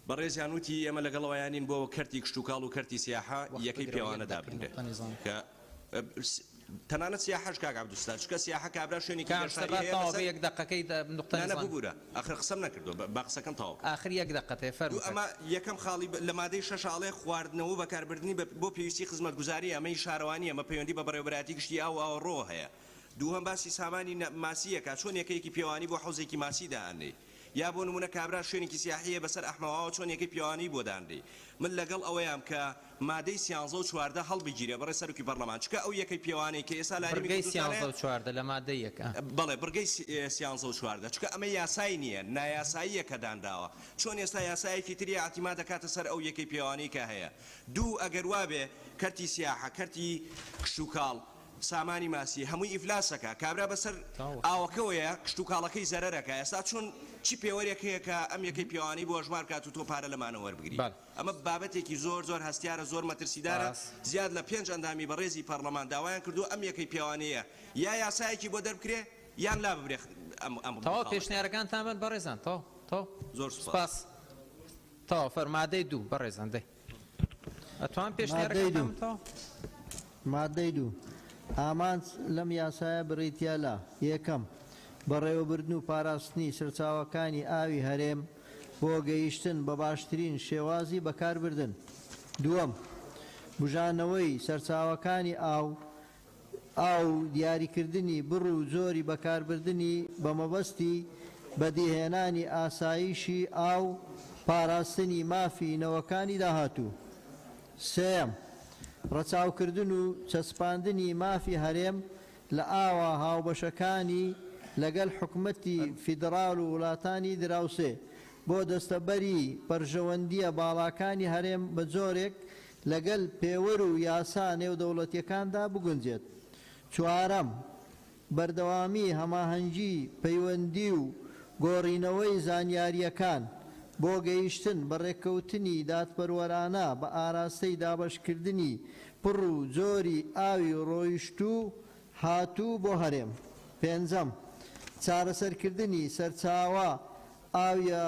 بەڕێزیان وتی ئێمە لەگەڵەوەیانین بۆ کەرتی کشت و کاڵ و کەرتی سیاحە یەکەی پیاوانە دابنرێت کە تەنانەت سیاحەش کاک عەبدولستار چکە سیاحە کابرا شوێنێکی یەک دقەکەی نەبوورە ئاخر قسەم نەکردووە با قسەکەم تەواو ئاخر یەک دقەتێ فەرموو. ئەمە یەکەم خاڵی لە مادەی شەشاڵێ خواردنەوە بەکاربردنی بۆ پێویستی خزمەتگوزاری ئەمەی شارەوانی ئەمە پەیوەندی بە بەڕێوەبەراتی گشتی ئاوەڕۆ هەیە. دووهەم باسی سامانی ماسیەکە چۆن یەکەیەکی پیاوانی بۆ حوزێکی ماسی داهێنێ یا بۆ نمونە کابرا شوێنێکی سیاحیە بەسەر ئەحمەواوە چۆن یەکەی پیاوانی بۆ دانرێ. من لەگەڵ ئەوەیان کە مادەی 13 و 14 هەڵبگیرێ بەڕێ سەرۆکی پەرلەمان چکە ئەو یەکەی پیاوانەی کە ئێستا بەرگەی 13 و 14 لە مادەی یەک بەڵێ بەرگەی 13 و 14 چکە ئەمە یاسای نییە نایاساییە کە دانراوە چۆن ئێستا یاسایەکی تری ئاعتیما دەکاتە سەر ئەو یەکەی پیاوانەی کە هەیە. دوو ئەگەر وابێ کەرتی سیاحە کەرتی کشت و کاڵ سامانی ماسی هەمووی ئیفلاسەکە کابرا بەسەر ئاوەکەوەیە کشت و کاڵەکەی زەرەرەکە ئێستا چۆن چی پێوەرێکەیە کە ئەم یەکەی پیاوانی بۆ ژمار کات و تۆ پارە لەمانە وەربگری ئەمە بابەتێکی زۆر هەستیارە زۆر مەترسیدارە زیاد لە 5 ئەندامی بەڕێزی پەرلەمان داوایان کردو ئەم یەکەی پیاوانەیە یا یاسایەکی بۆ دەربکرێ یان لا ببرێ تەواو پێشنیارەکانتان بن بەڕێزان تۆ زۆر سپاس تەواو فەرمادەی 2 بەڕێزان دەی ئەتوان پێشنیارەکان مادەی 2 ئامانج لەم یاسایە بڕیتیالا یەکەم بەڕێوەبردن و پاراستنی سەرچاوەکانی ئاوی هەرێم بۆ گەیشتن بە باشترین شێوازی بەکاربردن. دووەم بژانەوەی سەرچاوەکانی ئاو دیاریکردنی بڕ و زۆری بەکاربردنی بە مەبەستی بەدیهێنانی ئاسایشی ئاو پاراستنی مافی نەوەکانی داهاتوو. سێم ڕەچاوکردن و چەسپاندنی مافی هەرێم لە ئاوا هاوبەشەکانی لەگەڵ حکومەتی فیدراڵ و وڵاتانی دراوسێ بۆ دەستەبەری پەرژەوەندیە باڵاکانی هەرێم بە جۆرێک لەگەڵ پێوەر و یاسا نێودەوڵەتیەکاندا بگونجێت. چوارەم بەردەوامی هەماهەنگی پەیوەندی و گۆڕینەوەی زانیاریەکان بۆ گەیشتن بە ڕێککەوتنی دادپەروەرانە بە ئاراستەی دابەشکردنی پڕ و جۆری ئاوی ڕۆیشت و هاتوو بۆ هەرێم. پێنجەم چارەسەرکردنی سەرچاوە ئاویە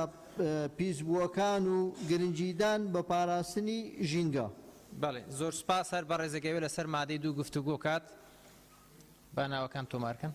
پیسبووەکان و گرنجیدان بە پاراستنی ژینگە. بەڵێ زۆر سپاس هەر بە ڕێزەگەوێ لەسەر مادەی 2 گفتوگۆ کات با ناوەکان تۆمارکەن.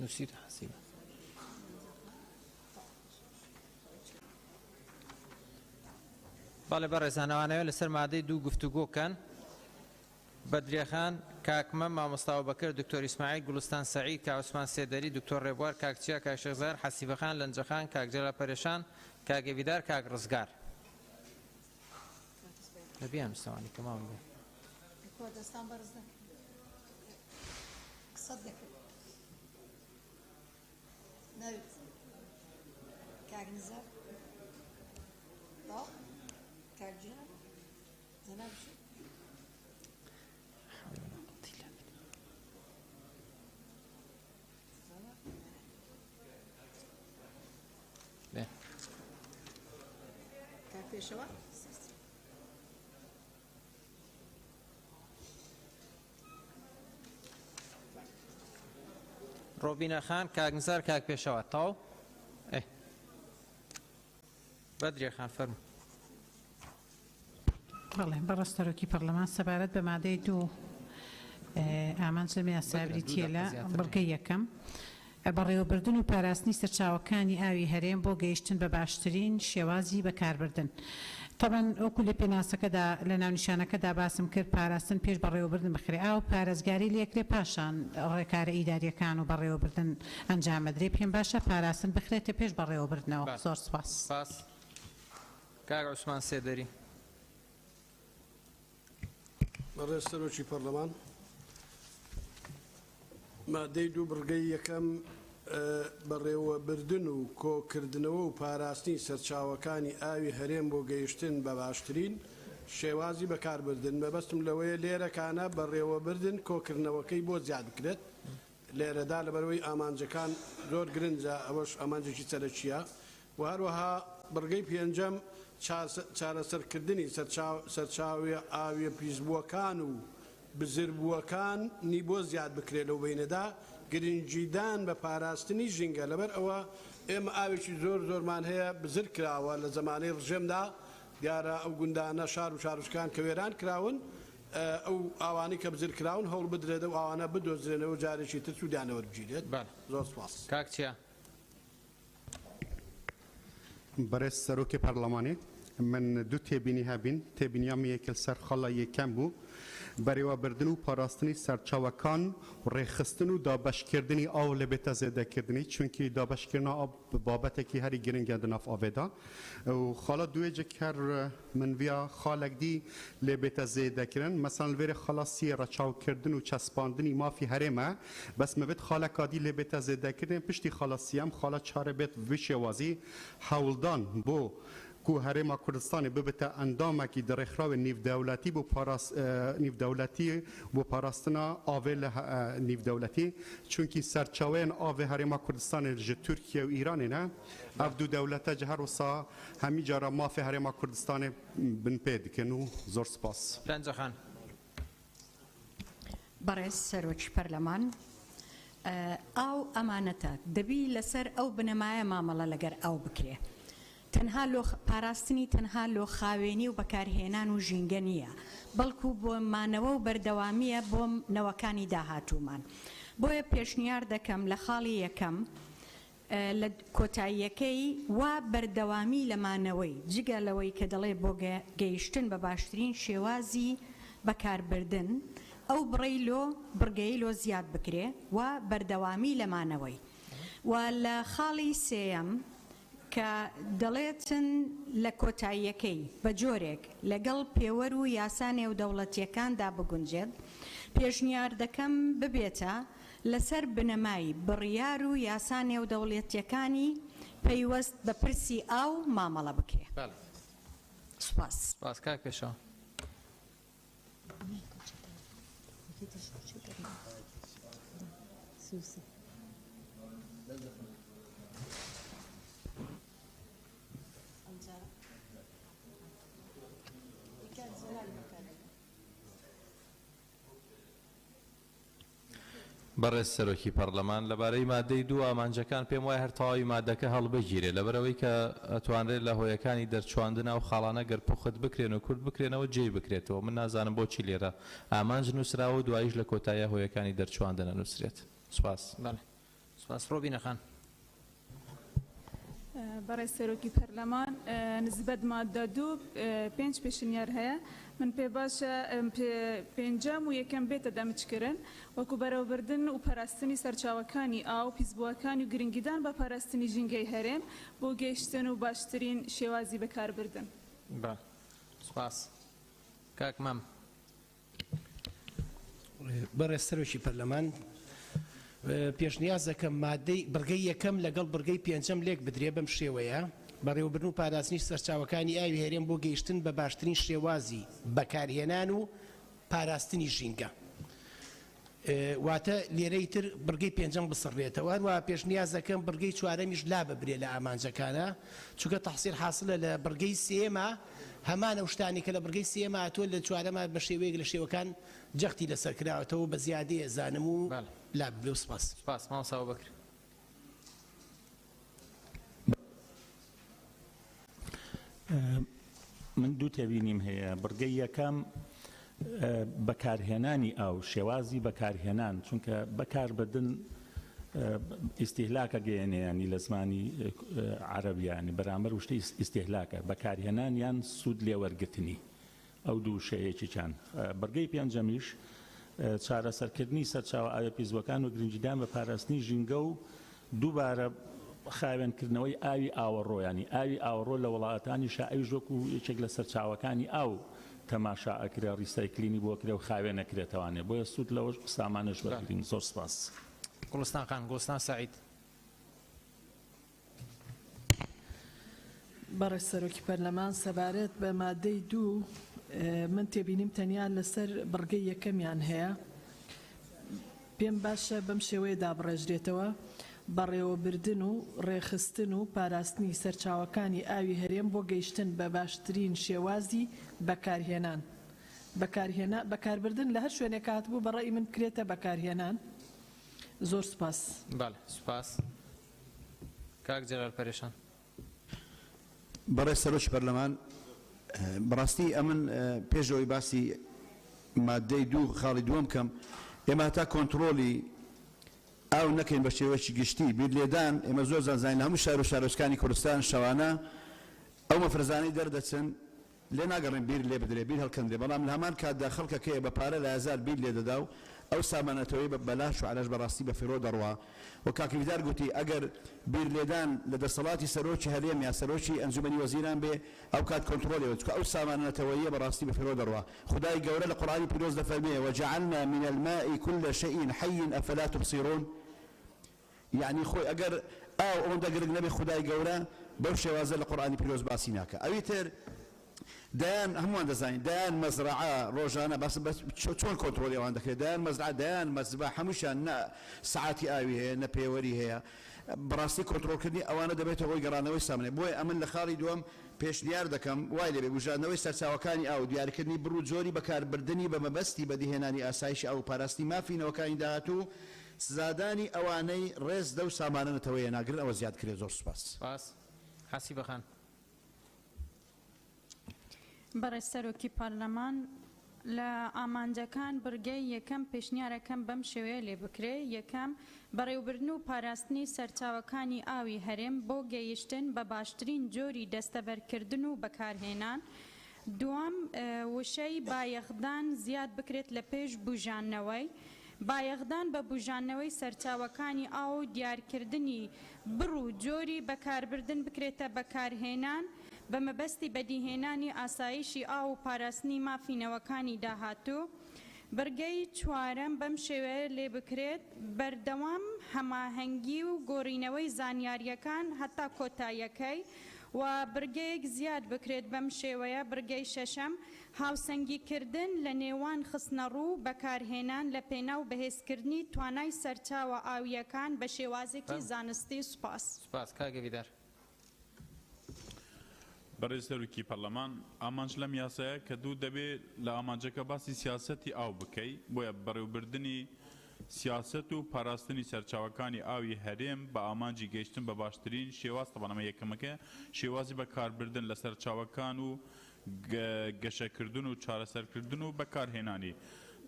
نسيت حسيبة بالي برزانوانه لسر مادەی 2 گفتوگۆکان بەدرێخان کاکمە مامۆستا بەکر دکتۆر ئیسماعیل گوڵستان سەعید کاک عوسمان سێدەری دکتۆر ڕێبوار کاکچیا کاک شێخزار حەسیبەخان لەنجەخان کاک جەلال پەرێشان کاک ئێویدار کاک ڕزگار لەبیان مستەوانی تەمام بێ كاغنزر ضغط كارجيا زنابشي كافي شوا روبينا خان كاغنزر كاك بيشوا تاو بدري خان فرم بەڵێ بەڕستەرۆکی پەرلەمان سەبارەت بە مادەی 2 ئامانجەمی یاسابریتیە لە بڕگەی یەکەم بەڕێوەبردن و پاراستنی سەرچاوەکانی ئاوی هەرێم بۆ گەیشتن بە باشترین شێوازی بەکاربردن. طبعا ئەوکو لە پێناسەکەدا لە ناونیشانەکەدا باسم کرد پاراستن پێش بەڕێوەبردن بخرێ ئاو پارێزگاری لێکرێ پاشان ڕێکارە ئیداریەکان و بەڕێوەبردن ئەنجامەدرێ پێم باشە پاراستن بخرێتە پێش بەڕێوەبردنەوە. زۆر سپاس. کاک عوسمان سێدەری بەڕێز سەرۆکی پەرلەمان مادەی 2 بڕگەی یەکەم بەڕێوەبردن و کۆکردنەوە و پاراستنی سەرچاوەکانی ئاوی هەرێم بۆ گەیشتن بە باشترین شێوازی بەکاربردن مەبەستم لەوەیە لێرەکانە بەڕێوەبردن کۆکردنەوەکەی بۆ زیاد بکرێت لێرەدا لەبەرەوەی ئامانجەکان زۆر گرنجە ئەوەش ئامانجێکی سەرەکیە و هەروەها بڕگەی پێنجەم چارەسەرکردنی سەرچاوی ئاویە پیسبووەکان و بزربووەکان نی بۆ زیاد بکرێت لەو بینەدا گرنگجیدان بە پاراستنی ژینگە لەبەر ئەوە ئێمە ئاوێکی زۆرمان هەیە بزر کراوە لە زمانەی ڕژێمدا دیارە ئەو گوندانە شار و شارشکان کە وێران کراون ئەو ئاوانی کە بزر کراون هەوڵ بدرێت و ئەوانە بدۆزرێنەوە جارێکی تر سوودیانەوە بگیرێت زۆر سپاس کاک چییە؟ بەڕێز سەرۆکی پەرلەمانی من دوو تێبینی هەبین تێبینیامی یەکل سەر خەڵە یەکەم بوو بەڕێوەبردن و پاراستنی سەرچاوەکان و ڕێخستن و دابەشکردنی ئاو لە بێتە زێدەکردنی چونکی دابەشکردنا ئاو بابەتێکی هەری گرنگە دناف ئاوێدا و خاڵە دوێجە کەر من ویا خاڵێک دی لێ بێتە زێدەکردن مەسەڵەن وێرە خەڵاسی ڕەچاوکردن و چەسپاندنی مافی هەرێمە بەس مەبێت خاڵێکادی لێ بێتە زێدەکردن پشتی خەڵاسیەم خاڵە چارە بێت وی شێوازی هەوڵدان بۆ کو هەرێما کوردستانی ببێتە ئەندامێکی دەڕێکخراوی نیودەوڵەتی بۆ پاراستنا ئاوێ لە نیودەوڵەتی چونکی سەرچاوەیان ئاوێ هەرێما کوردستانی ji تورکیە و ئیرانê ne ev du dewlete ji her wisa hemî cara mafê herêma Kurdistanê bin pê dikin û zor spas. Bencaxan. بەڕێز سەرۆکی پەرلەمان ئاو ئەمانەتە دەبی لەسەر ئەو بنەمایە مامەڵە لەگەر ئەو بکرێ تەنها پاراستنی تەنها لۆ خاوێنی و بەکارهێنان و ژینگە نییە بەڵکو بۆ مانەوە و بەردەوامیە بۆ نەوەکانی داهاتوومان بۆیە پێشنیار دەکەم لە خاڵی یەکەم لە کۆتاییەکەی وا بەردەوامی لەمانەوەی جگە لەوەی کە دەڵێ بۆ گەیشتن بە باشترین شێوازی بەکاربردن ئەو بڕگەی لۆ زیاد بکرێ و بەردەوامی لەمانەوەی و لە خاڵی سێەم کە دەڵێتن لە کۆتاییەکەی بە جۆرێک لەگەڵ پێوەر و یاسا نێودەوڵەتیەکاندا بگونجێت پێشنیار دەکەم ببێتە لەسەر بنەمای بڕیار و یاسا نێودەوڵەتیەکانی پەیوەست بە پرسی ئاو مامەڵە بکرێ سوپاس سپاس کاک پێشەوە بەڕێز سەرۆکی پەرلەمان لەبارەی مادەی دوو ئامانجەکان پێم وایە هەر تەواوی مادەکە هەڵبگیرێت لەبەرەوەی کە ئەتوانرێت لە هۆیەکانی دەرچواندنا و خاڵانە گەرپوخت بکرێن و کورد بکرێنەوە جێی بکرێتەوە من نازانم بۆچی لێرە ئامانج نووسراوە و دواییش لە کۆتاییە هۆیەکانی دەرچواندنە نووسرێت سوپاس سوپاس ڕۆبینەخان بەڕێز سەرۆکی پەرلەمان نسبەت مادە دوو پێنج پێشنیار هەیە من پێ باشە پێنجەم و یەکەم بێتە دەمچکردن وەکو بەرەوبردن و پاراستنی سەرچاوەکانی ئاو پیسبووەکانی و گرنگیدان بە پاراستنی ژینگەی هەرێم بۆ گەیشتن و باشترین شێوازی بەکاربردن سپاس کاک مەم بەڕێز سەرۆکی پەرلەمان پێشنیاز دەکەم مادەی بڕگەی یەکەم لەگەڵ بڕگەی پێنجەم لێک بدرێ بەم شێوەیە بەڕێوەبردن و پاراستنی سەرچاوەکانی ئاوی هەرێم بۆ گەیشتن بە باشترین شێوازی بەکارهێنان و پاراستنی ژینگە واتە لێرەی تر بڕگەی پێنجەم بسڕێتەوە هەروە پێشنیاز دەکەم بڕگەی چوارەمیش لا ببرێ لە ئامانجەکانە چونکە تەحسیل حاصلە لە بڕگەی سێمە هەمانە شتانی کە لە بڕگەی سێمە هاتووە لە چوارەمە بە شێوەیەک لە شێوەکان جەختی لەسەر کراوەتەوە بە زیادەیە زانم و لا ببرێ و سپاس مامۆستا بەکر من دوو تێبینیم هەیە بڕگەی یەکەم بەکارهێنانی ئاو شێوازی بەکارهێنان چونکە بەکاربردن ئیستیهلاکە گەیەنێنی لە زمانی عەرەبیانی بەرامبەر وشتەی ئیستیهلاکە بەکارهێنان یان سوود لێوەرگرتنی ئەو دوو شەیەکیان بڕگەی پێنجەمیش چارەسەرکردنی سەرچاوە ئاوێ پیسبووەکان و گرنگجیدان بە پاراستنی ژینگە و دووبارە خاوێنکردنەوەی ئاوی ئاوەڕۆیانی ئاوی ئاوەڕۆ لە وڵاتانی شائەوی ژۆک و یەکێک لە سەرچاوەکانی ئاو تەماشا ئەکرێ ڕیسایکلینی بۆ کرێ و خاوێن نەکرێتەوانێ بۆیە سوود لەوەش سامانەش وەرگرین زۆر سپاس گوڵستان خان گوڵستان سعید بەڕێز سەرۆکی پەرلەمان سەبارەت بە مادەی دوو من تێبینیم تەنیا لەسەر بڕگەی یەکەمیان هەیە پێم باشە بەم شێوەیە دابڕێژرێتەوە بەڕێوەبردن و ڕێخستن و پاراستنی سەرچاوەکانی ئاوی هەرێم بۆ گەیشتن بە باشترین شێوازی بەکارهێنان بەکاربردن لە هەر شوێنێک هاتبوو بەڕێی من بکرێتە بەکارهێنان زۆر سپاس. بەڵێ سوپاس. کاک جەلال پەرێشان. بەڕێز سەرۆکی پەرلەمان بەڕاستی ئەمن پێشەوەی باسی مادەی دوو خاڵی دووەم کەم ئێمە هەتا کۆنتڕۆلی ئاو نەکەین بە شێوەیەکی گشتی بیر لێدان ئێمە زۆر زانین هەموو شار و شارۆچکانی کوردستان شەوانە ئەو مەفرەزانەی دەردەچن لێ ناگەڕێن بیر لێ بدرێ بیر هەڵکەندێ بەڵام لە هەمان کاتدا خەڵکەکەیە بە پارە لە هەزار بیر لێ دەدا و ئەو سامانەتەوەی بە بەلاش و عەلاش بەڕاستی بە فیرۆ دەڕوا و کاکیدار گوتی ئەگەر بیر لێدان لە دەسەڵاتی سەرۆکی هەرێم یا سەرۆکی ئەنجومەنی وەزیران بێ ئەو کات کۆنتڕۆلەوە چکە ئەو سامانەتەوەیە بەڕاستی بە فیرۆ دەڕوا خدای گەورە لە قورئانی پیرۆز دەفەرمێ وجعلنا من الماء كل شيء حي أفلا تبصرون يعني خۆی ئەگەر ئاو ئەوەندە گرنگ نەبێ خدای گەورە بەو شێوازە لە قورئانی پیرۆز باسی ناکە ئەوی تر دایان هەمووان دەزانین دایان مەزرعە ڕۆژانە باس چۆن کۆنتڕۆلی ئەوان دەکرێت دایان مەزرعە دایان مەزبە هەمووشیان نە سعاتی ئاوی هەیە نە پێوەری هەیە بەڕاستی کۆنتڕۆلکردنی ئەوانە دەبێتە ڕۆی گەڕانەوەی سامانێ بۆیە ئەمن لە خاڵی دووەم پێشنیار دەکەم وای لێبێ بژاردنەوەی سەرچاوەکانی ئاو دیارکردنی بڕ و جۆری بەکاربردننی بە مەبەستی بەدیهێنانی ئاسایشی ئاو پاراستی مافینەوەکانی داهاتوو سزادانی ئەوانەی ڕێز دە و سامانەتەوەیە ناگرن ئەوە زیاد کرێت زۆر سوپاس. حەسی بەخان. بەڕێز سەرۆکی پارلەمان لە ئامانجەکان بڕگەی یەکەم پێشنیارەکەم بەم شێوەیە لێ بکرێ یەکەم بەڕێوەبردن و پاراستنی سەرچاوەکانی ئاوی هەرێم بۆ گەیشتن بە باشترین جۆری دەستەبەرکردن و بەکارهێنان دووەم وشەی بایەخدان زیاد بکرێت لە پێش بوژانەوەی بایەخدان بە بوژانەوەی سەرچاوەکانی ئاو و دیارکردنی بڕ و جۆری بەکاربردن بکرێتە بەکارهێنان بە مەبەستی بەدیهێنانی ئاسایشی ئاو و پاراستنی مافینەوەکانی داهاتوو بەرگەی چوارەم بەم شێوەیە لێ بکرێت بەردەوام هەماهەنگی و گۆڕینەوەی زانیاریەکان هەتا کۆتاییەکەی و بڕگەیەک زیاد بکرێت بەم شێوەیە بڕگەی شەشەم هاوسەنگیکردن لە نێوان خستنەڕوو بەکارهێنان لە پێناو بەهێزکردنی توانای سەرچاوە ئاویەکان بە شێوازێکی زانستی سوپاس. سوپاس کاگەویدار. بەڕێز سەرۆکی پەرلەمان ئامانج لەم یاسایە کە دوو دەبێت لە ئامانجەکە باسی سیاسەتی ئاو بکەی بۆیە بەڕێوەبردنی سیاست و پاراستنی سەرچاوەکانی ئاوی هەرێم بە ئامانجی گەیشتن بە باشترین شێواز تەبانەمە یەکەمەکە شێوازی بەکاربردن لە سەرچاوەکان و گەشەکردن و چارەسەرکردن و بەکارهێنانی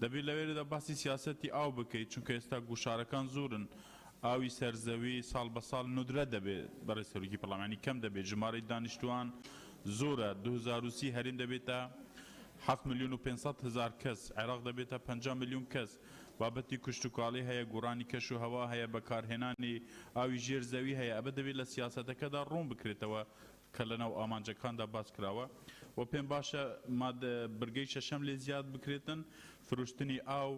دەبێت لەوێرەدا باسی سیاسەتی ئاو بکەیت چونکە ئێستا گوشارەکان زۆرن ئاوی سەرزەوی ساڵ بە ساڵ ندرە دەبێت بەڕێز سەرۆکی پەرلەمانی کەم دەبێت ژمارەی دانیشتوان زۆرە 2030 هەرێم دەبێتە 7,500,000 کەس عێراق دەبێتە 50 ملیۆن کەس بابەتی کشتتوکاڵی هەیە گۆڕانی کەش و هەوا هەیە بەکارهێنانی ئاوی ژێرزەوی هەیە ئەبە دەبێت لە سیاسەتەکەدا ڕوون بکرێتەوە کە لەناو ئامانجەکاندا باس کراوە و پێم باشە بڕگەی شەشەم لێ زیاد بکرێتن فروشتنی ئاو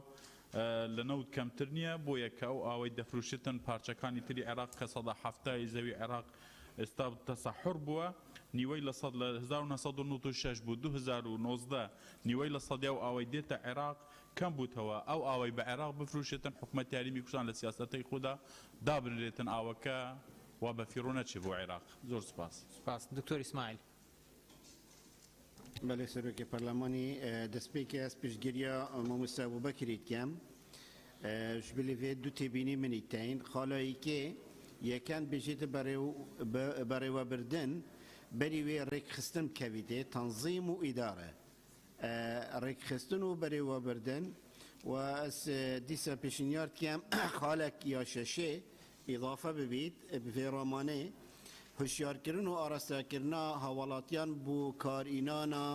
لە نەوت کەمتر نییە بۆ یەکە ئەو ئاوەی دەفروشتن پارچەکانی تری عێراق کە 170 زەوی عێراق ئێستا تەسەحور بووە نیوەی لە 1996 بوو 2019 نیوەی لە سەدیا و ئاوەی دێتە عێراق کەم بووتەوە ئەو ئاوەی بە عێراق بفروشێتن حکومەت یاریمی کوردستان لە سیاسەتەی خۆدا دابنرێتن ئاوەکە وا بە فیڕۆ نەچێ بۆ عێراق. زۆر سپاس. سپاس. دکتۆر ئیسماعیل. بەڵێ سەرۆکی پەرلەمانی دەستپێکی ئەس پشتگیریە مامۆستا بوبەکریت کەم ji bilê vê du têbînî min îteyn xalayîkê yekan bêjête berêwebirdin berî wê rêkxistin kevîtê tanzîm û îdare rêkxistin û berêwebirdin و ez dîsa pêşînyar dikem xalek ya şeşê îdafe bibît bi vê ramanê هشیارکردن و ئاراستەکردنا هەواڵاتیان بۆ کارئینانە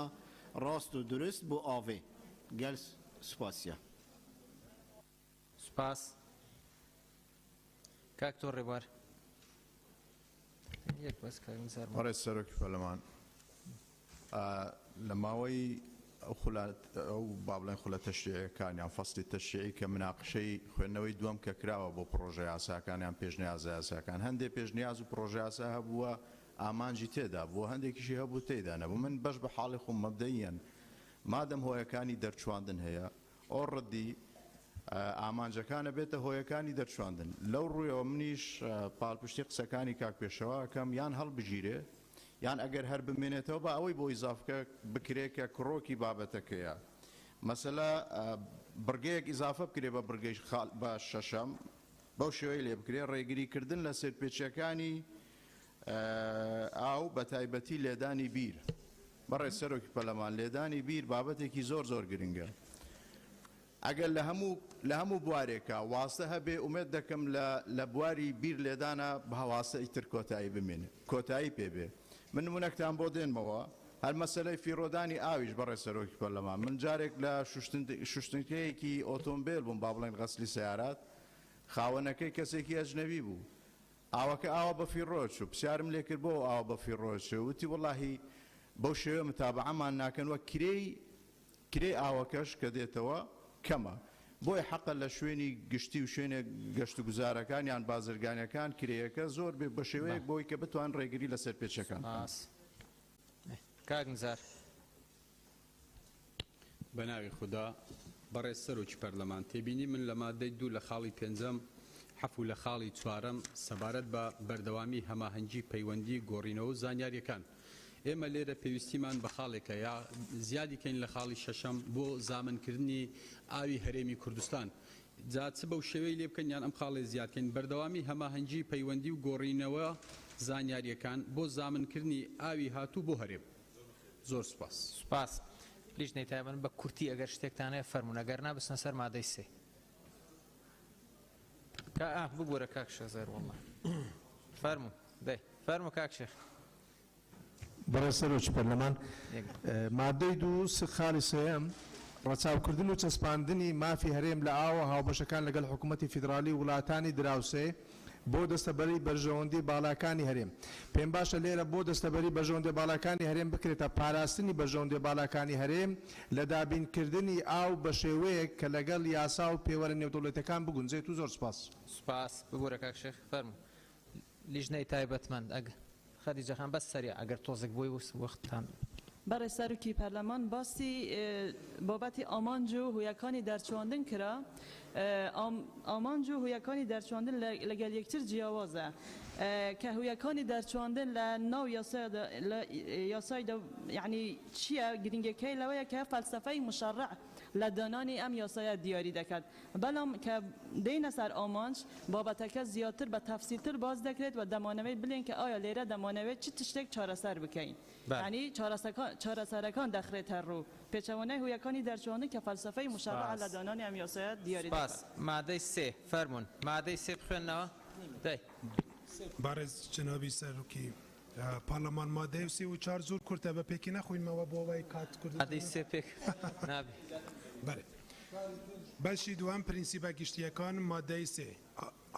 ڕاست و درست بۆ ئاوێ گەل سوپاسیە. سوپاس. کاک تۆ ڕێبوار. بەڕێز سەرۆکی پەرلەمان لە ماوەی ئەو با بڵێن خولە تەشریعەکانیان فەسلی تەشریعی کە مناقشەی خوێندنەوەی دووەم کە کراوە بۆ پرۆژە یاساکانیان پێشنیازە یاساکان هەندێک پێشنیاز و پرۆژە یاسا هەبووە ئامانجی تێدا بۆ هەندێکیشی هەبوو تێدا نەبوو من بەش بە حاڵی خۆم مەبدەیەن مادەم هۆیەکانی دەرچواندن هەیە ئۆڕەدی ئامانجەکانە بێتە هۆیەکانی دەرچواندن لەو ڕوویەوە منیش پاڵپشتی قسەکانی کاک پێشەواکەم یان هەڵبژیرێ یان ئەگەر هەر بمێنێتەوە بە ئەوەی بۆ ئیزافکە بکرێت کە کڕۆکی بابەتەکەیە مەسەلا بڕگەیەک ئیزافە بکرێ بە بڕگەی بە شەشەم بەو شێوەیە لێ بکرێ ڕێگریکردن لە سەرپێچیەکانی ئاو بە تایبەتی لێدانی بیر بەڕێ سەرۆکی پەرلەمان لێدانی بیر بابەتێکی زۆر زۆر گرنگە ئەگەر لە هەموو بوارێکە واستە هەبێ ئومێد دەکەم لە بواری بیر لێدانە بە هەواستە ئیتر کۆتایی بمێنێ کۆتایی پێبێ من نمونەکتان بۆ دێنمەوە هەر مەسەلەی فیرۆدانی ئاویش بەڕێ سەرۆکی پەرلەمان من جارێک لە شوشتنکەیەکی ئۆتۆمبیل بووم با بڵێن غەسلی سیارات خاوەنەکەی کەسێکی ئەجنەبی بوو ئاوەکە ئاوە بە فیڕۆچ و پرسیارم لێ کرد بۆ ئاوە بە فیڕۆچ وتی وەڵاهی بەو شێوە متابعەمان ناکەن وە کرێ ئاوەکەش کە دێتەوە کەمە بۆی حەقە لە شوێنی گشتی و شوێنە گەشت و گوزارەکان یان بازرگانیەکان کرێیەکە زۆر بە شێوەیەک بۆی کە بتوان ڕێگری لە سەرپێچەکان کاگنزار بەناوی خوددا بەڕێز سەرۆکی پەرلەمان تێبینی من لە مادەی 2 لە خاڵی پێنجەم حەفو لە خاڵی چوارەم سەبارەت بە بەردەوامی هەماهەنگی پەیوەندی گۆڕینەوە و زانیاریەکان ئێمە لێرە پێویستیمان بە خاڵێکە یا زیادیکەین لە خاڵی شەشەم بۆ زامنکردنی ئاوی هەرێمی کوردستان جا چ بەو شێوەی لێ بکەن یان ئەم خاڵێ زیادکەین بەردەوامی هەماهەنگی پەیوەندی و گۆڕینەوە زانیاریەکان بۆ زامنکردنی ئاوی هاتوو بۆ هەرێم زۆر سوپاس لیژنەی تایبەت بە کورتی ئەگەر شتێکتانەیە فەرموون ئەگەر نا بچنە سەر مادەی سێ بگوەرە کاک شێخ وەڵڵا فەرموو دەی فەرموو کاک شێخ بەڕێز سەرۆکی پەرلەمان مادەی 2 خاڵی سێەم ڕەچاوکردن و چەسپاندنی مافی هەرێم لە ئاوە هاوبەشەکان لەگەڵ حکوومەتی فیدرالی وڵاتانی دراوسێ بۆ دەستەبەری بەرژەوەندی باڵاکانی هەرێم پێم باشە لێرە بۆ دەستەبەری بەرژەوەندی باڵاکانی هەرێم بکرێتە پاراستنی بەرژەوەندی باڵاکانی هەرێم لە دابینکردنی ئاو بە شێوەیەک کە لەگەڵ یاسا و پێوەرە نێودەوڵەتەکان بگونجێت و زۆر سوپاس بگوڕە کاک شێخ فەرموو لیژنەی تایبەتمەند خەدیجەخان بەس سەریع ئەگەر تۆزێک بۆی وەختتان بەڕێز سەرۆکی پەرلەمان باسی بابەتی ئامانج و هویەکانی دەرچواندن کرا ئامانج و هویەکانی دەرچواندن لەگەل یەکتر جیاوازە کە هویەکانی دەرچواندن لە ناو یاسایدا یعنی چییە گرنگەکەی لەوەیە کە فەلسەفەی مشەڕع لە دانانی ئەم یاسایە دیاری دەکات بەڵام کە دێنە سەر ئامانج بابەتەکە زیاتر بە تەفسیرتر باز دەکرێت و دەمانەوێت بڵێن کە ئایا لێرە دەمانەوێت چ تشتێک چارەسەر بکەین ینی چارەسەرەکان دەخرێتە ڕوو پێچەوانەی هویەکانی دەرچواندن کە فەلسەفەی مشەڕع لە دانانی ئەم یاسایە دیاری دەکات مادەی سێ فەرموون مادەی سێ بخوێننەوە دەی بەڕێز جنابی سەرۆکی پارلەمان مادەی 34 زۆر کورتە بە پێکی نەخوینمەوە بۆ ئەوەی کات کورد مادەی سێ پێک نابێ بەڵێ بەشی دوام پرینسیپە گشتیەکان مادەی سێ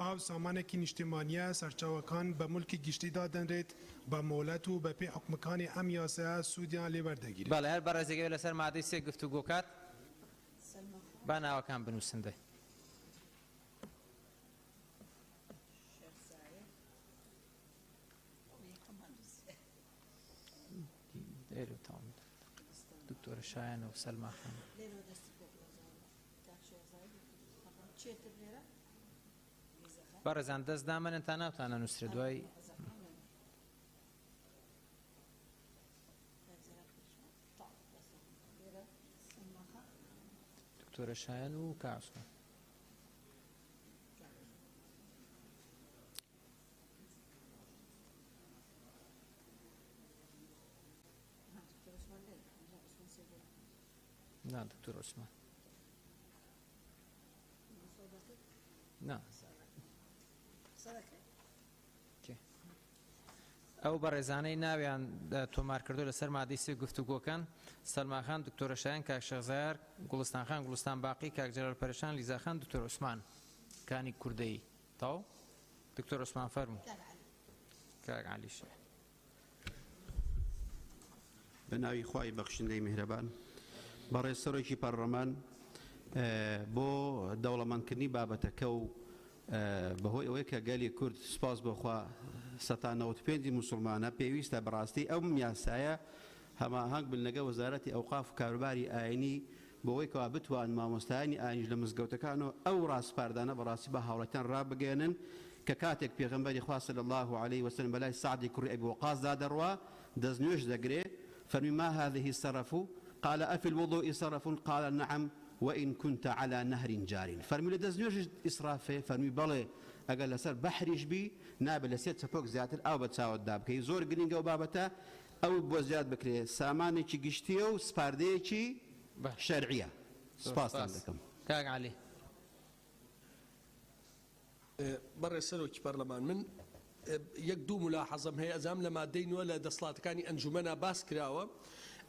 ئاو سامانێکی نیشتیمانیە سەرچاوەکان بە مولکی گشتی دادەنرێت بە مۆلەت و بە پێی حکومەکانی ئەم یاسایە سوودیان لێوەردەگیرێت بەڵێ هەر بەڕێزێکی لەسەر مادەی سێ گفتوگۆ کات با ناوەکان بنووسن دەی دکتۆرە شایانە و سەلما خان بەڕێزان دەست دامەنن تا ناوتانە نووسرە دوای دکتۆرە شایان و کاسکە نا دكتور عثمان نا ئەو بەڕێزانەی ناویان تۆمار کردو لەسەر مادەی سێ گفتوگۆکان سەلما خان دکتۆرە شایان کاک شەخزایار گوڵستان خان گوڵستان باقی کاک جەلال پەرشان لیزا خان دکتۆر عوسمان کانی کوردەیی تاو دکتۆر عوسمان فەرموو کاک عەلی شێخ بە ناوی خوای بەخشندەی میهرەبان بەڕێز سەرۆکی پەرلەمان بۆ دەوڵەمەندکردنی بابەتەکە و بەهۆی ئەوەی کە گەلی کورد سپاس بۆخوا 95 مسلمانە پێویستە بەڕاستی ئەو یاسایە هەماهەنگ بن لەگە وەزارەتی ئەوقاف و کاروباری ئاینی بۆەوەی کەوا بتوان مامۆستایانی ئاینیش لە مزگەوتەکانەوە ئەو ڕاستپاردانە بەڕاستی بە هاوڵەتیان ڕابگەێنن کە کاتێک پێغەمبەری خوا صلی الله عليه وسلم بەلای سعدی کوڕی ئەبی وەقاصدا دەڕوا دەستنوێژ دەگرێ فەرمی ما هذه الصرف قال أفي الوضوء صرف قال نعم وإن كنت على نهر جار فرمي لدزنيوش إسرافه فرمي بالي أقل لسر بحريش بي نابل لسيت سفوك زياتر أو بتساود داب كي زور قرينجا وبابتا أو بوزياد بكري ساماني چي قشتيو سباردي چي شرعية سپاس عندكم كاك علي برا سەرۆکی پەرلەمان من یەک دوو ملاحەزەم هەیە ئەزام لە مادەی نوێ لە دەسەڵاتەکانی ئەنجومەنە باس کراوە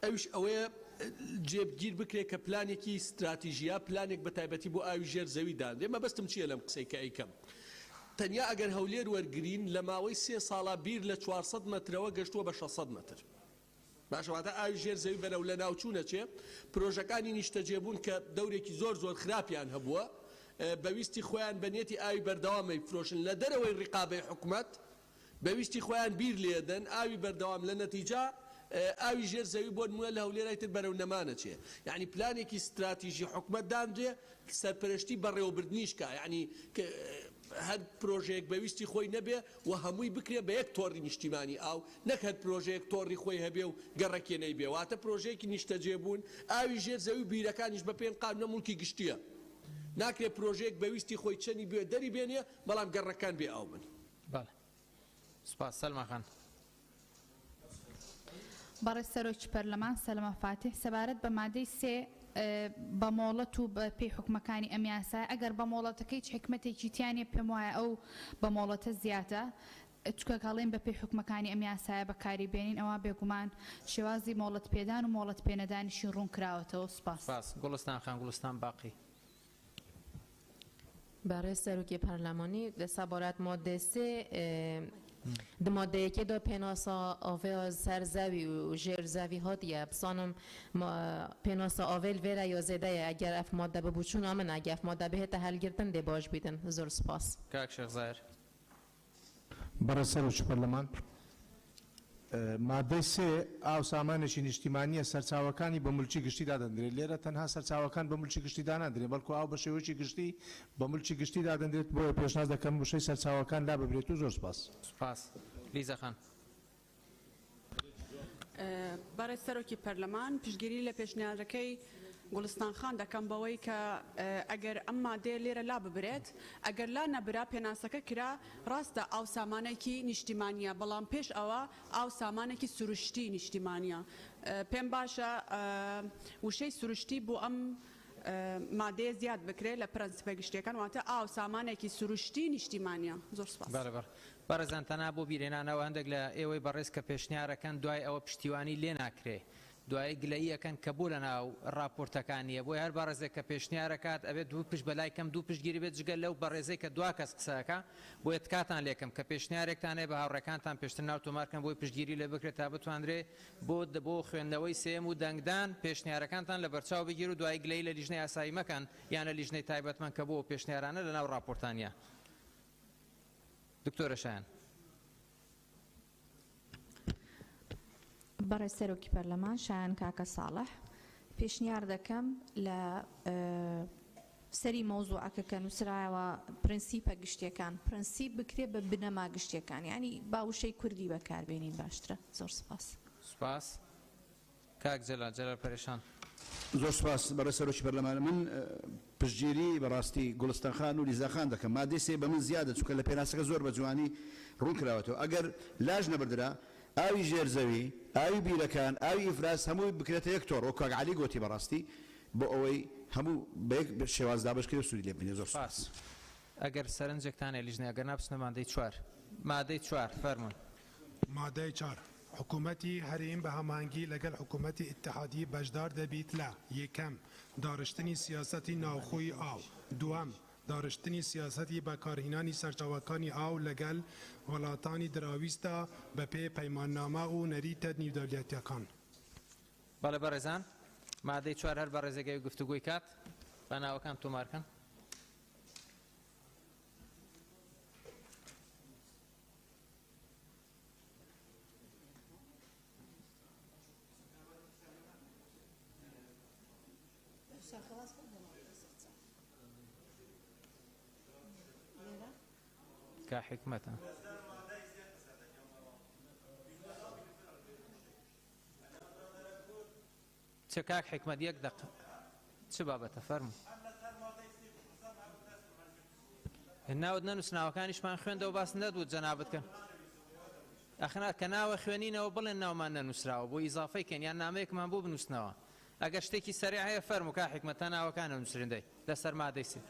ئەوش ئەوەیە جێبگیر بکرێت کە پلانێکی استراتیژیا پلانێک بە تایبەتی بۆ ئاوی ژێر زەویدان ئێمە بەستم چییە لەم قسەی کە ئەیکەم تەنیا ئەگەر هەولێر وەرگرین لە ماوەی 3 ساڵە بیر لە 400 مەترەوە گەشتووە بە 600 مەتر باشەواتە ئاوی ژێر زەوی بەرەو لە ناوچوونە چێ پرۆژەکانی نیشتەجێبوون کە دەورێکی زۆر خراپیان هەبووە بەویستی خۆیان بەنیەتی ئاوی بەردەوامەی فرۆشن لە دەرەوەی ڕقابەی حکوومەت بەویستی خۆیان بیر لێدەن ئاوی بەردەوام لە نەتیجا ئاوی ژێر زەوی بۆ نمونە لە هەولێرای تر بەرەو نەمانە چێ یعنی پلانێکی استراتیژی حکوومەت دانرێ سەرپەرشتی بەڕێوەبردنیشکە یعنی هەر پرۆژەیەک بەویستی خۆی نەبێ و هەمووی بکرێ بە یەک تۆڕی نیشتیمانی ئاو نەک هەر پرۆژەیەک تۆڕی خۆی هەبێ و گەڕەکێنەی بێ واتە پرۆژەیەکی نیشتەجێبوون ئاوی ژێر زەوی بیرەکانیش بە پێم قانونە موڵکی گشتیە ناکرێت پرۆژەیەک بەویستی خۆی چەنی بێ دەری بێنێ بەڵام گەڕەکان بێ ئاو من سپاس سەلما خان بەڕێز سەرۆکی پەرلەمان سەلمە فاتح سەبارەت بە مادەی 3 بە مۆڵەت و بە پێی حکومەکانی ئەم یاسای ئەگەر بە مۆڵەتەکەی حکمەتێکی تیانێ پێم وایە ئەو بە مۆڵەتە زیاتە چکە کاڵێن بە پێی حکومەکانی ئەم یاسایە بەکاری بێنین ئەوە بێگومان شێوازی مۆڵەت پێدان و مۆڵەت پێنەدانیشی ڕوون کراوەتەوە سپاس گوڵستان خان گوڵستان باقی برای سروکی پارلمانی دستابارت ماده 3 د ماده که دو پناسا آوه سرزوی و جرزوی ها دیگه بسانم پناسا آوه ویره یا زده اگر اف ماده ببوچون آمن اگر اف ماده به تحل گرتن دی باش بیدن زور سپاس کاک شیخ زایر برای سروکی پارلمان مادەی 3 ئاو سامانێکی نیشتیمانیە سەرچاوەکانی بە مولکی گشتی دادەندرێت لێرە تەنها سەرچاوەکان بە مولکی گشتی دانادرێت بەڵکو ئاو بە شێوەیەکی گشتی بە مولکی گشتی دادەندرێت بۆیە پێشناز دەکەم وشەی سەرچاوەکان لا ببرێت و زۆر سپاس لیزە خان بەڕێز سەرۆکی پەرلەمان پشتگیری لە پێشنیارەکەی گوڵستان خان دەکەم بەوەی کە ئەگەر ئەم مادێ لێرە لا ببرێت ئەگەر لا نەبرا پێناسەکە کرا ڕاستە ئاو سامانێکی نیشتیمانیە بەڵام پێش ئەوە ئاو سامانێکی سروشتی نیشتیمانیە پێم باشە وشەی سروشتی بۆ ئەم مادەیە زیاد بکرێت لە پرەنسیپە گشتیەکان واتە ئاو سامانێکی سروشتی نیشتیمانیە زۆر سپاس بەڕێزان تەنها بۆ بیرێنانەوە هەندێک لە ئێوەی بەڕێز کە پێشنیارەکەن دوای ئەوە پشتیوانی لێ ناکرێ دوای گلەییەکەن کە بوو لە ناو ڕاپۆرتەکانیە بۆی هەر بەڕێزێک کە پێشنیارەکات ئەبێت دوو پشت بەلای کەم دوو پشتگیری بێت جگەل لەو بەڕێزەی کە دوا کەس قسەکە بۆیە تکاتان لێکم کە پێشنیارێکتانێ بە هاوڕێکانتان پێشتر ناو تۆمارکەن بۆی پشتگیری لێ بکرێت تا بتوانرێ بۆ خوێندنەوەی سێم و دەنگدان پێشنیارەکانتان لە بەرچاو بگیر و دوای گلەی لە لیژنەی ئاسایی مەکەن یان لە لیژنەی تایبەتمەند کە بۆ پێشنیارانە لە ناو ڕاپۆرتانیە دکتۆرە شایان بەڕێز سەرۆکی پەرلەمان شایان کاکە ساڵح پێشنیار دەکەم لە سەری مەوزوعەکە کە نووسرایەوە پرەنسیپە گشتیەکان پرەنسیپ بکرێت بە بنەما گشتیەکان ینی باوشەی کوردی بەکاربێنین باشترە زۆر سپاس کاک جەلال پەرێشان زۆر سپاس بەڕێز سەرۆکی پەرلەمان من پشتگیری بەڕاستی گوڵستان خان و لیزاخان دەکەم مادەی 3 بە من زیادە چونکە لە پێناسەکە زۆر بە جوانی ڕوون کراوەتەوە ئەگەر لاژ نەبردرا ئاوی ژێرزەوی ئاوی بیرەکان ئاوی ئیفراز هەمووی بکرێتە یەک تۆڕ وەک کاک عەلی گوتی بەڕاستی بۆ ئەوەی هەموو بە یەک شێواز دابەشکرێ و سوودی لێ ببینێ زۆر سپاس ئەگەر سەرنجێکتانێ لیژنێ ئەگەر نابچنە مادەی 4 فەرمون مادەی 4 حکوومەتی هەرێم بە هەمانگی لەگەڵ حکوومەتی ئیتحادی بەشدار دەبیت لە یەکەم داڕشتنی سیاسەتی ناوخۆی ئاو دووەم داڕشتنی سیاسەتی بەکارهێنانی سەرچاوەکانی ئاو لەگەڵ وڵاتانی دراویستە بە پێی پەیماننامە و نەریتە نێودەوڵەتیەکان بەڵێ بەڕێزان مادەی 4 هەر بە ڕێزەگەی گفتوگوی کات بەناوەکان تۆمارکەن كحكمة تكاك حكمة يك دق چ بابەتە فەرموو ناوت نەنووسناوەکانیشمان خوێندەوە باس نەدوو جەنابەتکەن ئەخنا کە ناوە خوێنینەوە بڵێن ناومان نەنووسراوە بۆ ئیزافەی کەن یان نامەیەکمان بۆ بنووسنەوە ئەگەر شتێکی سەریع هەیە فەرموو کا حکمەتە ناوەکانە نووسرندەی لەسەر مادەی سێ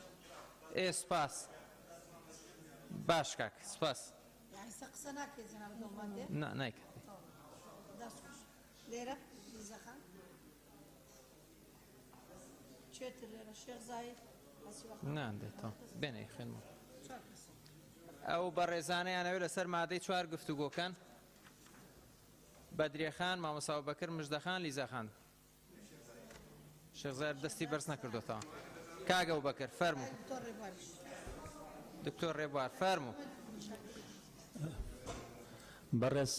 سوپاس باش کاک سوپاس نایکە لێرە زەخان چێتر لێرە شێخ زاید ناندێتەوە بێنەی خوێنمەوە ئەو بەڕێزانەیانەوێت لەسەر مادەی 4 گفتوگۆکان بەدرێخان مامۆستا ئەبوبەکر مژدەخان لیزەخان شێخ زاید دەستی بەرز نەکردوتەوە کاگە ئەبوبەکر فەرموو دکتۆر ڕێبوار فەرموو بەڕێز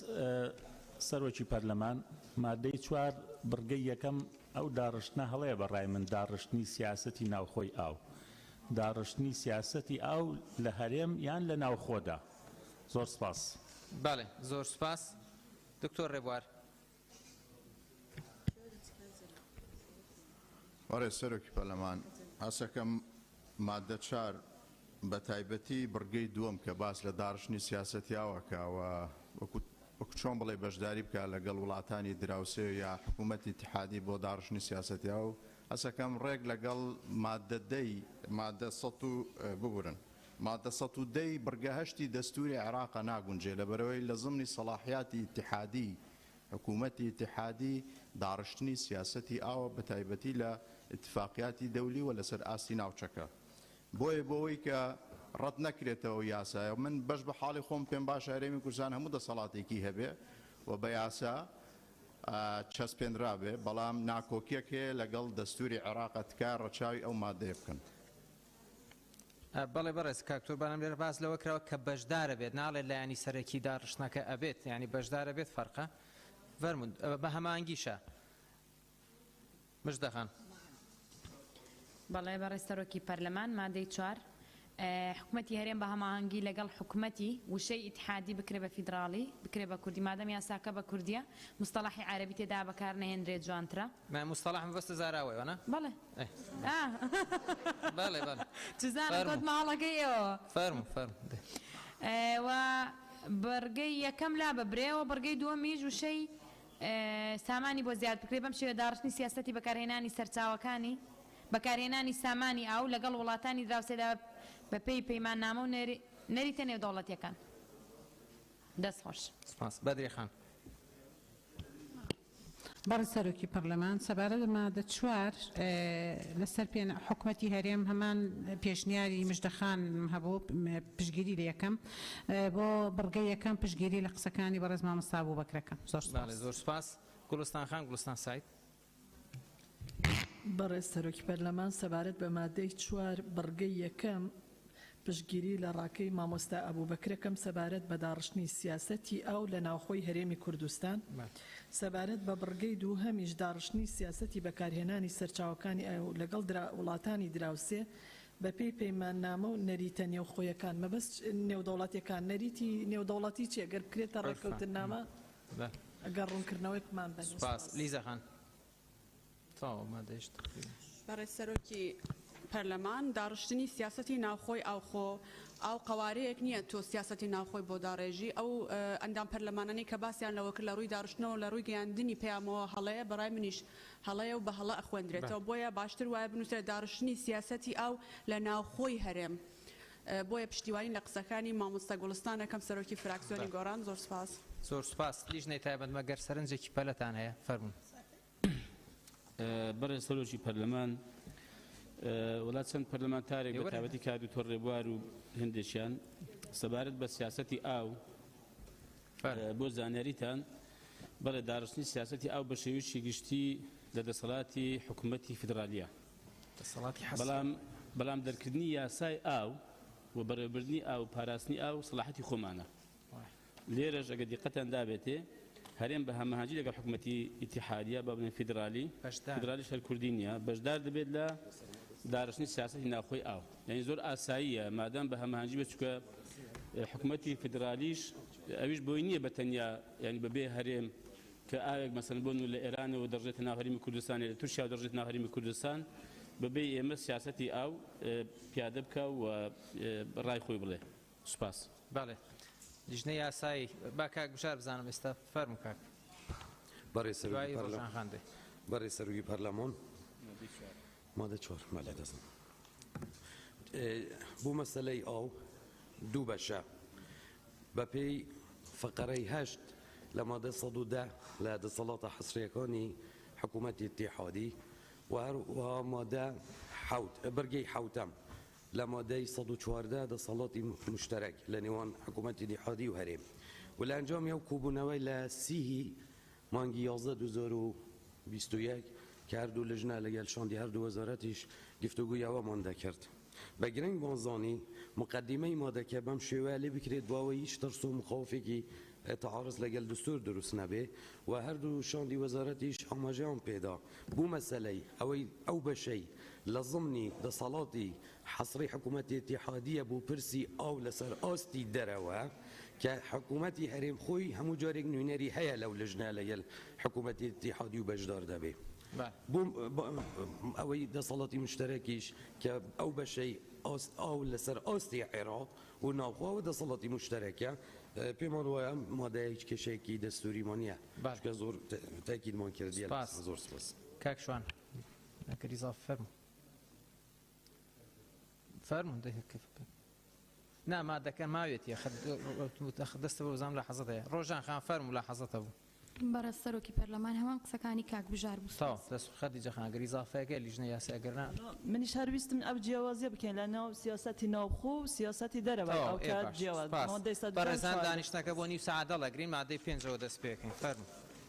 سەرۆکی پەرلەمان مادەی 4 بڕگەی یەکەم ئەو داڕشتنە هەڵەیە بەڕای من داڕشتنی سیاسەتی ناوخۆی ئاو داڕشتنی سیاسەتی ئاو لە هەرێم یان لە ناوخۆدا زۆر سپاس بەڵێ زۆر سپاس دکتۆر ڕێبوار وەڕێ سەرۆکی پەرلەمان هەسەکەم مادە 4 بە تایبەتی بڕگەی دووەم کە باس لە داڕشتنی سیاسەتی ئاوەکەوە وەکو چۆن بڵێ بەشداری بکە لەگەڵ وڵاتانی دراوسێ یا حکوومەتی اتحادی بۆ داڕشتنی سیاسەتی ئاو هەسەکەم ڕێک لەگەڵ مادە 100 ببورن مادە 110 بڕگەهشتی دەستوری عێراقە ناگونجێ لەبەرەوەی لە ضمنی سەلاحیاتی اتحادی حکوومەتی اتحادی داڕشتنی سیاسەتی ئاوە بە تایبەتی لە اتفاقیاتی دەولی و لەسەر ئاستی ناوچەکە بۆیە بۆەوەی کە ڕەت نەکرێتەوە یاسایە من بەش بە حاڵی خۆم پێم باش هەرێمی کوردستان هەموو دەسەڵاتێکی هەبێ و بە یاسا چەسپێنرابێ بەڵام ناکۆکیەک هەیە لەگەڵ دەستوری عێراقە تکای ڕەچاوی ئەو مادەیە بکەن بەڵێ بەڕێز کاکتۆر بانم لێرە باس لەوە کراوە کە بەشدارە بێت ناڵێت لە ینی سەرەکی داڕشتنەکە ئەبێت ینی بەشدارە بێت فەرقە فەرموون بە هەمانگیشە مژدەخان بەڵێ بەڕێز سەرۆکی پەرلەمان مادەی 4 حکوومەتی هەرێم بە هەماهەنگی لەگەڵ حکوومەتی وشەی ئیتحادی بکرێ بە فیدراڵی بکرێ بە کوردی مادەم یاساکە بە کوردیە مستەڵاحی عەرەبی تێدا بەکار نەهێنرێت جوانترە مستەڵاح مەبەستە زاراوەیەوە بەڵێ بەڵێ بەڵێ چزانە کۆت ماڵەکەیەوە فەرموو و بەرگەی یەکەم لا ببرێەوە بەرگەی دووەمیش وشەی سامانی بۆ زیاد بکرێ بەم شێوە داڕشتنی سیاسەتی بەکارهێنانی سەرچاوەکانی بەکارهێنانی سامانی ئاو لەگەڵ وڵاتانی دراوسێدا بە پێی پەیماننامە و نەریتە نێودەوڵەتیەکان دەست خۆش سپاس بەدرێخان بەڕێز سەرۆکی پەرلەمان سەبارەت بە مادە 4 لەسەر حکوومەتی هەرێم هەمان پێشنیاری مژدەخان هەبوو پشگیری لە یەکەم بۆ بڕگەی یەکەم پشگیری لە قسەکانی بەڕێز مامۆستا ئەبوبەکرەکەم زۆر سپاس گوڵستان خان گوڵستان سایت بەڕێز سەرۆکی پەرلەمان سەبارەت بە مادەی 4 بڕگەی یەکەم پشگیری لە ڕاکەی مامۆستا ئەبوبەکرەکەم سەبارەت بە داڕشتنی سیاسەتی ئەو لە ناوخۆی هەرێمی کوردستان سەبارەت بە بڕگەی دووهەمیش داڕشتنی سیاسەتی بەکارهێنانی سەرچاوەکانی ئەو لەگەڵ وڵاتانی دراوسێ بە پێی پەیماننامە و نەریتە نێوخۆیەکان مەبەست نێودەوڵاتیەکان نەریتی نێودەوڵەتی چی ئەگەر بکرێتە ڕێککەوتنامە ئەگەر ڕوونکردنەوەیمان سپاس لیزەخان بەڕێز سەرۆکی پەرلەمان داڕشتنی سیاسەتی ناوخۆی ئاوخۆ ئەو قوارەیەک نییە تۆ سیاسەتی ناوخۆی بۆ داڕێژی ئەو ئەندام پەرلەمانانی کە باسییان لەوە کرد لە ڕووی داڕشتنەوە لە ڕووی گەیاندنی پەیامەوە هەڵەیە بەڕای منیش هەڵەیە و بە هەڵە ئەخوێندرێتەوە بۆیە باشتر وایە بنووسێت داڕشتنی سیاسەتی ئەو لە ناوخۆی هەرێم بۆیە پشتیوانی لە قسەکانی مامۆستا گوڵستانەکەم سەرۆکی فراکسیۆنی گۆڕان زۆر سپاس زۆر سپاس لیژنەی تایبەت مەگەر سەرنجێکی پەلەتان هەیە فەرموون بەڕێز سەرۆکی پەرلەمان وڵات چەند پەرلەمانتارێک بە تایبەتی کار دکتۆر ڕێبوار و هەندێکیان سەبارەت بە سیاسەتی ئاو بۆ زانیاریتان بەڵێ داڕشتنی سیاسەتی ئاو بە شێوەیەکی گشتی لە دەسەڵاتی حکوومەتی فیدرالیە بەڵام دەرکردنی یاسای ئاو و بەڕێوەبردننی ئاو پاراستنی ئاو سەلاحەتی خۆمانە لێرەش ئەگە دیقەتان دابێتێ هەرێم بە هەماهەنگی لەگەڵ حکوومەتی ئیتیحادیە بە بنێ فیدرالی هەر کوردی نییە بەشدار دەبێت لە داڕشتنی سیاسەتی ناوخۆی ئاو یعنی زۆر ئاساییە مادام بە هەماهەنگی بێت چونکە حکوومەتی فیدرالیش ئەویش بۆی نییە بەتەنیا ینی بەبێ هەرێم کە ئاوێک مەسەن بۆن لە ئێرانەوە دەژێتە ناو هەرێمی کوردستان لە تورکیا دەژێت ناو هەرێمی کوردستان بەبێ ئێمە سیاسەتی ئاو پیادە بکە و ڕای خۆی بڵێ سوپاس. بەڵێ لیژنەی یاسایی با کاک بژار بزانم ئێستا فەرمو کاک بەڕێ سەرۆکی پەرلەمان مادە 4 مەلە دەزم بۆ مەسەلەی ئاو دوو بەشە بە پێی فقەرەی 8 لە مادە 110 لە دەسەڵاتە حەسریەکانی حکوومەتی اتحادی و مادە بەرگەی حوتەم لە مادەی 114 دەسەڵاتی مشتەرەک لە نێوان حکوومەتی اتحادی و هەرێم و لە ئەنجامی ئەو کۆبوونەوەی لە 30 مانگی 11 2021 کە هەردوو لەژنە لەگەل شاندی هەردوو وەزارەتیش گفتوگویەوەمان دەکرد بە گرنگ بانزانی مقدمەی مادەکە بەم شێوەیە لێ بکرێت بواوە هیچ ترس و مخاوفێکی تعارض لەگەل دستور دروست نەبێ و هەردوو شاندی وەزارەتیش ئاماژەیان پێدا بوو مەسەلەی ئەوەی ئەو بەشەی لە ضمنی دەسەڵاتی حەسری حکوومەتی اتحادیە بۆ پرسی ئاو لەسەر ئاستی دەرەوە کە حکوومەتی هەرێم خۆی هەموو جارێک نوێنەری هەیە لەو لەژنە لەگەل حکوومەتی اتحادی و بەشدار دەبێ ئەوەی دەسەڵاتی مشتەرەکیش کە ئەو بەشەی ئاو لەسەر ئاستی عێراق و ناوخواوە دەسەڵاتی مشتەرەکە پێمان وایە مادە هیچ کێشەیەکی دەستوریمان نییە باشکە زۆر تاکیدمان کردیە زۆر سپاس کاک شوان نەکەریزا فەرمون نا مادەکە ماوێتی دەستە بە وزام لە حەزت هەیە ڕۆژان خان فەرمو لە حەزەتە بوو بەڕە سەرۆکی پەرلەمان هەمان قسەکانی کاک بژار بوو دەست خەتی جەخانگەری زافەکە لیژنە یاساگەرنا منیش هەرویستم ئەو جیاوازیە بکەین لە ناو سیاسەتی ناوخۆ و سیاسەتی دەرەوە بەڕێزان دانیشتەکە بۆ نیو سەعادە لەگرین مادەی 5 دەست پێکەین فەرمو